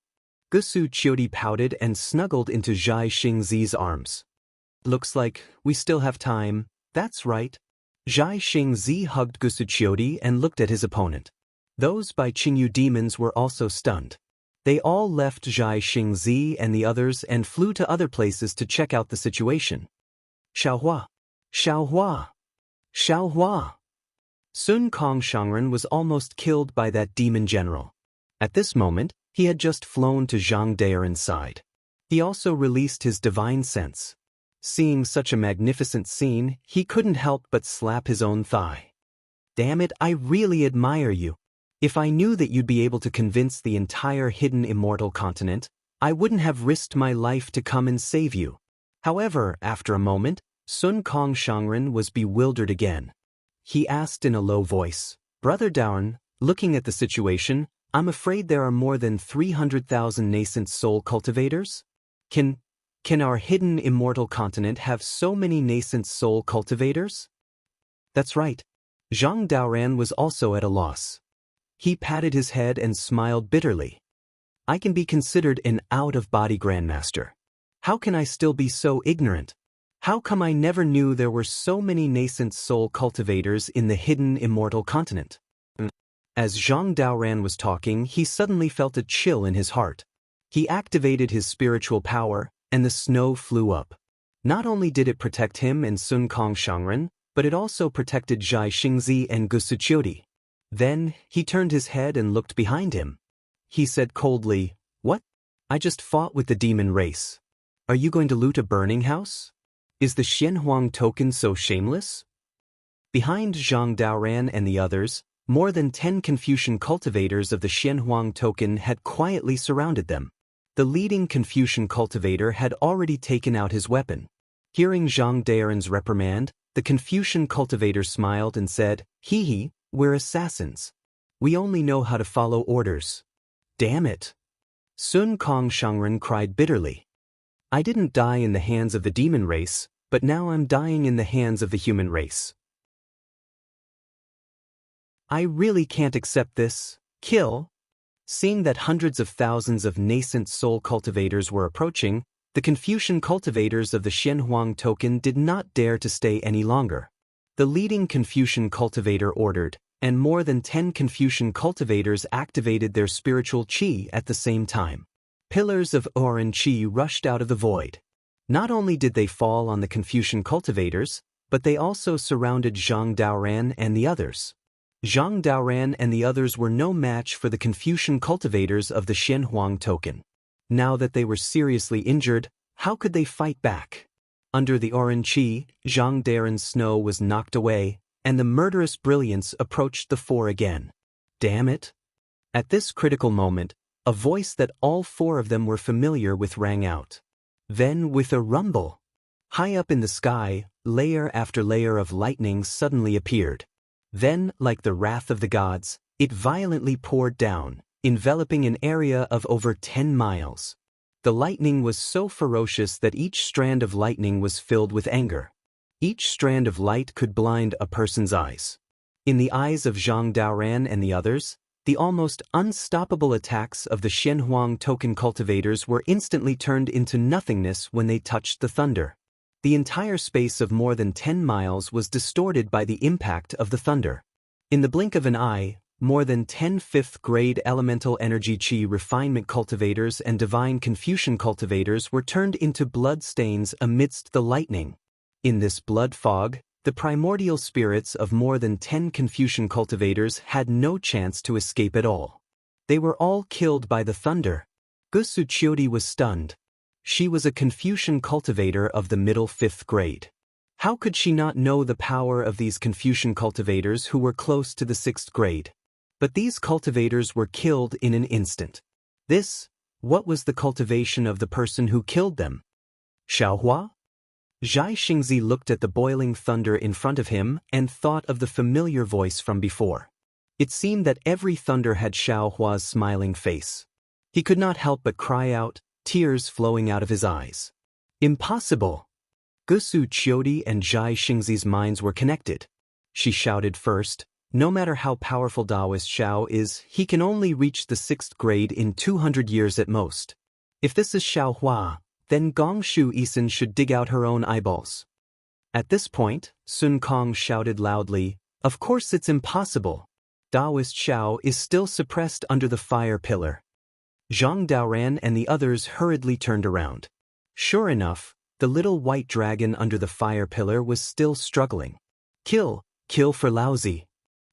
Gusu Qiudi pouted and snuggled into Zhai Xingzi's arms. Looks like we still have time, that's right. Zhai Xingzi hugged Gusu Qiudi and looked at his opponent. Those Bai Qingyu demons were also stunned. They all left Zhai Xingzi and the others and flew to other places to check out the situation. Xiaohua! Xiaohua! Xiaohua! Sun Kong Shangren was almost killed by that demon general. At this moment, he had just flown to Zhang Daoran's side. He also released his divine sense. Seeing such a magnificent scene, he couldn't help but slap his own thigh. Damn it, I really admire you. If I knew that you'd be able to convince the entire hidden immortal continent, I wouldn't have risked my life to come and save you. However, after a moment, Sun Kong Shangren was bewildered again. He asked in a low voice, Brother Daoran, looking at the situation, I'm afraid there are more than 300,000 nascent soul cultivators? Can our hidden immortal continent have so many nascent soul cultivators? That's right. Zhang Daoran was also at a loss. He patted his head and smiled bitterly. I can be considered an out-of-body grandmaster. How can I still be so ignorant? How come I never knew there were so many nascent soul cultivators in the hidden immortal continent? As Zhang Daoran was talking, he suddenly felt a chill in his heart. He activated his spiritual power, and the snow flew up. Not only did it protect him and Sun Kong Shangren, but it also protected Zhai Xingzi and Gusu Qiudi. Then, he turned his head and looked behind him. He said coldly, What? I just fought with the demon race. Are you going to loot a burning house? Is the Xianhuang token so shameless? Behind Zhang Daoran and the others, more than 10 Confucian cultivators of the Xianhuang token had quietly surrounded them. The leading Confucian cultivator had already taken out his weapon. Hearing Zhang Daoran's reprimand, the Confucian cultivator smiled and said, Hee, we're assassins. We only know how to follow orders. Damn it! Sun Kong Shangren cried bitterly. I didn't die in the hands of the demon race, but now I'm dying in the hands of the human race. I really can't accept this. Kill! Seeing that hundreds of thousands of nascent soul cultivators were approaching, the Confucian cultivators of the Xianhuang token did not dare to stay any longer. The leading Confucian cultivator ordered, and more than 10 Confucian cultivators activated their spiritual qi at the same time. Pillars of Oran qi rushed out of the void. Not only did they fall on the Confucian cultivators, but they also surrounded Zhang Daoran and the others. Zhang Daoran and the others were no match for the Confucian cultivators of the Xianhuang token. Now that they were seriously injured, how could they fight back? Under the Oran qi, Zhang Daoran's snow was knocked away, and the murderous brilliance approached the four again. Damn it! At this critical moment, a voice that all four of them were familiar with rang out. Then, with a rumble, high up in the sky, layer after layer of lightning suddenly appeared. Then, like the wrath of the gods, it violently poured down, enveloping an area of over 10 miles. The lightning was so ferocious that each strand of lightning was filled with anger. Each strand of light could blind a person's eyes. In the eyes of Zhang Daoran and the others, the almost unstoppable attacks of the Xianhuang token cultivators were instantly turned into nothingness when they touched the thunder. The entire space of more than 10 miles was distorted by the impact of the thunder. In the blink of an eye, more than 10 fifth-grade elemental energy qi refinement cultivators and divine Confucian cultivators were turned into blood stains amidst the lightning. In this blood fog, the primordial spirits of more than 10 Confucian cultivators had no chance to escape at all. They were all killed by the thunder. Gusu Qiudi was stunned. She was a Confucian cultivator of the middle 5th grade. How could she not know the power of these Confucian cultivators who were close to the 6th grade? But these cultivators were killed in an instant. What was the cultivation of the person who killed them? Xiaohua? Zhai Xingzi looked at the boiling thunder in front of him and thought of the familiar voice from before. It seemed that every thunder had Xiaohua's smiling face. He could not help but cry out, tears flowing out of his eyes. Impossible! Gusu Qiudi and Zhai Xingzi's minds were connected. She shouted first, No matter how powerful Daoist Xiao is, he can only reach the 6th grade in 200 years at most. If this is Xiao Hua, then Gong Shu Isin should dig out her own eyeballs. At this point, Sun Kong shouted loudly, "Of course it's impossible." Daoist Xiao is still suppressed under the fire pillar. Zhang Daoran and the others hurriedly turned around. Sure enough, the little white dragon under the fire pillar was still struggling. "Kill! Kill for Laozi!"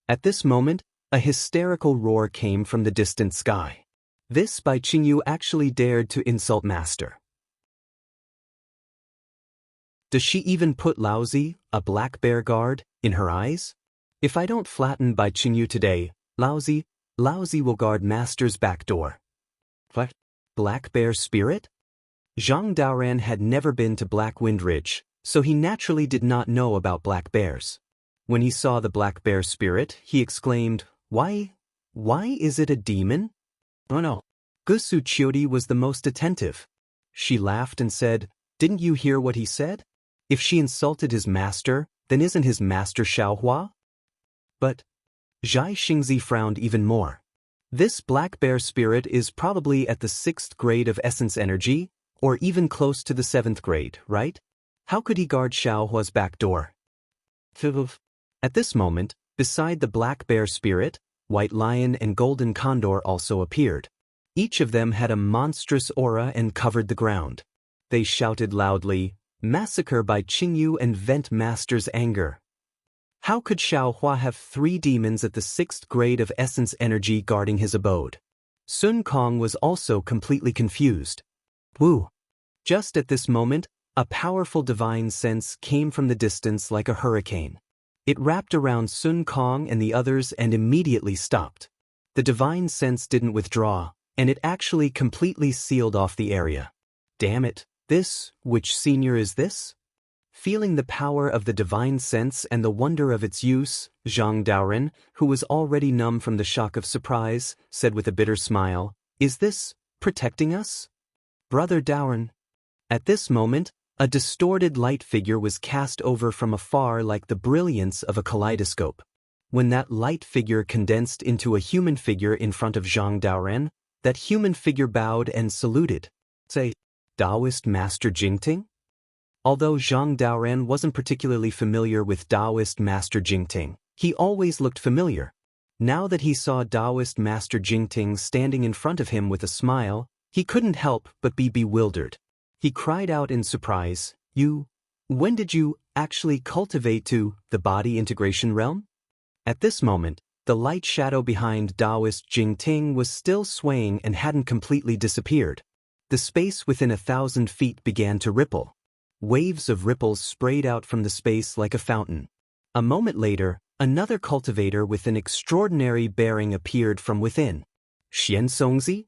At this moment, a hysterical roar came from the distant sky. This by Qingyu actually dared to insult Master. Does she even put Laozi, a black bear guard, in her eyes? If I don't flatten by Qingyu today, Laozi will guard Master's back door. What? Black bear spirit? Zhang Daoran had never been to Black Wind Ridge, so he naturally did not know about black bears. When he saw the black bear spirit, he exclaimed, Why is it a demon? Oh no. Gusu Chiodi was the most attentive. She laughed and said, "Didn't you hear what he said? If she insulted his master, then isn't his master Xiao Hua?" But Zhai Xingzi frowned even more. This black bear spirit is probably at the 6th grade of essence energy, or even close to the 7th grade, right? How could he guard Xiao Hua's back door? At this moment, beside the black bear spirit, white lion and golden condor also appeared. Each of them had a monstrous aura and covered the ground. They shouted loudly, "Massacre by Qingyu and vent Master's anger." How could Xiao Hua have 3 demons at the 6th grade of essence energy guarding his abode? Sun Kong was also completely confused. Woo! Just at this moment, a powerful divine sense came from the distance like a hurricane. It wrapped around Sun Kong and the others and immediately stopped. The divine sense didn't withdraw, and it actually completely sealed off the area. Damn it, which senior is this? Feeling the power of the divine sense and the wonder of its use, Zhang Daoran, who was already numb from the shock of surprise, said with a bitter smile, "Is this protecting us?" "Brother Daoran." At this moment, a distorted light figure was cast over from afar like the brilliance of a kaleidoscope. When that light figure condensed into a human figure in front of Zhang Daoran, that human figure bowed and saluted. Say, Daoist Master Jingting? Although Zhang Daoran wasn't particularly familiar with Daoist Master Jingting, he always looked familiar. Now that he saw Daoist Master Jingting standing in front of him with a smile, he couldn't help but be bewildered. He cried out in surprise, when did you actually cultivate to the body integration realm?" At this moment, the light shadow behind Daoist Jingting was still swaying and hadn't completely disappeared. The space within 1,000 feet began to ripple. Waves of ripples sprayed out from the space like a fountain. A moment later, another cultivator with an extraordinary bearing appeared from within. "Xianxia?"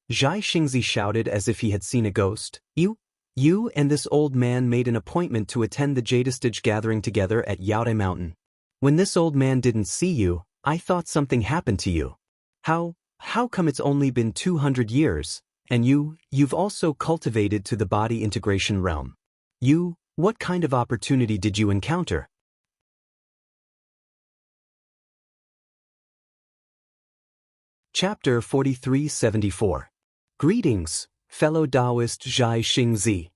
Zhai Xingzi shouted as if he had seen a ghost. You and this old man made an appointment to attend the Jadestage gathering together at Yaodai Mountain. When this old man didn't see you, I thought something happened to you. How come it's only been 200 years, and you've also cultivated to the body integration realm? What kind of opportunity did you encounter? Chapter 4374. Greetings, fellow Daoist Zhai Xingzi.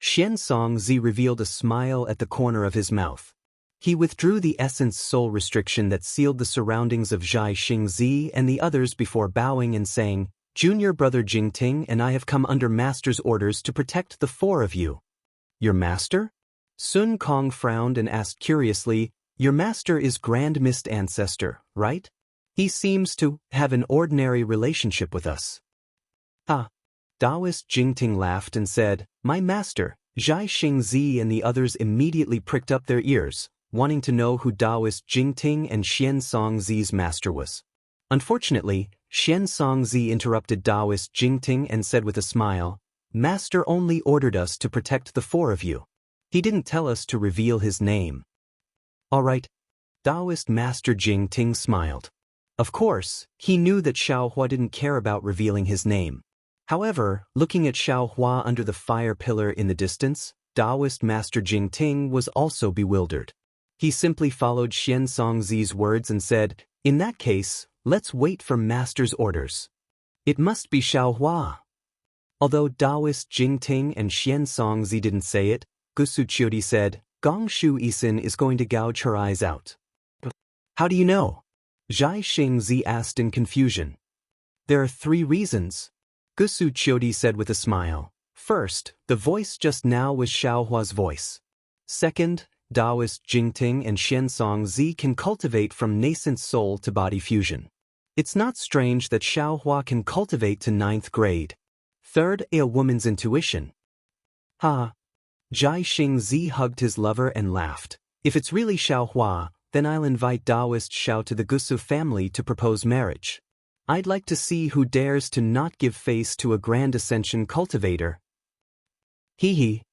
Xianxia revealed a smile at the corner of his mouth. He withdrew the essence soul restriction that sealed the surroundings of Zhai Xingzi and the others before bowing and saying, "Junior brother Jingting and I have come under Master's orders to protect the 4 of you." "Your master?" Sun Kong frowned and asked curiously, "Your master is Grand Mist Ancestor, right? He seems to have an ordinary relationship with us." Daoist Jingting laughed and said, "My master." Zhai Xingzi and the others immediately pricked up their ears, wanting to know who Daoist Jingting and Xianxia master was. Unfortunately, Xianxia interrupted Daoist Jingting and said with a smile, "Master only ordered us to protect the 4 of you. He didn't tell us to reveal his name." "All right." Daoist Master Jingting smiled. Of course, he knew that Xiao Hua didn't care about revealing his name. However, looking at Xiao Hua under the fire pillar in the distance, Daoist Master Jingting was also bewildered. He simply followed Xianxia's words and said, "In that case, let's wait for master's orders. It must be Xiaohua." Although Daoist Jingting and Xianxia didn't say it, Gusuqiudi said, "Gong Shu Isin is going to gouge her eyes out." "How do you know?" Zhai Xingzi asked in confusion. "There are 3 reasons," Gusuqiudi said with a smile. "First, the voice just now was Xiaohua's voice. Second, Daoist Jingting and Xianxia can cultivate from nascent soul to body fusion. It's not strange that Xiaohua can cultivate to 9th grade. Third, a woman's intuition." "Ha!" Zhai Xingzi hugged his lover and laughed. "If it's really Xiaohua, then I'll invite Daoist Xiao to the Gusu family to propose marriage. I'd like to see who dares to not give face to a Grand Ascension cultivator." "Hee."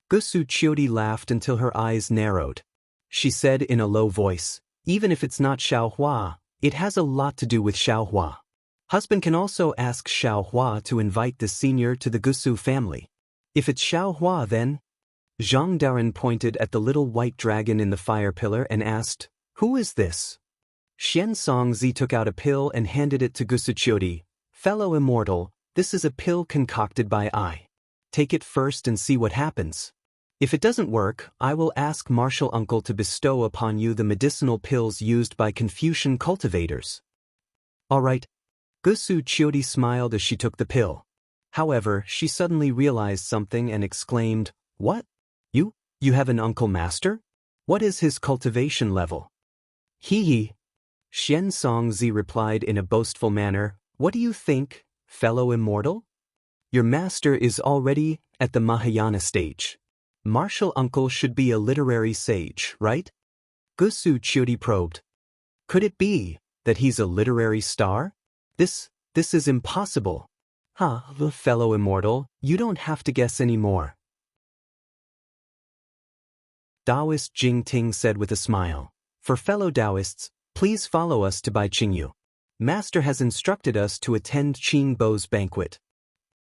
Gusuqiudi laughed until her eyes narrowed. She said in a low voice, "Even if it's not Xiaohua, it has a lot to do with Xiaohua. Husband can also ask Xiaohua to invite the senior to the Gusu family. If it's Xiaohua then—" Zhang Daoren pointed at the little white dragon in the fire pillar and asked, "Who is this?" Xianxia took out a pill and handed it to Gusuqiudi. "Fellow Immortal, this is a pill concocted by I. Take it first and see what happens. If it doesn't work, I will ask Martial Uncle to bestow upon you the medicinal pills used by Confucian cultivators." "All right." Gusuqiudi smiled as she took the pill. However, she suddenly realized something and exclaimed, "What? You have an uncle master? What is his cultivation level?" "Hee." Xianxia replied in a boastful manner, "What do you think, fellow Immortal? Your master is already at the Mahayana stage. Martial Uncle should be a literary sage, right?" Gusuqiudi probed. "Could it be that he's a literary star? This is impossible." "The fellow Immortal, you don't have to guess anymore." Daoist Jingting said with a smile, "For fellow Daoists, please follow us to Bai Qingyu. Master has instructed us to attend Qingbo's banquet."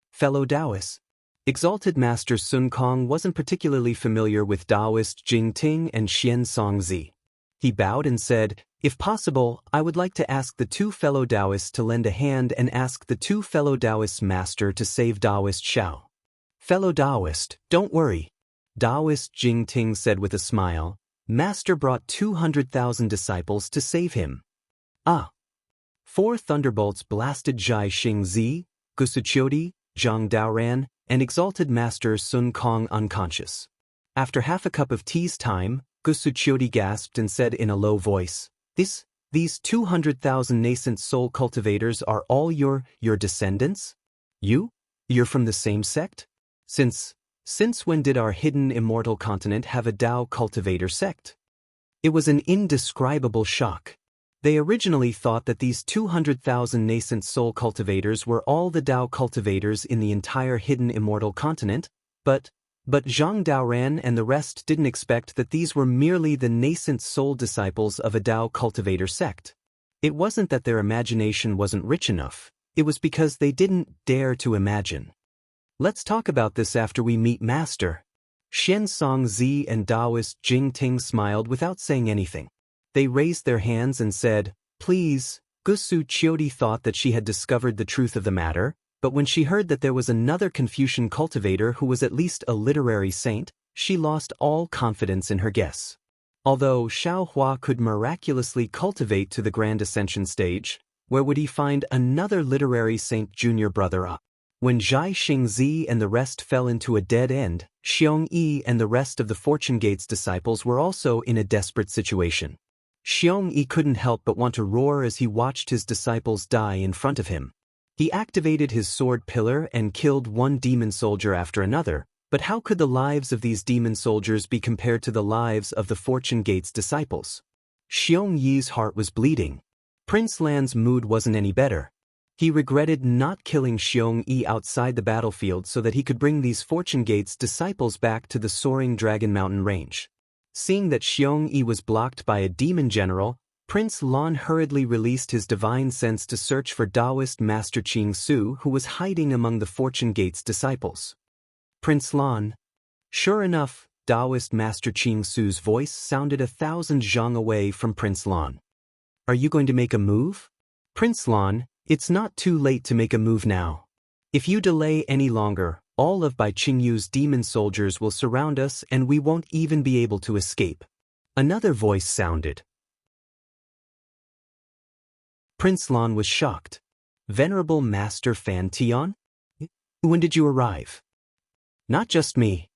Fellow Daoists. Exalted Master Sun Kong wasn't particularly familiar with Daoist Jingting and Xianxia. He bowed and said, "If possible, I would like to ask the 2 fellow Daoists to lend a hand and ask the 2 fellow Daoists master to save Daoist Xiao." "Fellow Daoist, don't worry," Daoist Jingting said with a smile. "Master brought 200,000 disciples to save him." "Ah." 4 thunderbolts blasted Zhai Xingzi, Gusuqiudi, Zhang Daoren, and Exalted Master Sun Kong unconscious. After half a cup of tea's time, Gusuqiudi gasped and said in a low voice, These 200,000 nascent soul cultivators are all your descendants? You're from the same sect? Since when did our hidden immortal continent have a Dao cultivator sect?" It was an indescribable shock. They originally thought that these 200,000 nascent soul cultivators were all the Dao cultivators in the entire hidden immortal continent, but Zhang Daoren and the rest didn't expect that these were merely the nascent soul disciples of a Dao cultivator sect. It wasn't that their imagination wasn't rich enough, it was because they didn't dare to imagine. "Let's talk about this after we meet Master." Xianxia and Daoist Jingting smiled without saying anything. They raised their hands and said, "Please." Gusuqiudi thought that she had discovered the truth of the matter, but when she heard that there was another Confucian cultivator who was at least a literary saint, she lost all confidence in her guess. Although Xiaohua could miraculously cultivate to the Grand Ascension stage, where would he find another literary saint junior brother up? When Zhai Xingzi and the rest fell into a dead end, Xiong Yi and the rest of the Fortune Gate's disciples were also in a desperate situation. Xiong Yi couldn't help but want to roar as he watched his disciples die in front of him. He activated his sword pillar and killed one demon soldier after another, but how could the lives of these demon soldiers be compared to the lives of the Fortune Gate's disciples? Xiong Yi's heart was bleeding. Prince Lan's mood wasn't any better. He regretted not killing Xiong Yi outside the battlefield so that he could bring these Fortune Gate's disciples back to the soaring Dragon Mountain range. Seeing that Xiong Yi was blocked by a demon general, Prince Lan hurriedly released his divine sense to search for Daoist Master Qing Su, who was hiding among the Fortune Gate's disciples. "Prince Lan." Sure enough, Daoist Master Qing Su's voice sounded 1,000 zhang away from Prince Lan. Are you going to make a move? Prince Lan, it's not too late to make a move now. If you delay any longer, all of Bai Qingyu's demon soldiers will surround us and we won't even be able to escape. Another voice sounded. Prince Lan was shocked. Venerable Master Fan Tian? When did you arrive? Not just me.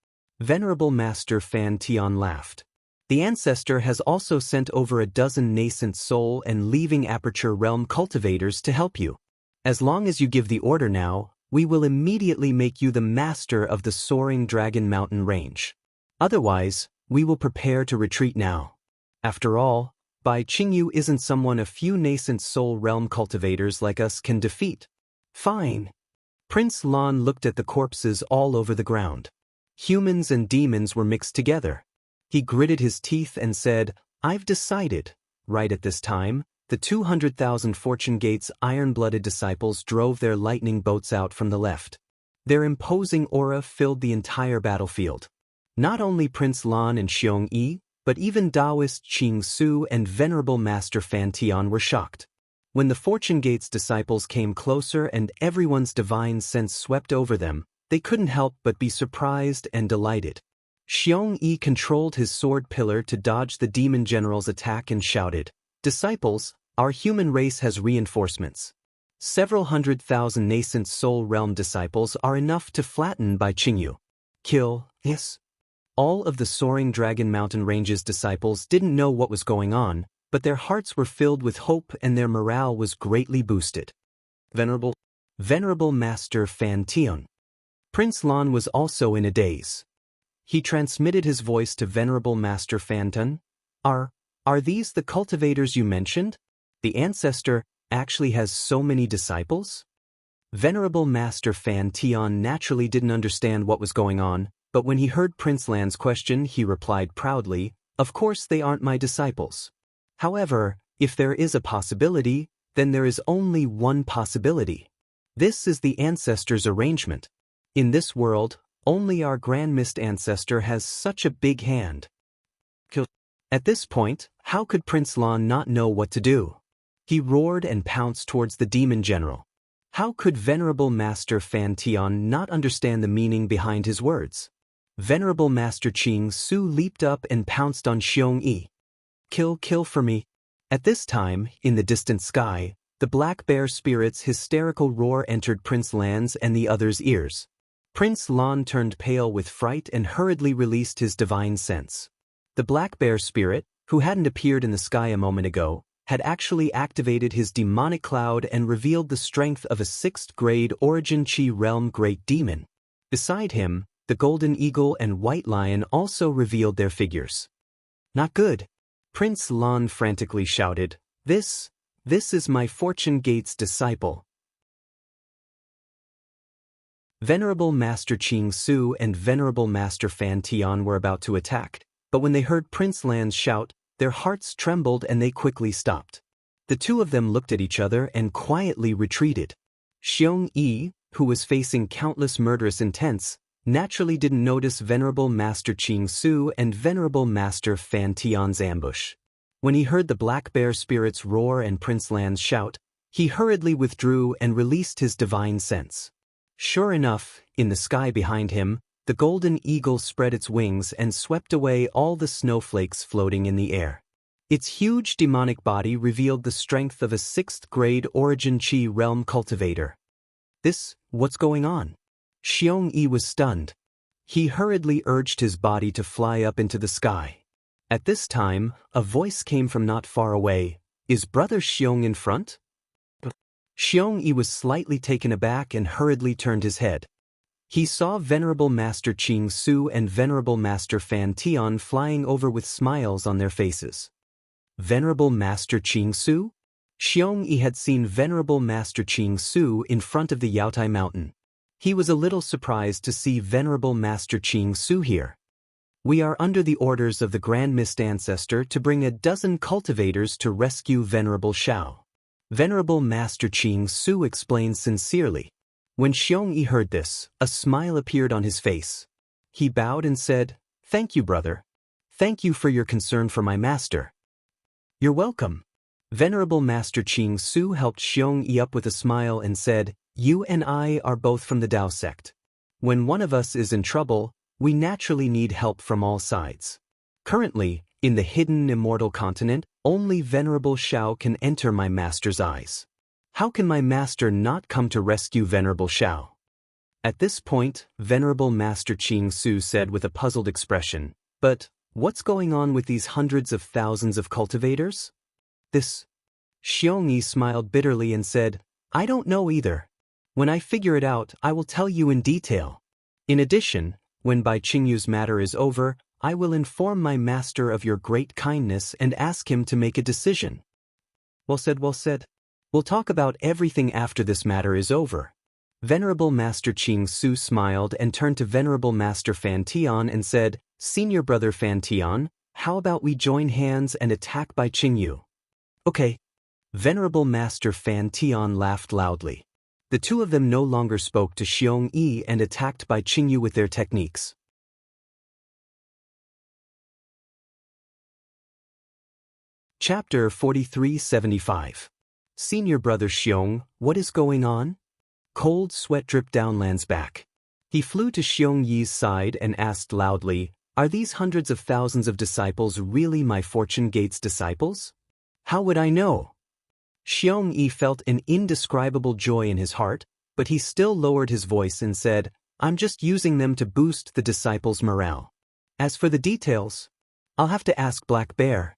Venerable Master Fan Tian laughed. The ancestor has also sent over a dozen nascent soul and leaving aperture realm cultivators to help you. As long as you give the order now, we will immediately make you the master of the soaring dragon mountain range. Otherwise, we will prepare to retreat now. After all, Bai Qingyu isn't someone a few nascent soul realm cultivators like us can defeat. Fine. Prince Lan looked at the corpses all over the ground. Humans and demons were mixed together. He gritted his teeth and said, I've decided. Right at this time, the 200,000 Fortune Gate's iron-blooded disciples drove their lightning boats out from the left. Their imposing aura filled the entire battlefield. Not only Prince Lan and Xiong Yi, but even Daoist Qing Su and Venerable Master Fan Tian were shocked. When the Fortune Gate's disciples came closer and everyone's divine sense swept over them, they couldn't help but be surprised and delighted. Xiong Yi controlled his sword pillar to dodge the demon general's attack and shouted, Disciples, our human race has reinforcements. Several 100,000 nascent soul realm disciples are enough to flatten Bai Qingyu. Kill, yes. All of the soaring dragon mountain range's disciples didn't know what was going on, but their hearts were filled with hope and their morale was greatly boosted. Venerable Master Fan Tian. Prince Lan was also in a daze. He transmitted his voice to Venerable Master Fan Tian. Are these the cultivators you mentioned? The ancestor actually has so many disciples? Venerable Master Fan Tian naturally didn't understand what was going on, but when he heard Prince Lan's question he replied proudly, Of course they aren't my disciples. However, if there is a possibility, then there is only one possibility. This is the ancestor's arrangement. In this world, only our Grand Mist ancestor has such a big hand. At this point, how could Prince Lan not know what to do? He roared and pounced towards the demon general. How could Venerable Master Fan Tian not understand the meaning behind his words? Venerable Master Qing Su leaped up and pounced on Xiong Yi. Kill for me. At this time, in the distant sky, the black bear spirit's hysterical roar entered Prince Lan's and the others' ears. Prince Lan turned pale with fright and hurriedly released his divine sense. The black bear spirit, who hadn't appeared in the sky a moment ago, had actually activated his demonic cloud and revealed the strength of a 6th-grade Origin Qi Realm Great Demon. Beside him, the golden eagle and white lion also revealed their figures. Not good. Prince Lan frantically shouted, This is my Fortune Gate's disciple. Venerable Master Qing Su and Venerable Master Fan Tian were about to attack, but when they heard Prince Lan's shout, their hearts trembled and they quickly stopped. The two of them looked at each other and quietly retreated. Xiong Yi, who was facing countless murderous intents, naturally didn't notice Venerable Master Qing Su and Venerable Master Fan Tian's ambush. When he heard the black bear spirit's roar and Prince Lan's shout, he hurriedly withdrew and released his divine sense. Sure enough, in the sky behind him, the golden eagle spread its wings and swept away all the snowflakes floating in the air. Its huge demonic body revealed the strength of a 6th-grade Origin Qi Realm cultivator. What's going on? Xiong Yi was stunned. He hurriedly urged his body to fly up into the sky. At this time, a voice came from not far away. Is Brother Xiong in front? Xiong Yi was slightly taken aback and hurriedly turned his head. He saw Venerable Master Qing Su and Venerable Master Fan Tian flying over with smiles on their faces. Venerable Master Qing Su? Xiong Yi had seen Venerable Master Qing Su in front of the Yaotai Mountain. He was a little surprised to see Venerable Master Qing Su here. We are under the orders of the Grand Mist Ancestor to bring a dozen cultivators to rescue Venerable Xiao. Venerable Master Qing Su explained sincerely. When Xiong Yi heard this, a smile appeared on his face. He bowed and said, Thank you, brother. Thank you for your concern for my master. You're welcome. Venerable Master Qing Su helped Xiong Yi up with a smile and said, "You and I are both from the Dao sect. When one of us is in trouble, we naturally need help from all sides. Currently, in the hidden immortal continent, only Venerable Xiao can enter my master's eyes. How can my master not come to rescue Venerable Xiao?" At this point, Venerable Master Qing Su said with a puzzled expression, "But what's going on with these hundreds of thousands of cultivators?" This. Xiong Yi smiled bitterly and said, "I don't know either. When I figure it out, I will tell you in detail. In addition, when Bai Qingyu's matter is over, I will inform my master of your great kindness and ask him to make a decision." Well said, well said. We'll talk about everything after this matter is over. Venerable Master Qing Su smiled and turned to Venerable Master Fan Tian and said, "Senior brother Fan Tian, how about we join hands and attack Bai Qingyu?" "Okay." Venerable Master Fan Tian laughed loudly. The two of them no longer spoke to Xiong Yi and attacked Bai Qingyu with their techniques. Chapter 4375. Senior brother Xiong, what is going on? Cold sweat dripped down Lan's back. He flew to Xiong Yi's side and asked loudly, "Are these hundreds of thousands of disciples really my Fortune Gate's disciples? How would I know?" Xiong Yi felt an indescribable joy in his heart, but he still lowered his voice and said, "I'm just using them to boost the disciples' morale. As for the details, I'll have to ask Black Bear."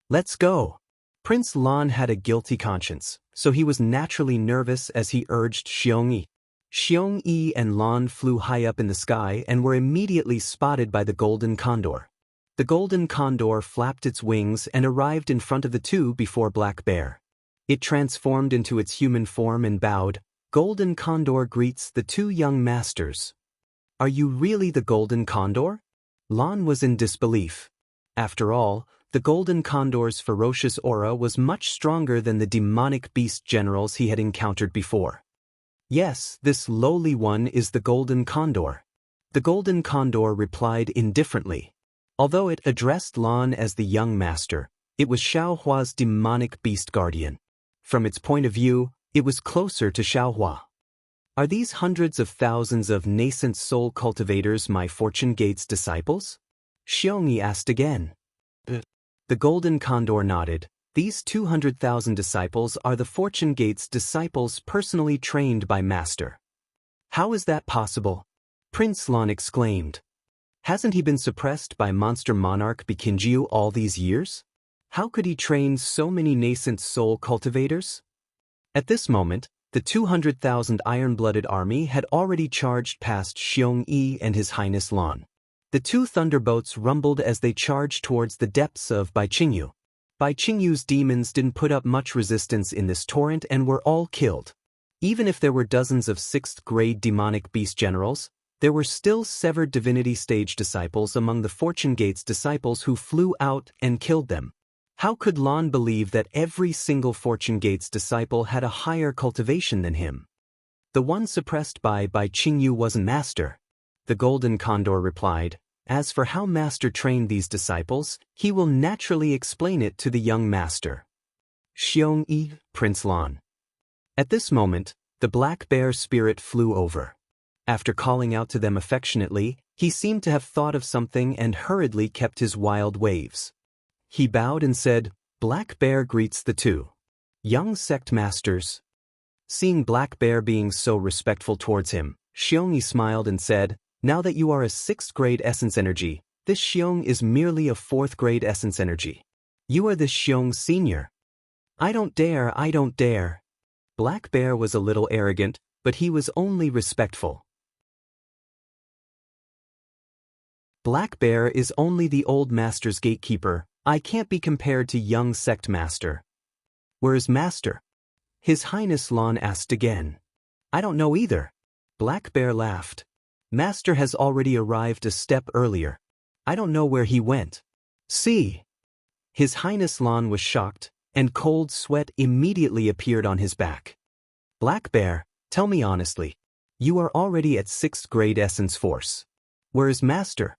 "Let's go." Prince Lan had a guilty conscience, so he was naturally nervous as he urged Xiong Yi. Xiong Yi and Lan flew high up in the sky and were immediately spotted by the golden condor. The golden condor flapped its wings and arrived in front of the two before Black Bear. It transformed into its human form and bowed. Golden Condor greets the two young masters. "Are you really the Golden Condor?" Lan was in disbelief. After all, the Golden Condor's ferocious aura was much stronger than the demonic beast generals he had encountered before. "Yes, this lowly one is the Golden Condor." The Golden Condor replied indifferently. Although it addressed Lan as the young master, it was Xiaohua's demonic beast guardian. From its point of view, it was closer to Xiaohua. "Are these hundreds of thousands of nascent soul cultivators my Fortune Gate's disciples?" Xiong Yi asked again. The Golden Condor nodded. "These 200,000 disciples are the Fortune Gate's disciples personally trained by Master." "How is that possible?" Prince Lan exclaimed. "Hasn't he been suppressed by Monster Monarch Bikinjiu all these years? How could he train so many nascent soul cultivators?" At this moment, the 200,000 iron-blooded army had already charged past Xiong Yi and His Highness Lan. The two thunderbolts rumbled as they charged towards the depths of Bai Qingyu. Bai Qingyu's demons didn't put up much resistance in this torrent and were all killed. Even if there were dozens of 6th-grade demonic beast generals, there were still severed divinity stage disciples among the Fortune Gate's disciples who flew out and killed them. How could Lan believe that every single Fortune Gate's disciple had a higher cultivation than him? "The one suppressed by Bai Qingyu wasn't Master," the Golden Condor replied. "As for how Master trained these disciples, he will naturally explain it to the young Master." Xiong Yi, Prince Lan. At this moment, the Black Bear spirit flew over. After calling out to them affectionately, he seemed to have thought of something and hurriedly kept his wild waves. He bowed and said, "Black Bear greets the two young sect masters." Seeing Black Bear being so respectful towards him, Xiong Yi smiled and said, "Now that you are a 6th-grade essence energy, this Xiong is merely a 4th-grade essence energy. You are the Xiong senior." I don't dare." Black Bear was a little arrogant, but he was only respectful. "Black Bear is only the old master's gatekeeper. I can't be compared to young sect master." "Where's Master?" His Highness Lan asked again. "I don't know either." Black Bear laughed. "Master has already arrived a step earlier. I don't know where he went." "See." His Highness Lan was shocked, and cold sweat immediately appeared on his back. "Black Bear, tell me honestly. You are already at 6th-grade essence force. Where is Master?"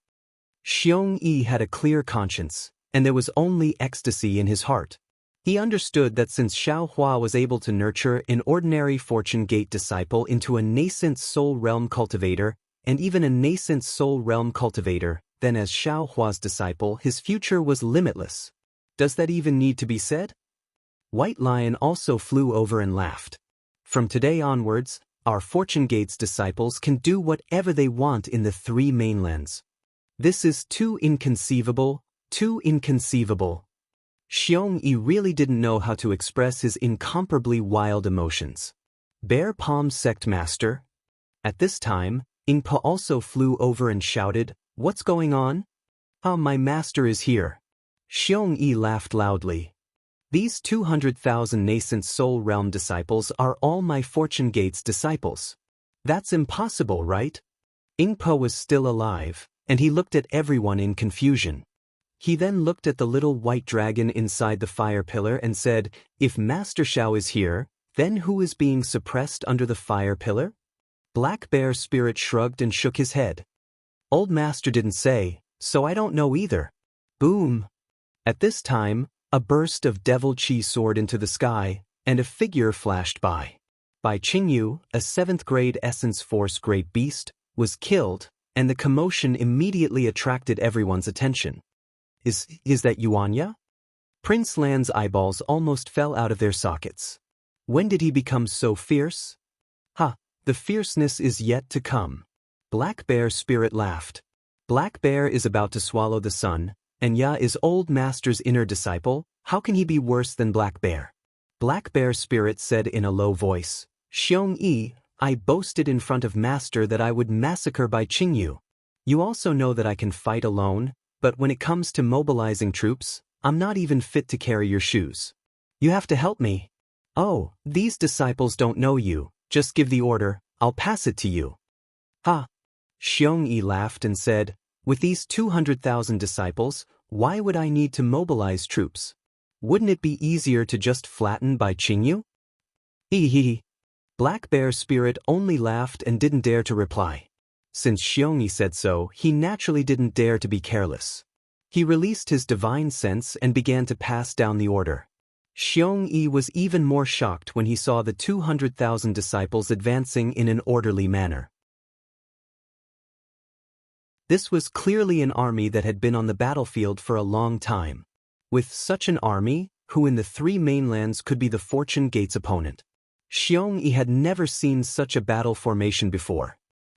Xiongyi had a clear conscience, and there was only ecstasy in his heart. He understood that since Xiaohua was able to nurture an ordinary Fortune Gate disciple into a nascent soul realm cultivator, and even a nascent soul realm cultivator, then as Xiaohua's disciple his future was limitless. Does that even need to be said? White Lion also flew over and laughed. From today onwards, our Fortune Gate's disciples can do whatever they want in the 3 mainlands. This is too inconceivable, too inconceivable. Xiongyi really didn't know how to express his incomparably wild emotions. Bear Palm Sect Master? At this time, Ingpa also flew over and shouted, "What's going on?" "Ah, my master is here." Xiongyi laughed loudly. "These 200,000 nascent soul realm disciples are all my Fortune Gate's disciples. That's impossible, right?" Ingpa was still alive, and he looked at everyone in confusion. He then looked at the little white dragon inside the fire pillar and said, "If Master Xiao is here, then who is being suppressed under the fire pillar?" Black Bear Spirit shrugged and shook his head. "Old Master didn't say, so I don't know either." Boom! At this time, a burst of devil chi soared into the sky, and a figure flashed by. Bai Qingyu, a 7th grade Essence Force Great Beast, was killed, and the commotion immediately attracted everyone's attention. Is that Yuanya? Prince Lan's eyeballs almost fell out of their sockets. When did he become so fierce? Ha, the fierceness is yet to come. Black Bear Spirit laughed. Black Bear is about to swallow the sun, and Ya is Old Master's inner disciple. How can he be worse than Black Bear? Black Bear Spirit said in a low voice, "Xiongyi, I boasted in front of Master that I would massacre Bai Qingyu. You also know that I can fight alone, but when it comes to mobilizing troops, I'm not even fit to carry your shoes. You have to help me." "Oh, these disciples don't know you, just give the order, I'll pass it to you." "Ha!" Xiongyi laughed and said, "With these 200,000 disciples, why would I need to mobilize troops? Wouldn't it be easier to just flatten Bai Qingyu?" Hee hee. Black Bear Spirit only laughed and didn't dare to reply. Since Xiongyi said so, he naturally didn't dare to be careless. He released his divine sense and began to pass down the order. Xiongyi was even more shocked when he saw the 200,000 disciples advancing in an orderly manner. This was clearly an army that had been on the battlefield for a long time. With such an army, who in the 3 mainlands could be the Fortune Gate's opponent? Xiongyi had never seen such a battle formation before.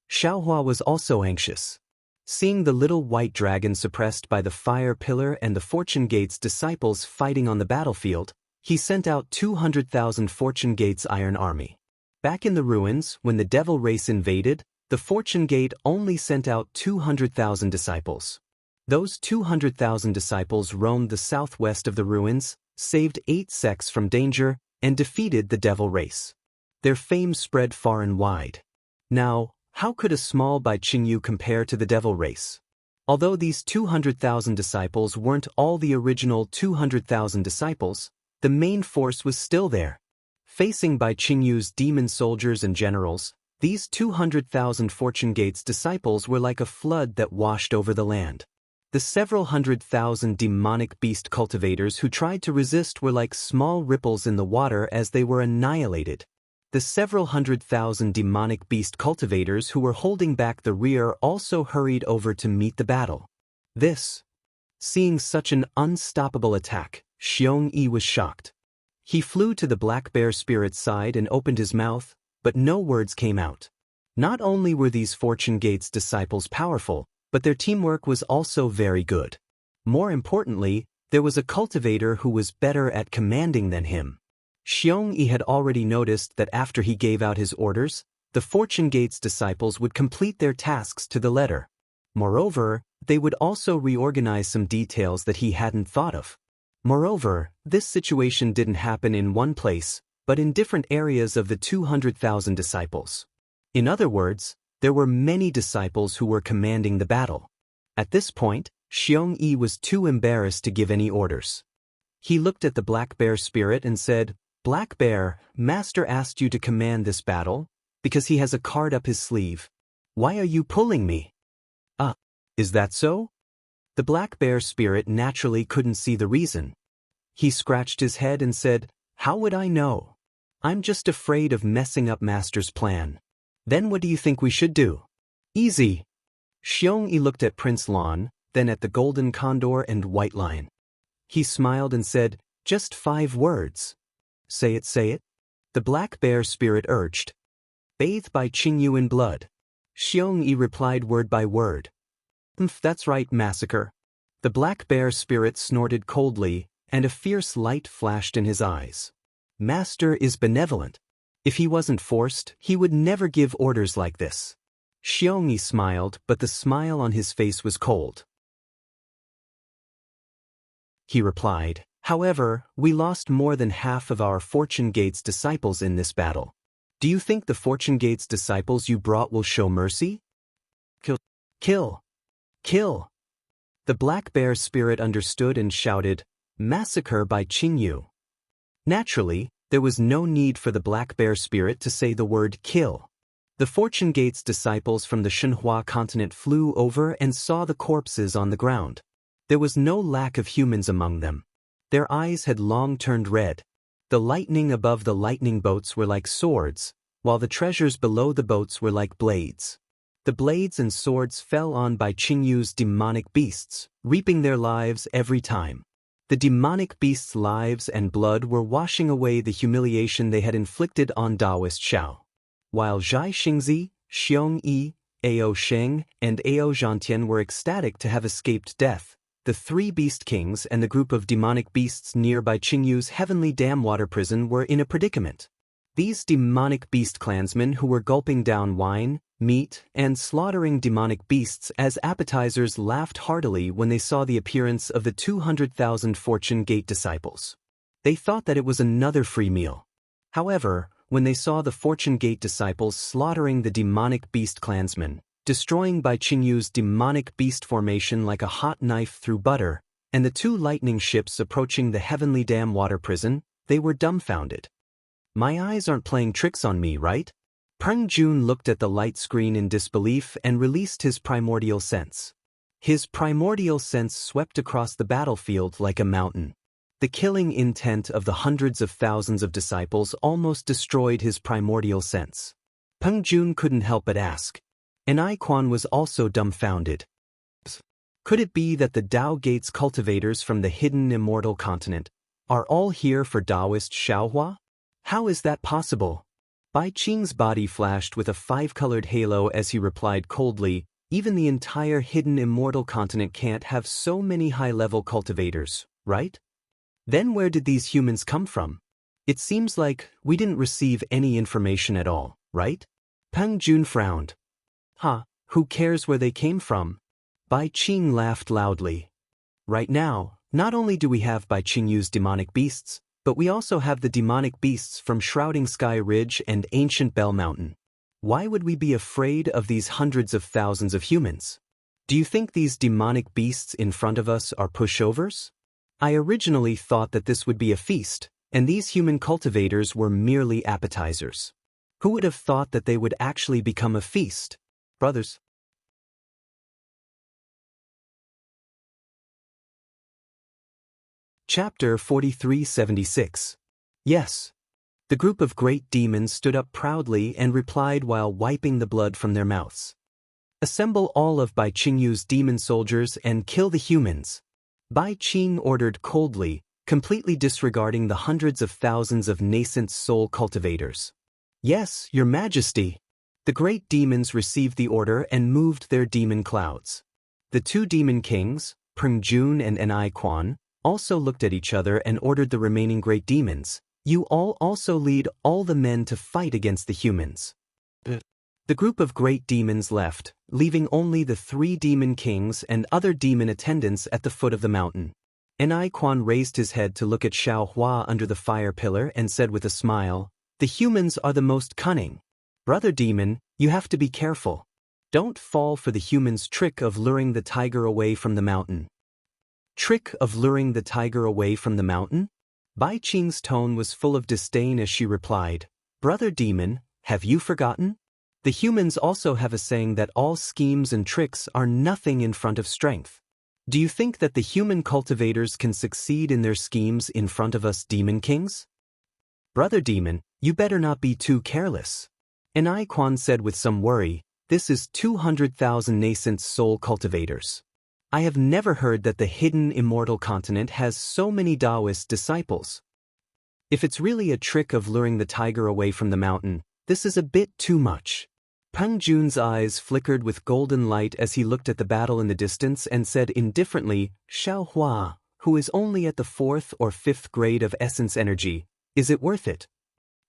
Xiaohua was also anxious. Seeing the little white dragon suppressed by the fire pillar and the Fortune Gate's disciples fighting on the battlefield, he sent out 200,000 Fortune Gate's Iron Army. Back in the ruins, when the devil race invaded, the Fortune Gate only sent out 200,000 disciples. Those 200,000 disciples roamed the southwest of the ruins, saved 8 sects from danger, and defeated the devil race. Their fame spread far and wide. Now, how could a small Bai Qingyu compare to the devil race? Although these 200,000 disciples weren't all the original 200,000 disciples, the main force was still there. Facing Bai Qingyu's demon soldiers and generals, these 200,000 Fortune Gate's disciples were like a flood that washed over the land. The several 100,000 demonic beast cultivators who tried to resist were like small ripples in the water as they were annihilated. The several 100,000 demonic beast cultivators who were holding back the rear also hurried over to meet the battle. Seeing such an unstoppable attack, Xiongyi was shocked. He flew to the Black Bear Spirit's side and opened his mouth, but no words came out. Not only were these Fortune Gate's disciples powerful, but their teamwork was also very good. More importantly, there was a cultivator who was better at commanding than him. Xiongyi had already noticed that after he gave out his orders, the Fortune Gate's disciples would complete their tasks to the letter. Moreover, they would also reorganize some details that he hadn't thought of. Moreover, this situation didn't happen in one place, but in different areas of the 200,000 disciples. In other words, there were many disciples who were commanding the battle. At this point, Xiongyi was too embarrassed to give any orders. He looked at the Black Bear Spirit and said, "Black Bear, Master asked you to command this battle, because he has a card up his sleeve. Why are you pulling me?" Is that so?" The black bear spirit naturally couldn't see the reason. He scratched his head and said, "How would I know? I'm just afraid of messing up Master's plan." "Then what do you think we should do?" "Easy." Xiongyi looked at Prince Lan, then at the golden condor and white lion. He smiled and said, "Just 5 words." Say it, say it." The black bear spirit urged. "Bathe by Qingyu in blood." Xiongyi replied word by word. That's right, massacre." The black bear spirit snorted coldly, and a fierce light flashed in his eyes. Master is benevolent. If he wasn't forced, he would never give orders like this. Xiongyi smiled, but the smile on his face was cold. He replied, "However, we lost more than half of our Fortune Gate's disciples in this battle. Do you think the Fortune Gate's disciples you brought will show mercy?" "Kill! Kill! Kill!" The black bear spirit understood and shouted, "Massacre by Qingyu." Naturally, there was no need for the black bear spirit to say the word kill. The Fortune Gate's disciples from the Shenhua continent flew over and saw the corpses on the ground. There was no lack of humans among them. Their eyes had long turned red. The lightning above the lightning boats were like swords, while the treasures below the boats were like blades. The blades and swords fell on by Qingyu's demonic beasts, reaping their lives every time. The demonic beasts' lives and blood were washing away the humiliation they had inflicted on Daoist Xiao. While Zhai Xingzi, Xiongyi, Ao Sheng, and Ao Zhantian were ecstatic to have escaped death, the 3 beast kings and the group of demonic beasts nearby Qingyu's heavenly dam water prison were in a predicament. These demonic beast clansmen who were gulping down wine, meat, and slaughtering demonic beasts as appetizers laughed heartily when they saw the appearance of the 200,000 Fortune Gate disciples. They thought that it was another free meal. However, when they saw the Fortune Gate disciples slaughtering the demonic beast clansmen, destroying by Qingyu's demonic beast formation like a hot knife through butter, and the 2 lightning ships approaching the heavenly dam water prison, they were dumbfounded. "My eyes aren't playing tricks on me, right?" Peng Jun looked at the light screen in disbelief and released his primordial sense. His primordial sense swept across the battlefield like a mountain. The killing intent of the hundreds of thousands of disciples almost destroyed his primordial sense. Peng Jun couldn't help but ask. And Quan was also dumbfounded. Could it be that the Dao Gate's cultivators from the hidden immortal continent are all here for Daoist Xiaohua? How is that possible? Bai Qing's body flashed with a 5-colored halo as he replied coldly, "Even the entire hidden immortal continent can't have so many high-level cultivators, right? Then where did these humans come from? It seems like we didn't receive any information at all, right?" Peng Jun frowned. Who cares where they came from?" Bai Qing laughed loudly. "Right now, not only do we have Bai Qingyu's demonic beasts, but we also have the demonic beasts from Shrouding Sky Ridge and Ancient Bell Mountain. Why would we be afraid of these hundreds of thousands of humans? Do you think these demonic beasts in front of us are pushovers? I originally thought that this would be a feast, and these human cultivators were merely appetizers. Who would have thought that they would actually become a feast? Brothers." Chapter 4376. Yes. The group of great demons stood up proudly and replied while wiping the blood from their mouths. "Assemble all of Bai Qingyu's demon soldiers and kill the humans." Bai Qing ordered coldly, completely disregarding the hundreds of thousands of nascent soul cultivators. "Yes, Your Majesty." The great demons received the order and moved their demon clouds. The 2 demon kings, Peng Jun and Quan, also looked at each other and ordered the remaining great demons, "You all also lead all the men to fight against the humans." The group of great demons left, leaving only the 3 demon kings and other demon attendants at the foot of the mountain. Quan raised his head to look at Xiao Hua under the fire pillar and said with a smile, "The humans are the most cunning. Brother demon, you have to be careful. Don't fall for the humans' trick of luring the tiger away from the mountain." "Trick of luring the tiger away from the mountain?" Bai Qing's tone was full of disdain as she replied, "Brother demon, have you forgotten? The humans also have a saying that all schemes and tricks are nothing in front of strength. Do you think that the human cultivators can succeed in their schemes in front of us demon kings? Brother Demon, you better not be too careless. Anai Quan said with some worry, this is 200,000 nascent soul cultivators. I have never heard that the hidden immortal continent has so many Daoist disciples. If it's really a trick of luring the tiger away from the mountain, this is a bit too much. Peng Jun's eyes flickered with golden light as he looked at the battle in the distance and said indifferently, Xiao Hua, who is only at the 4th or 5th grade of essence energy, is it worth it?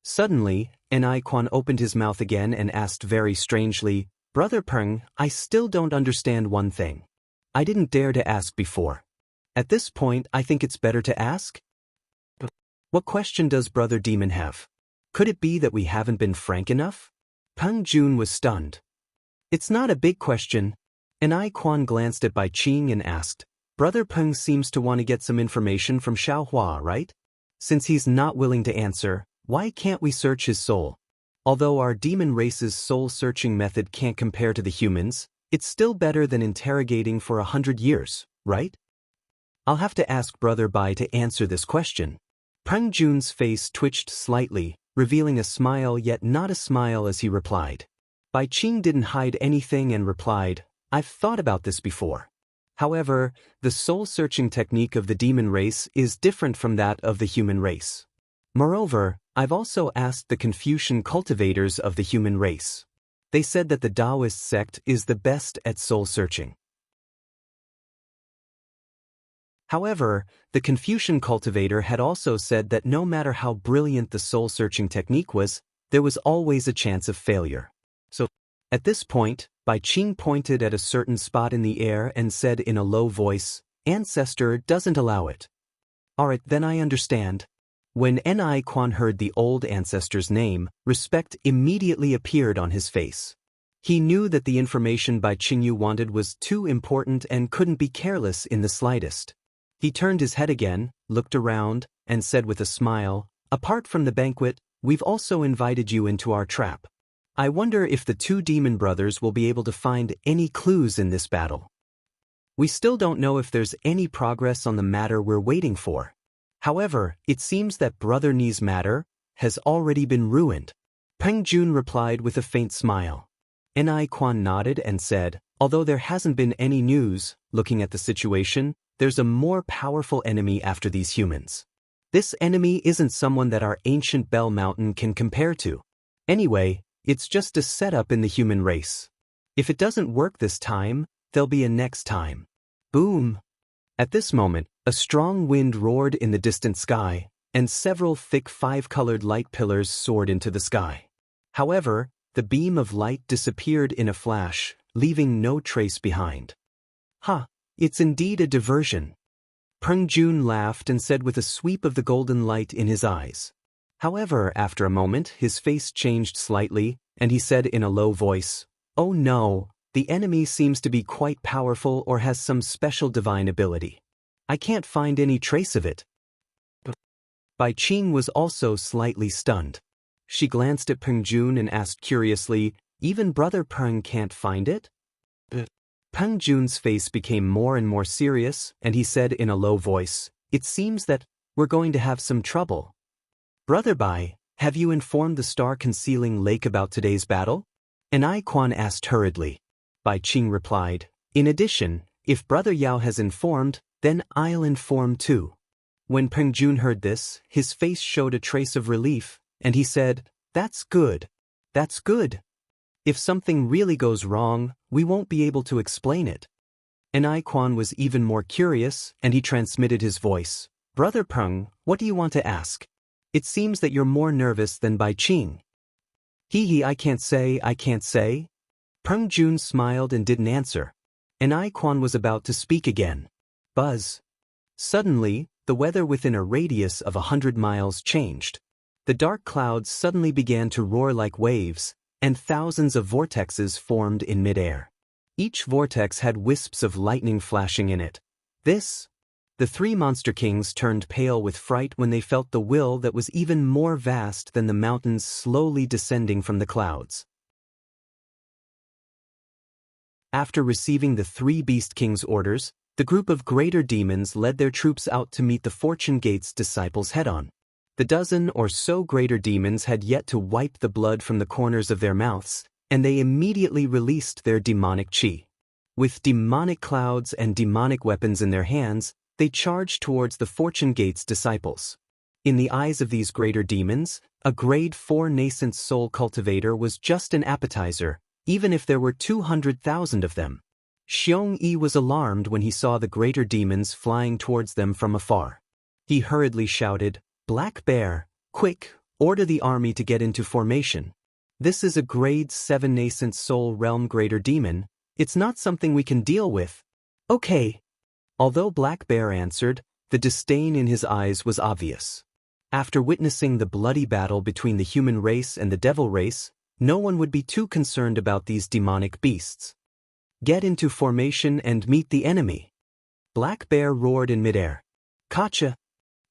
Suddenly, Anai Quan opened his mouth again and asked very strangely, Brother Peng, I still don't understand one thing. I didn't dare to ask before. At this point, I think it's better to ask? What question does Brother Demon have? Could it be that we haven't been frank enough? Peng Jun was stunned. It's not a big question. Anai Quan glanced at Bai Qing and asked, Brother Peng seems to want to get some information from Xiao Hua, right? Since he's not willing to answer, why can't we search his soul? Although our demon race's soul-searching method can't compare to the humans, it's still better than interrogating for 100 years, right? I'll have to ask Brother Bai to answer this question. Peng Jun's face twitched slightly, revealing a smile yet not a smile as he replied. Bai Qing didn't hide anything and replied, I've thought about this before. However, the soul-searching technique of the demon race is different from that of the human race. Moreover, I've also asked the Confucian cultivators of the human race. They said that the Daoist sect is the best at soul-searching. However, the Confucian cultivator had also said that no matter how brilliant the soul-searching technique was, there was always a chance of failure. So, at this point, Bai Qing pointed at a certain spot in the air and said in a low voice, Ancestor doesn't allow it. Alright, then I understand. When Anai Quan heard the old ancestor's name, respect immediately appeared on his face. He knew that the information Bai Qingyu wanted was too important and couldn't be careless in the slightest. He turned his head again, looked around, and said with a smile, Apart from the banquet, we've also invited you into our trap. I wonder if the two demon brothers will be able to find any clues in this battle. We still don't know if there's any progress on the matter we're waiting for. However, it seems that Brother Ni's matter has already been ruined. Peng Jun replied with a faint smile. Anai Quan nodded and said, Although there hasn't been any news, looking at the situation, there's a more powerful enemy after these humans. This enemy isn't someone that our ancient Bell Mountain can compare to. Anyway, it's just a setup in the human race. If it doesn't work this time, there'll be a next time. Boom! At this moment, a strong wind roared in the distant sky, and several thick 5-colored light pillars soared into the sky. However, the beam of light disappeared in a flash, leaving no trace behind. It's indeed a diversion. Peng Jun laughed and said with a sweep of the golden light in his eyes. However, after a moment, his face changed slightly, and he said in a low voice, Oh no, the enemy seems to be quite powerful or has some special divine ability. I can't find any trace of it. Bai Qing was also slightly stunned. She glanced at Peng Jun and asked curiously, Even Brother Peng can't find it? Peng Jun's face became more and more serious, and he said in a low voice, It seems that we're going to have some trouble. Brother Bai, have you informed the star-concealing lake about today's battle? Anai Quan asked hurriedly. Bai Qing replied, In addition, if Brother Yao has informed, then I'll inform too. When Peng Jun heard this, his face showed a trace of relief, and he said, That's good. That's good. If something really goes wrong, we won't be able to explain it. Anai Quan was even more curious, and he transmitted his voice. Brother Peng, what do you want to ask? It seems that you're more nervous than Bai Qing. I can't say. Peng Jun smiled and didn't answer. Anai Quan was about to speak again. Buzz. Suddenly, the weather within a radius of 100 miles changed. The dark clouds suddenly began to roar like waves, and thousands of vortexes formed in midair. Each vortex had wisps of lightning flashing in it. The 3 monster kings turned pale with fright when they felt the will that was even more vast than the mountains slowly descending from the clouds. After receiving the 3 beast kings' orders, The group of greater demons led their troops out to meet the Fortune Gate's disciples head-on. The dozen or so greater demons had yet to wipe the blood from the corners of their mouths, and they immediately released their demonic chi. With demonic clouds and demonic weapons in their hands, they charged towards the Fortune Gate's disciples. In the eyes of these greater demons, a grade 4 nascent soul cultivator was just an appetizer, even if there were 200,000 of them. Xiongyi was alarmed when he saw the greater demons flying towards them from afar. He hurriedly shouted, "Black Bear, quick, order the army to get into formation. This is a grade 7 nascent soul realm greater demon. It's not something we can deal with." "Okay." Although Black Bear answered, the disdain in his eyes was obvious. After witnessing the bloody battle between the human race and the devil race, no one would be too concerned about these demonic beasts. "Get into formation and meet the enemy." Black Bear roared in midair. "Gotcha!"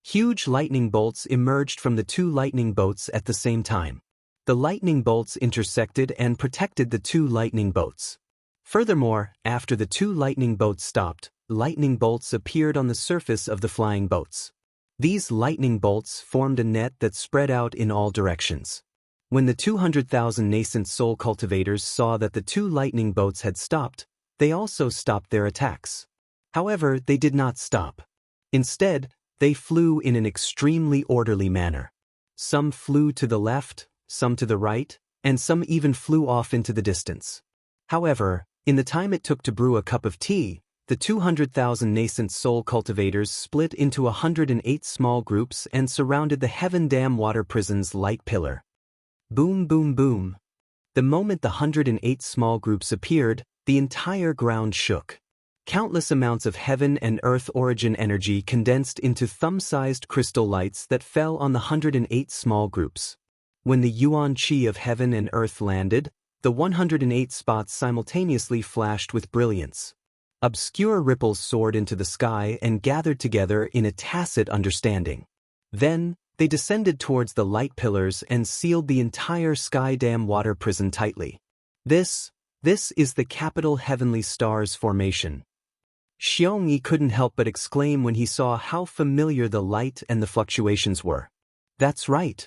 Huge lightning bolts emerged from the two lightning boats at the same time. The lightning bolts intersected and protected the two lightning boats. Furthermore, after the two lightning boats stopped, lightning bolts appeared on the surface of the flying boats. These lightning bolts formed a net that spread out in all directions. When the 200,000 nascent soul cultivators saw that the two lightning boats had stopped, they also stopped their attacks. However, they did not stop. Instead, they flew in an extremely orderly manner. Some flew to the left, some to the right, and some even flew off into the distance. However, in the time it took to brew a cup of tea, the 200,000 nascent soul cultivators split into 108 small groups and surrounded the Heaven Dam Water Prison's light pillar. Boom, boom, boom. The moment the 108 small groups appeared, the entire ground shook. Countless amounts of heaven and earth origin energy condensed into thumb-sized crystal lights that fell on the 108 small groups. When the yuan qi of heaven and earth landed, the 108 spots simultaneously flashed with brilliance. Obscure ripples soared into the sky and gathered together in a tacit understanding. Then, they descended towards the light pillars and sealed the entire sky dam water prison tightly. This is the capital Heavenly Stars formation. Xiongyi couldn't help but exclaim when he saw how familiar the light and the fluctuations were. "That's right,"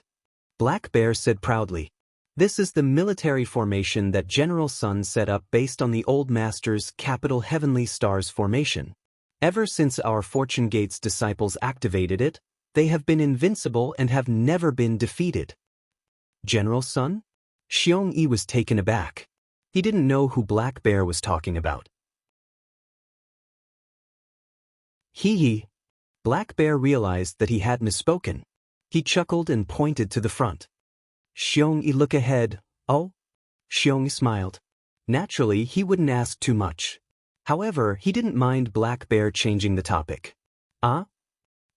Black Bear said proudly. "This is the military formation that General Sun set up based on the Old Master's capital Heavenly Stars formation. Ever since our Fortune Gate's disciples activated it, they have been invincible and have never been defeated." General Sun? Xiongyi was taken aback. He didn't know who Black Bear was talking about. Hee. Black Bear realized that he had misspoken. He chuckled and pointed to the front. "Xiongyi, look ahead." "Oh?" Xiongyi smiled. Naturally, he wouldn't ask too much. However, he didn't mind Black Bear changing the topic.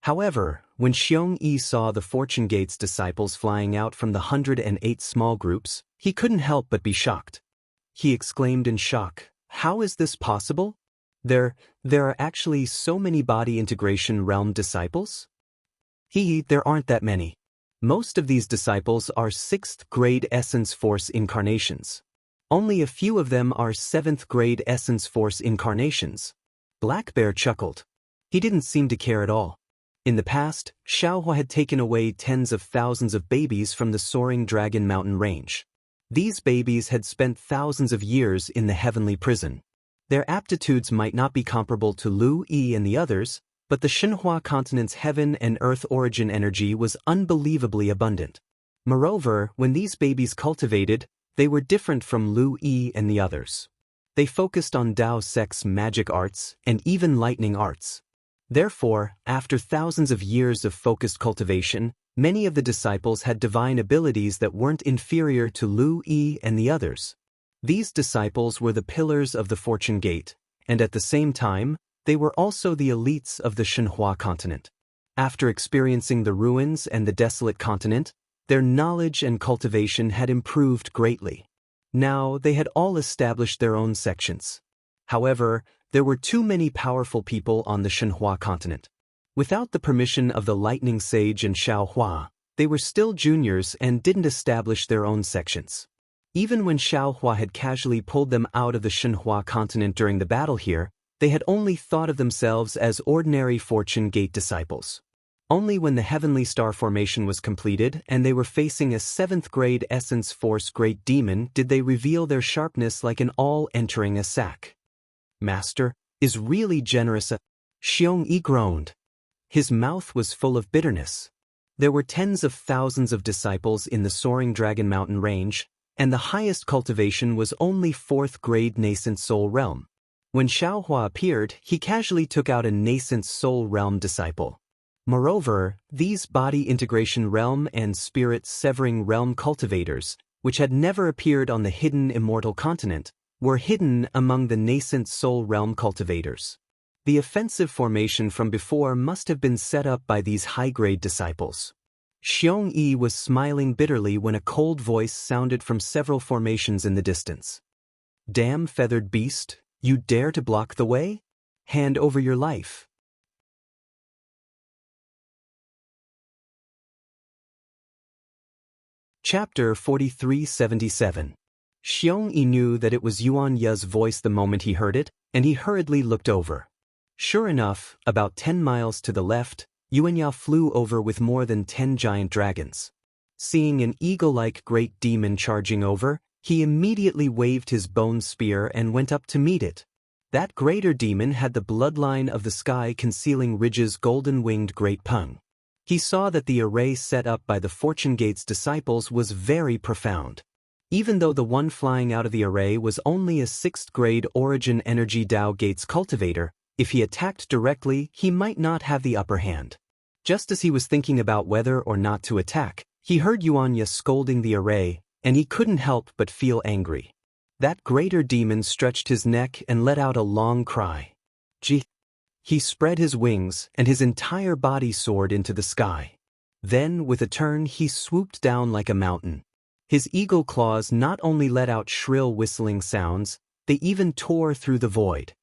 However, when Xiongyi saw the Fortune Gate's disciples flying out from the 108 small groups, he couldn't help but be shocked. He exclaimed in shock, "How is this possible? There are actually so many body integration realm disciples?" There aren't that many. Most of these disciples are 6th grade Essence Force incarnations. Only a few of them are 7th grade Essence Force incarnations. Black Bear chuckled. He didn't seem to care at all. In the past, Xiaohua had taken away tens of thousands of babies from the soaring Dragon Mountain range. These babies had spent thousands of years in the heavenly prison. Their aptitudes might not be comparable to Lu Yi and the others, but the Shenhua continent's heaven and earth origin energy was unbelievably abundant. Moreover, when these babies cultivated, they were different from Lu Yi and the others. They focused on Dao Sect's magic arts and even lightning arts. Therefore, after thousands of years of focused cultivation, many of the disciples had divine abilities that weren't inferior to Lu Yi and the others. These disciples were the pillars of the Fortune Gate, and at the same time, they were also the elites of the Shenhua continent. After experiencing the ruins and the desolate continent, their knowledge and cultivation had improved greatly. Now, they had all established their own sections. However, there were too many powerful people on the Shenhua continent. Without the permission of the Lightning Sage and Xiaohua, they were still juniors and didn't establish their own sections. Even when Xiaohua had casually pulled them out of the Shenhua continent during the battle here, They had only thought of themselves as ordinary Fortune Gate disciples. Only when the Heavenly Star formation was completed and they were facing a 7th grade Essence Force Great Demon did they reveal their sharpness like an awl entering a sack. Master is really generous. Xianxia groaned. His mouth was full of bitterness. There were tens of thousands of disciples in the soaring Dragon Mountain range, and the highest cultivation was only 4th grade Nascent Soul Realm. When Xiaohua appeared, he casually took out a Nascent Soul Realm disciple. Moreover, these body integration realm and spirit severing realm cultivators, which had never appeared on the hidden Immortal continent, were hidden among the Nascent Soul Realm cultivators. The offensive formation from before must have been set up by these high-grade disciples. Xianxia was smiling bitterly when a cold voice sounded from several formations in the distance. "Damn feathered beast, you dare to block the way? Hand over your life." Chapter 4377. Xianxia knew that it was Yuan Ye's voice the moment he heard it, and he hurriedly looked over. Sure enough, about 10 miles to the left, Yuan Ye flew over with more than 10 giant dragons. Seeing an eagle-like great demon charging over, he immediately waved his bone spear and went up to meet it. That greater demon had the bloodline of the sky concealing Ridge's golden-winged great pung. He saw that the array set up by the Fortune Gate's disciples was very profound. Even though the one flying out of the array was only a 6th grade Origin Energy Dao Gate's cultivator, if he attacked directly, he might not have the upper hand. Just as he was thinking about whether or not to attack, he heard Yuan Ye scolding the array, and he couldn't help but feel angry. That greater demon stretched his neck and let out a long cry. Gee! He spread his wings, and his entire body soared into the sky. Then, with a turn, he swooped down like a mountain. His eagle claws not only let out shrill whistling sounds, they even tore through the void.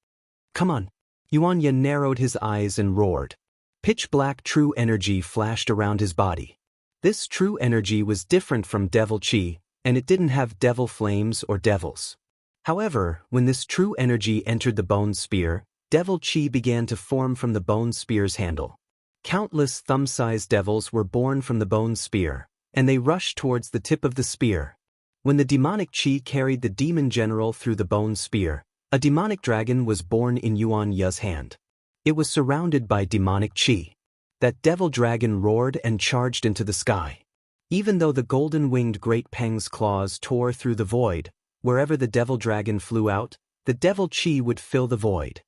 "Come on!" Yuan Ye narrowed his eyes and roared. Pitch-black true energy flashed around his body. This true energy was different from devil chi, and it didn't have devil flames or devils. However, when this true energy entered the bone spear, devil chi began to form from the bone spear's handle. Countless thumb-sized devils were born from the bone spear, and they rushed towards the tip of the spear. When the demonic chi carried the demon general through the bone spear, a demonic dragon was born in Yuan Ye's hand. It was surrounded by demonic chi. That devil dragon roared and charged into the sky. Even though the golden-winged great peng's claws tore through the void, wherever the devil dragon flew out, the devil chi would fill the void.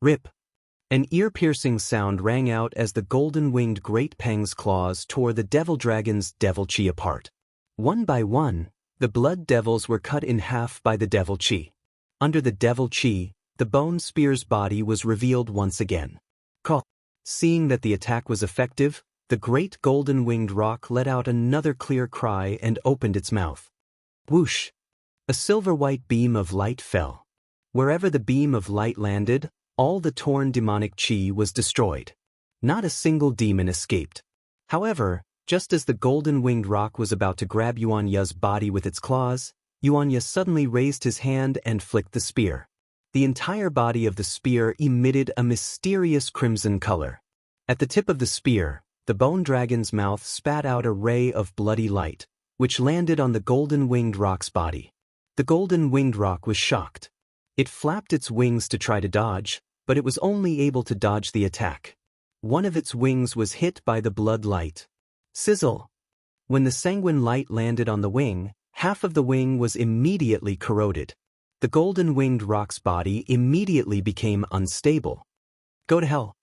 Rip! An ear-piercing sound rang out as the golden-winged great peng's claws tore the devil dragon's devil chi apart. One by one, the blood devils were cut in half by the devil chi. Under the devil chi, the bone spear's body was revealed once again. Seeing that the attack was effective, the great golden-winged rock let out another clear cry and opened its mouth. Whoosh! A silver-white beam of light fell. Wherever the beam of light landed, all the torn demonic chi was destroyed. Not a single demon escaped. However, just as the golden-winged rock was about to grab Yuan Ye's body with its claws, Yuan Ye suddenly raised his hand and flicked the spear. The entire body of the spear emitted a mysterious crimson color. At the tip of the spear, the bone dragon's mouth spat out a ray of bloody light, which landed on the golden-winged rock's body. The golden-winged rock was shocked. It flapped its wings to try to dodge, but it was only able to dodge the attack. One of its wings was hit by the blood light. Sizzle! When the sanguine light landed on the wing, half of the wing was immediately corroded. The golden-winged rock's body immediately became unstable. Go to hell!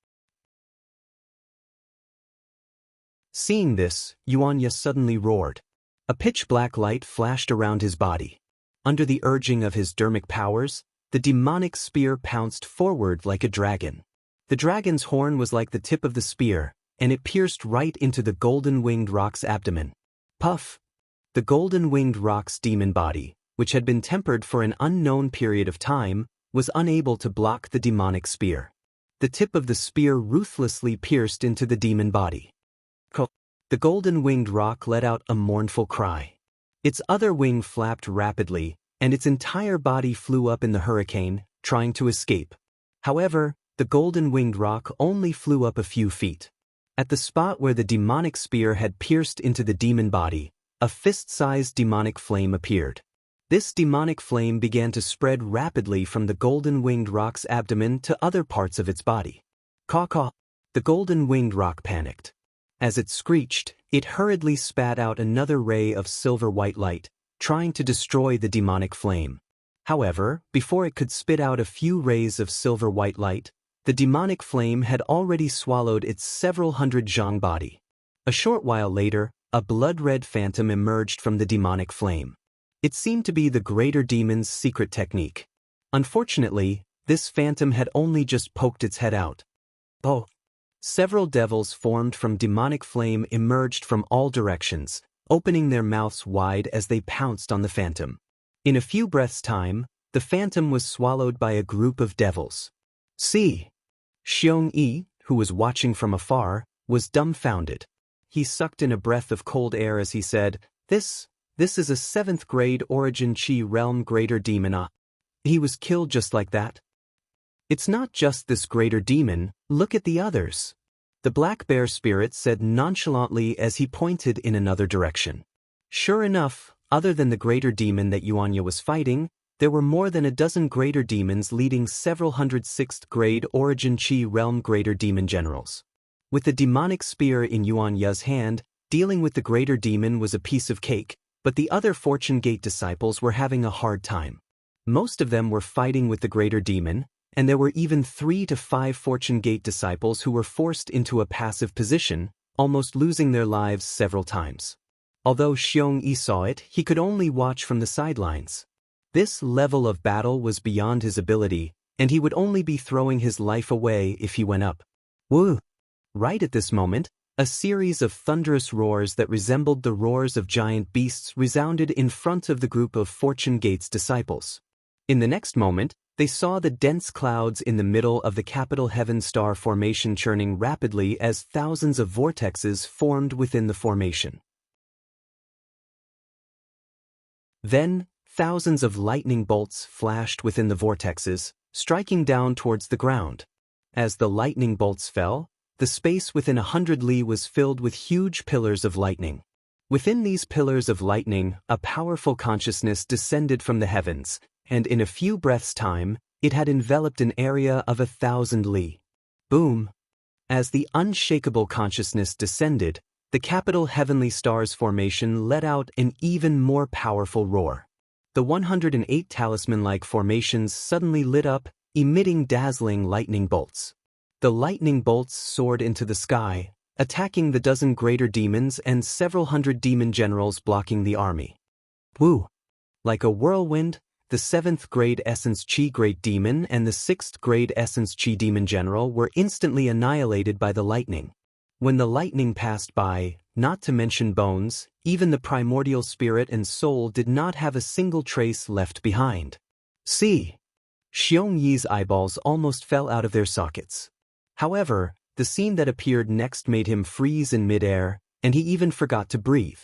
Seeing this, Yuan Ye suddenly roared. A pitch-black light flashed around his body. Under the urging of his dermic powers, the demonic spear pounced forward like a dragon. The dragon's horn was like the tip of the spear, and it pierced right into the golden-winged rock's abdomen. Puff! The golden-winged rock's demon body, which had been tempered for an unknown period of time, was unable to block the demonic spear. The tip of the spear ruthlessly pierced into the demon body. The golden-winged rock let out a mournful cry. Its other wing flapped rapidly, and its entire body flew up in the hurricane, trying to escape. However, the golden-winged rock only flew up a few feet. At the spot where the demonic spear had pierced into the demon body, a fist-sized demonic flame appeared. This demonic flame began to spread rapidly from the golden-winged rock's abdomen to other parts of its body. Caw-caw! The golden-winged rock panicked. As it screeched, it hurriedly spat out another ray of silver-white light, trying to destroy the demonic flame. However, before it could spit out a few rays of silver-white light, the demonic flame had already swallowed its several hundred zhang body. A short while later, a blood-red phantom emerged from the demonic flame. It seemed to be the greater demon's secret technique. Unfortunately, this phantom had only just poked its head out. Oh! Several devils formed from demonic flame emerged from all directions, opening their mouths wide as they pounced on the phantom. In a few breaths' time, the phantom was swallowed by a group of devils. See! Xianxia, who was watching from afar, was dumbfounded. He sucked in a breath of cold air as he said, This is a 7th grade origin Qi realm greater demon. He was killed just like that? It's not just this greater demon, look at the others. The black bear spirit said nonchalantly as he pointed in another direction. Sure enough, other than the greater demon that Yuanya was fighting, there were more than a dozen greater demons leading several hundred 6th grade origin Qi realm greater demon generals. With the demonic spear in Yuanya's hand, dealing with the greater demon was a piece of cake, but the other Fortune Gate disciples were having a hard time. Most of them were fighting with the greater demon, and there were even 3 to 5 Fortune Gate disciples who were forced into a passive position, almost losing their lives several times. Although Xianxia saw it, he could only watch from the sidelines. This level of battle was beyond his ability, and he would only be throwing his life away if he went up. Woo! Right at this moment, a series of thunderous roars that resembled the roars of giant beasts resounded in front of the group of Fortune Gate's disciples. In the next moment, they saw the dense clouds in the middle of the capital heaven star formation churning rapidly as thousands of vortexes formed within the formation. Then, thousands of lightning bolts flashed within the vortexes, striking down towards the ground. As the lightning bolts fell, the space within 100 li was filled with huge pillars of lightning. Within these pillars of lightning, a powerful consciousness descended from the heavens, and in a few breaths' time, it had enveloped an area of 1,000 li. Boom! As the unshakable consciousness descended, the capital heavenly stars formation let out an even more powerful roar. The 108 talisman-like formations suddenly lit up, emitting dazzling lightning bolts. The lightning bolts soared into the sky, attacking the dozen greater demons and several hundred demon generals blocking the army. Woo! Like a whirlwind, the 7th grade Essence Qi Great Demon and the 6th grade Essence Qi Demon General were instantly annihilated by the lightning. When the lightning passed by, not to mention bones, even the primordial spirit and soul did not have a single trace left behind. See! Xianxia's eyeballs almost fell out of their sockets. However, the scene that appeared next made him freeze in midair, and he even forgot to breathe.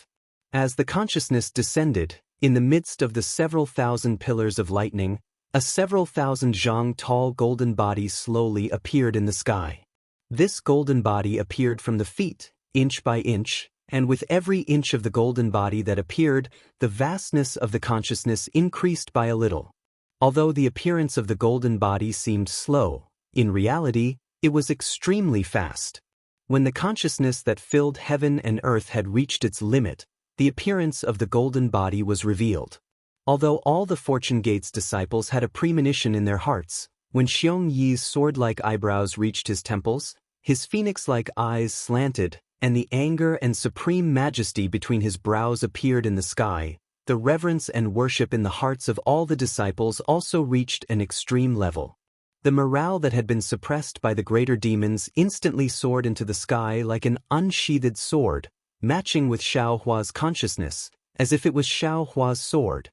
As the consciousness descended, in the midst of the several thousand pillars of lightning, a several thousand zhang tall golden body slowly appeared in the sky. This golden body appeared from the feet, inch by inch, and with every inch of the golden body that appeared, the vastness of the consciousness increased by a little. Although the appearance of the golden body seemed slow, in reality, it was extremely fast. When the consciousness that filled heaven and earth had reached its limit, the appearance of the golden body was revealed. Although all the Fortune Gate's disciples had a premonition in their hearts, when Xianxia's sword-like eyebrows reached his temples, his phoenix-like eyes slanted, and the anger and supreme majesty between his brows appeared in the sky, the reverence and worship in the hearts of all the disciples also reached an extreme level. The morale that had been suppressed by the greater demons instantly soared into the sky like an unsheathed sword, matching with Xiao Hua's consciousness, as if it was Xiao Hua's sword.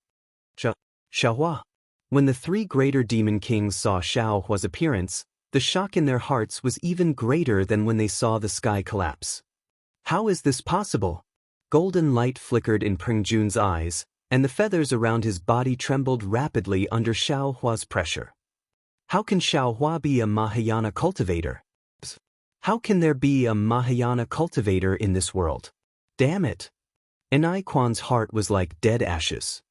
Xiao Hua. When the 3 greater demon kings saw Xiao Hua's appearance, the shock in their hearts was even greater than when they saw the sky collapse. How is this possible? Golden light flickered in Peng Jun's eyes, and the feathers around his body trembled rapidly under Xiao Hua's pressure. How can Xiaohua be a Mahayana cultivator? How can there be a Mahayana cultivator in this world? Damn it. Enai Quan's heart was like dead ashes.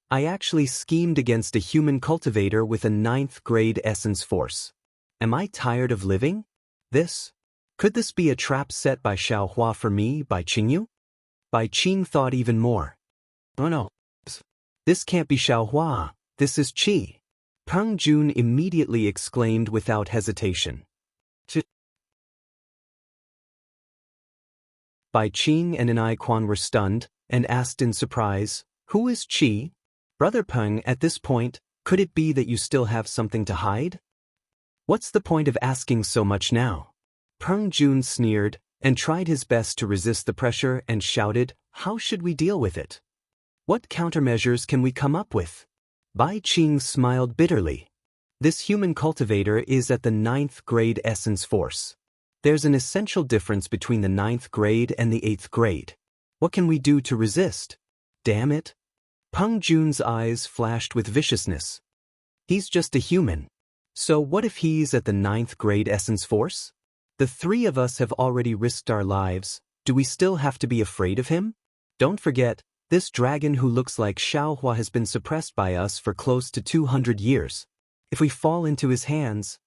I actually schemed against a human cultivator with a 9th grade essence force. Am I tired of living? Could this be a trap set by Xiaohua for me by Qingyu? Bai Qing thought even more. Oh no. This can't be Xiaohua, this is Qi. Peng Jun immediately exclaimed without hesitation. Bai Qing and Enai Quan were stunned and asked in surprise, "Who is Qi?" Brother Peng, at this point, could it be that you still have something to hide? What's the point of asking so much now? Peng Jun sneered and tried his best to resist the pressure and shouted, "How should we deal with it? What countermeasures can we come up with?" Bai Qing smiled bitterly. This human cultivator is at the 9th grade essence force. There's an essential difference between the 9th grade and the 8th grade. What can we do to resist? Damn it. Peng Jun's eyes flashed with viciousness. He's just a human. So what if he's at the 9th grade essence force? The three of us have already risked our lives. Do we still have to be afraid of him? Don't forget, this dragon who looks like Xiaohua has been suppressed by us for close to 200 years. If we fall into his hands,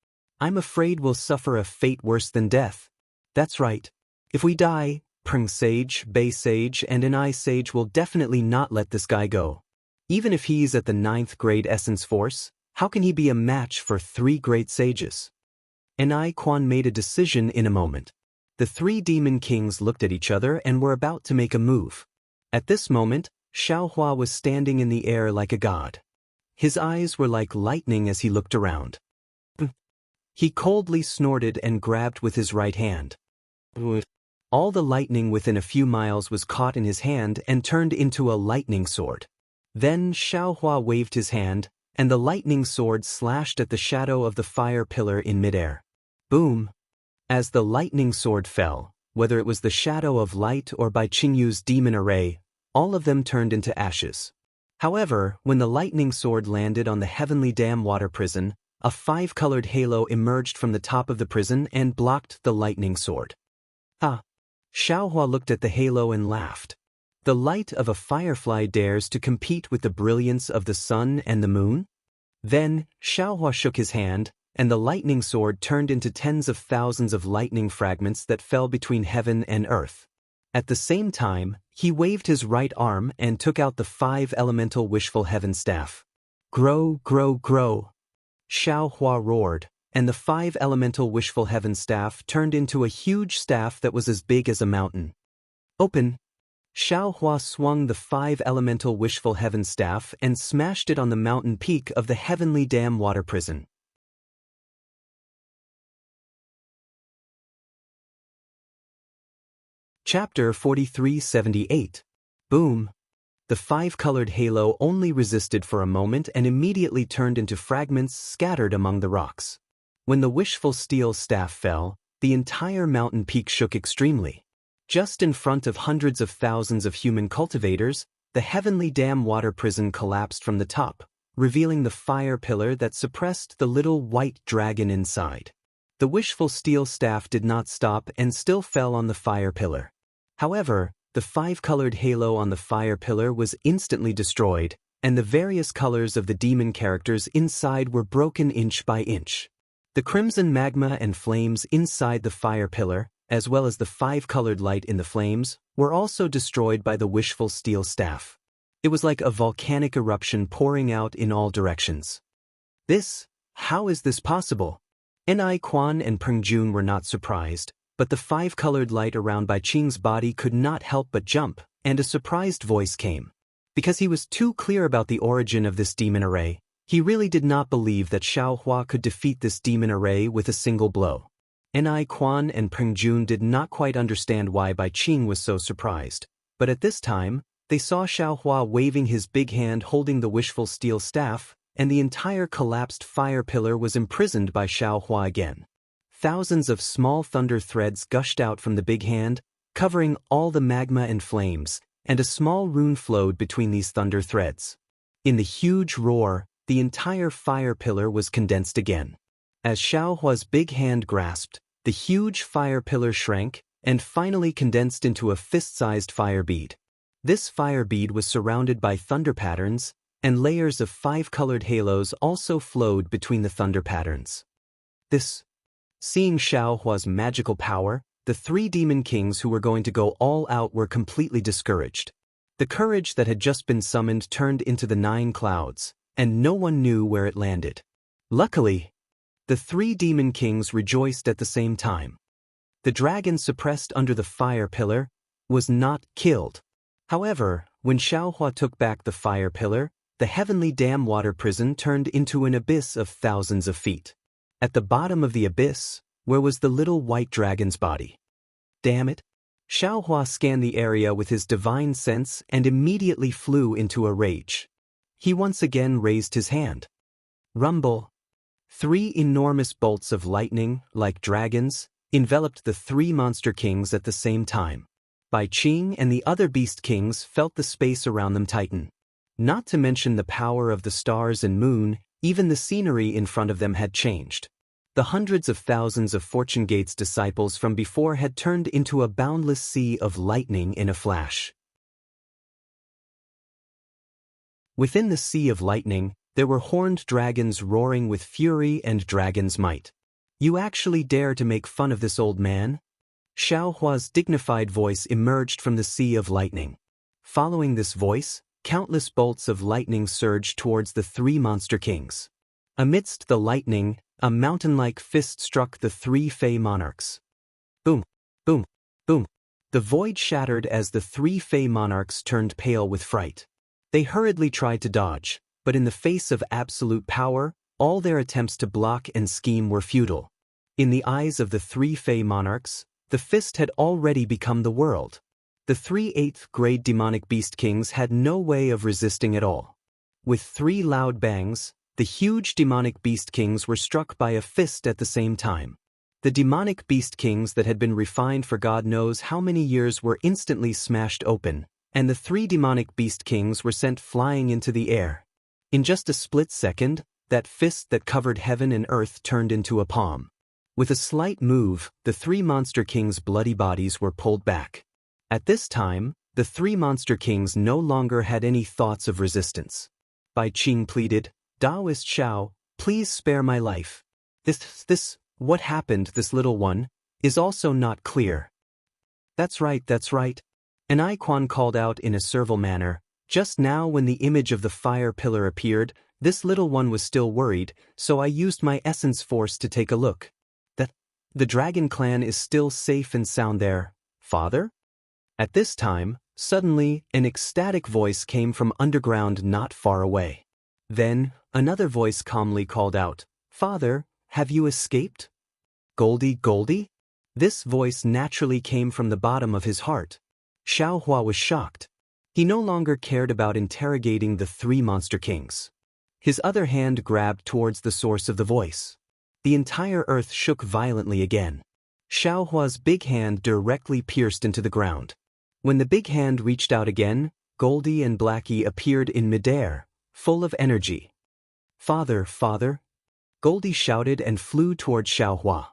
I'm afraid we'll suffer a fate worse than death. That's right. If we die, Peng Sage, Bei Sage, and Enai Sage will definitely not let this guy go. Even if he's at the 9th grade essence force, how can he be a match for 3 great sages? Enai Quan made a decision in a moment. The 3 demon kings looked at each other and were about to make a move. At this moment, Xiaohua was standing in the air like a god. His eyes were like lightning as he looked around. He coldly snorted and grabbed with his right hand. All the lightning within a few miles was caught in his hand and turned into a lightning sword. Then Xiaohua waved his hand, and the lightning sword slashed at the shadow of the fire pillar in midair. Boom! As the lightning sword fell, whether it was the shadow of light or by Qingyu's demon array, all of them turned into ashes. However, when the lightning sword landed on the heavenly dam water prison, a 5-colored halo emerged from the top of the prison and blocked the lightning sword. Ah! Xiaohua looked at the halo and laughed. The light of a firefly dares to compete with the brilliance of the sun and the moon? Then, Xiaohua shook his hand, and the lightning sword turned into tens of thousands of lightning fragments that fell between heaven and earth. At the same time, he waved his right arm and took out the 5 elemental wishful heaven staff. Grow, grow, grow! Xiaohua roared, and the 5 elemental wishful heaven staff turned into a huge staff that was as big as a mountain. Open! Xiaohua swung the 5 elemental wishful heaven staff and smashed it on the mountain peak of the heavenly dam water prison. Chapter 4378. Boom! The 5-colored halo only resisted for a moment and immediately turned into fragments scattered among the rocks. When the wishful steel staff fell, the entire mountain peak shook extremely. Just in front of hundreds of thousands of human cultivators, the heavenly dam water prison collapsed from the top, revealing the fire pillar that suppressed the little white dragon inside. The wishful steel staff did not stop and still fell on the fire pillar. However, the 5-colored halo on the fire pillar was instantly destroyed, and the various colors of the demon characters inside were broken inch by inch. The crimson magma and flames inside the fire pillar, as well as the 5-colored light in the flames, were also destroyed by the wishful steel staff. It was like a volcanic eruption pouring out in all directions. How is this possible? Enai Quan and Peng Jun were not surprised, but the 5-colored light around Bai Qing's body could not help but jump, and a surprised voice came. Because he was too clear about the origin of this demon array, he really did not believe that Xiaohua could defeat this demon array with a single blow. Enai Quan and Peng Jun did not quite understand why Bai Qing was so surprised, but at this time, they saw Xiaohua waving his big hand holding the wishful steel staff, and the entire collapsed fire pillar was imprisoned by Xiaohua again. Thousands of small thunder threads gushed out from the big hand, covering all the magma and flames, and a small rune flowed between these thunder threads. In the huge roar, the entire fire pillar was condensed again. As Xiaohua's big hand grasped, the huge fire pillar shrank and finally condensed into a fist-sized fire bead. This fire bead was surrounded by thunder patterns, and layers of 5-colored halos also flowed between the thunder patterns. Seeing Xiaohua's magical power, the 3 demon kings who were going to go all out were completely discouraged. The courage that had just been summoned turned into the 9 clouds, and no one knew where it landed. Luckily, the 3 demon kings rejoiced at the same time. The dragon suppressed under the fire pillar was not killed. However, when Xiaohua took back the fire pillar, the heavenly dam water prison turned into an abyss of thousands of feet. At the bottom of the abyss, where was the little white dragon's body? Damn it! Xiaohua scanned the area with his divine sense and immediately flew into a rage. He once again raised his hand. Rumble! 3 enormous bolts of lightning, like dragons, enveloped the 3 monster kings at the same time. Bai Qing and the other beast kings felt the space around them tighten. Not to mention the power of the stars and moon, even the scenery in front of them had changed. The hundreds of thousands of Fortune Gate's disciples from before had turned into a boundless sea of lightning in a flash. Within the sea of lightning, there were horned dragons roaring with fury and dragon's might. You actually dare to make fun of this old man? Xiaohua's dignified voice emerged from the sea of lightning. Following this voice, countless bolts of lightning surged towards the 3 monster kings. Amidst the lightning, a mountain-like fist struck the 3 Fey monarchs. Boom, boom, boom. The void shattered as the 3 Fey monarchs turned pale with fright. They hurriedly tried to dodge, but in the face of absolute power, all their attempts to block and scheme were futile. In the eyes of the 3 Fey monarchs, the fist had already become the world. The 3 8th-grade demonic beast kings had no way of resisting at all. With 3 loud bangs, the huge demonic beast kings were struck by a fist at the same time. The demonic beast kings that had been refined for God knows how many years were instantly smashed open, and the 3 demonic beast kings were sent flying into the air. In just a split second, that fist that covered heaven and earth turned into a palm. With a slight move, the 3 monster kings' bloody bodies were pulled back. At this time, the 3 monster kings no longer had any thoughts of resistance. Bai Qing pleaded, "Daoist Xiao, please spare my life. What happened, this little one, is also not clear." That's right. An icon called out in a servile manner. Just now when the image of the fire pillar appeared, this little one was still worried, so I used my essence force to take a look. The dragon clan is still safe and sound there, father? At this time, suddenly, an ecstatic voice came from underground not far away. Then, another voice calmly called out, "Father, have you escaped?" Goldie? This voice naturally came from the bottom of his heart. Xiaohua was shocked. He no longer cared about interrogating the 3 monster kings. His other hand grabbed towards the source of the voice. The entire earth shook violently again. Xiaohua's big hand directly pierced into the ground. When the big hand reached out again, Goldie and Blackie appeared in midair, full of energy. Father! Goldie shouted and flew toward Xiaohua.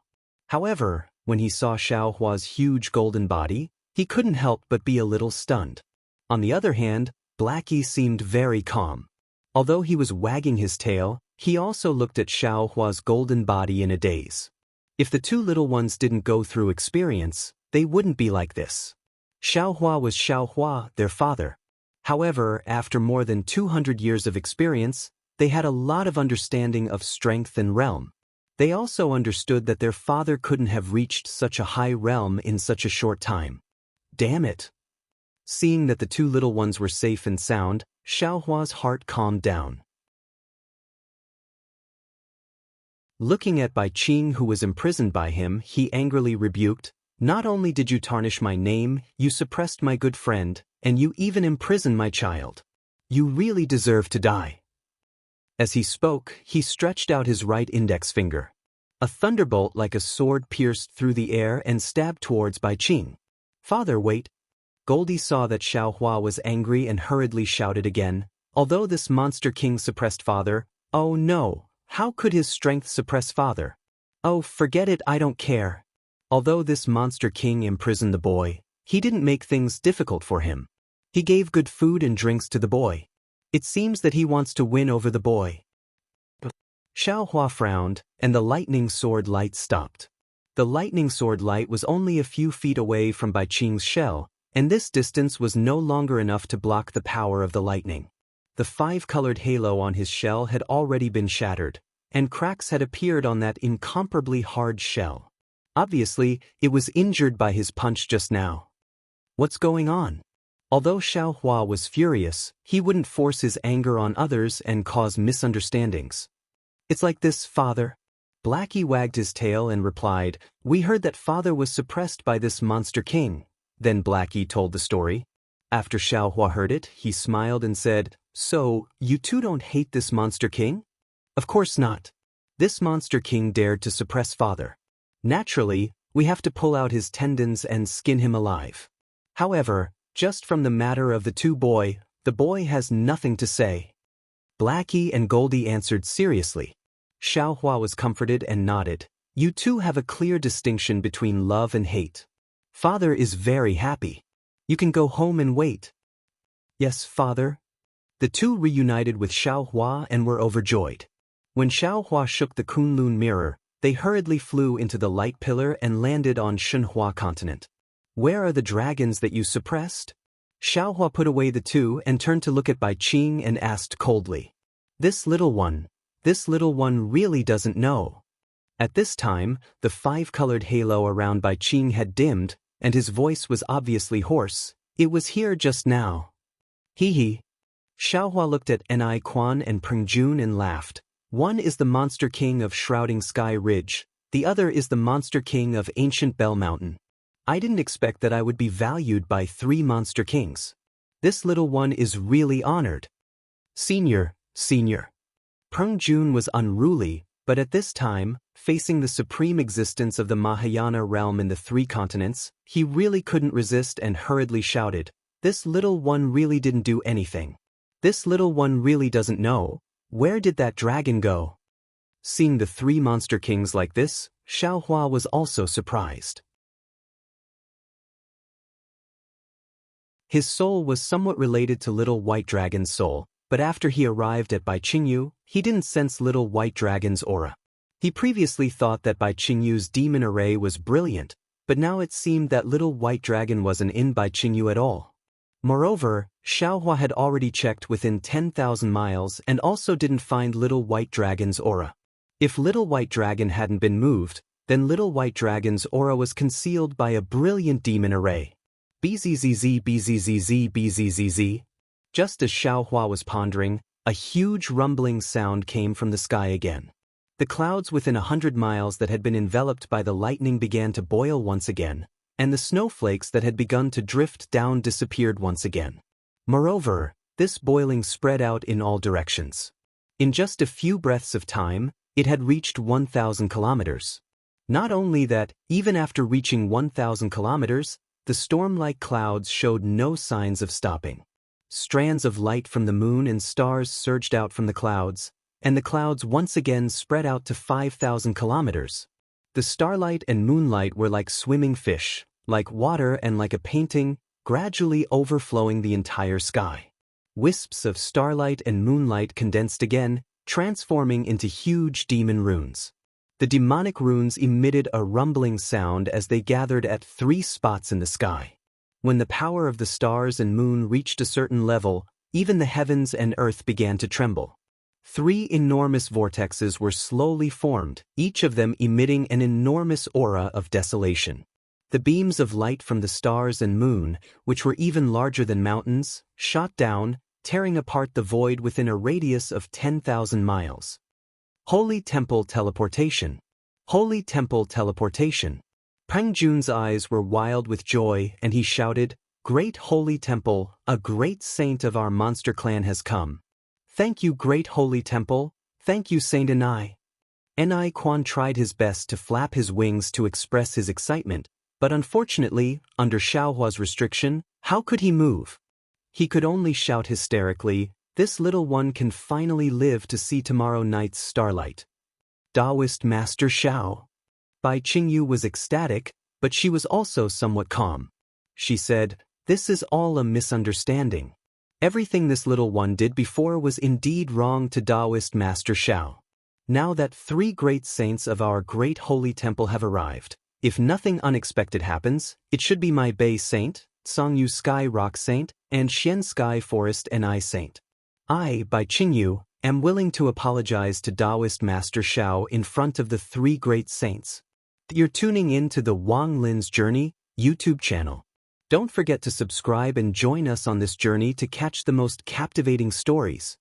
However, when he saw Xiaohua's huge golden body, he couldn't help but be a little stunned. On the other hand, Blackie seemed very calm. Although he was wagging his tail, he also looked at Xiaohua's golden body in a daze. If the 2 little ones didn't go through experience, they wouldn't be like this. Xiaohua was Xiaohua, their father. However, after more than 200 years of experience, they had a lot of understanding of strength and realm. They also understood that their father couldn't have reached such a high realm in such a short time. Damn it! Seeing that the 2 little ones were safe and sound, Xiaohua's heart calmed down. Looking at Bai Qing, who was imprisoned by him, he angrily rebuked, "Not only did you tarnish my name, you suppressed my good friend, and you even imprisoned my child. You really deserve to die." As he spoke, he stretched out his right index finger. A thunderbolt like a sword pierced through the air and stabbed towards Bai Qing. "Father, wait." Goldie saw that Xiaohua was angry and hurriedly shouted again, "Although this monster king suppressed father, Oh no, how could his strength suppress father? Oh, forget it, I don't care. Although this monster king imprisoned the boy, he didn't make things difficult for him. He gave good food and drinks to the boy. It seems that he wants to win over the boy. Xiaohua frowned, and the lightning sword light stopped. The lightning sword light was only a few feet away from Bai Qing's shell, and this distance was no longer enough to block the power of the lightning. The five-colored halo on his shell had already been shattered, and cracks had appeared on that incomparably hard shell. Obviously, it was injured by his punch just now. What's going on? Although Xiaohua was furious, he wouldn't force his anger on others and cause misunderstandings. It's like this, father. Blackie wagged his tail and replied, "We heard that father was suppressed by this monster king." Then Blackie told the story. After Xiaohua heard it, he smiled and said, "So, you two don't hate this monster king?" "Of course not. This monster king dared to suppress father. Naturally, we have to pull out his tendons and skin him alive. However, just from the matter of the boy has nothing to say." Blackie and Goldie answered seriously. Xiaohua was comforted and nodded. "You two have a clear distinction between love and hate. Father is very happy. You can go home and wait." "Yes, father." The two reunited with Xiaohua and were overjoyed. When Xiaohua shook the Kunlun mirror, they hurriedly flew into the light pillar and landed on Shenhua continent. "Where are the dragons that you suppressed?" Xiaohua put away the two and turned to look at Bai Qing and asked coldly. This little one really doesn't know." At this time, the five-colored halo around Bai Qing had dimmed, and his voice was obviously hoarse. "It was here just now." Hee. Xiaohua looked at Ni Quan and Pengjun and laughed. "One is the monster king of Shrouding Sky Ridge, the other is the monster king of Ancient Bell Mountain. I didn't expect that I would be valued by 3 monster kings. This little one is really honored." Senior. Pengjun was unruly, but at this time, facing the supreme existence of the Mahayana realm in the 3 continents, he really couldn't resist and hurriedly shouted, "This little one really didn't do anything. This little one really doesn't know. Where did that dragon go?" Seeing the 3 monster kings like this, Xiaohua was also surprised. His soul was somewhat related to Little White Dragon's soul, but after he arrived at Bai Qingyu, he didn't sense Little White Dragon's aura. He previously thought that Bai Qingyu's demon array was brilliant, but now it seemed that Little White Dragon wasn't in Bai Qingyu at all. Moreover, Xiaohua had already checked within 10,000 miles and also didn't find Little White Dragon's aura. If Little White Dragon hadn't been moved, then Little White Dragon's aura was concealed by a brilliant demon array. Bzzz. Just as Xiaohua was pondering, a huge rumbling sound came from the sky again. The clouds within 100 miles that had been enveloped by the lightning began to boil once again, and the snowflakes that had begun to drift down disappeared once again. Moreover, this boiling spread out in all directions. In just a few breaths of time, it had reached 1,000 kilometers. Not only that, even after reaching 1,000 kilometers, the storm-like clouds showed no signs of stopping. Strands of light from the moon and stars surged out from the clouds, and the clouds once again spread out to 5,000 kilometers. The starlight and moonlight were like swimming fish, like water and like a painting, gradually overflowing the entire sky. Wisps of starlight and moonlight condensed again, transforming into huge demon runes. The demonic runes emitted a rumbling sound as they gathered at 3 spots in the sky. When the power of the stars and moon reached a certain level, even the heavens and earth began to tremble. 3 enormous vortexes were slowly formed, each of them emitting an enormous aura of desolation. The beams of light from the stars and moon, which were even larger than mountains, shot down, tearing apart the void within a radius of 10,000 miles. Holy Temple Teleportation. Holy Temple Teleportation. Pengjun's eyes were wild with joy, and he shouted, "Great Holy Temple, a great saint of our monster clan has come. Thank you, Great Holy Temple. Thank you, Saint Ni." Ni Quan tried his best to flap his wings to express his excitement, but unfortunately, under Xiaohua's restriction, how could he move? He could only shout hysterically, This little one can finally live to see tomorrow night's starlight. Daoist Master Xiao. Bai Qingyu was ecstatic, but she was also somewhat calm. She said, "This is all a misunderstanding. Everything this little one did before was indeed wrong to Daoist Master Xiao. Now that 3 great saints of our great holy temple have arrived, if nothing unexpected happens, it should be my Bay Saint, Songyu Sky Rock Saint, and Xian Sky Forest Ni Saint. I, Bai Qingyu, am willing to apologize to Daoist Master Xiao in front of the 3 great saints." You're tuning in to the Wang Lin's Journey YouTube channel. Don't forget to subscribe and join us on this journey to catch the most captivating stories.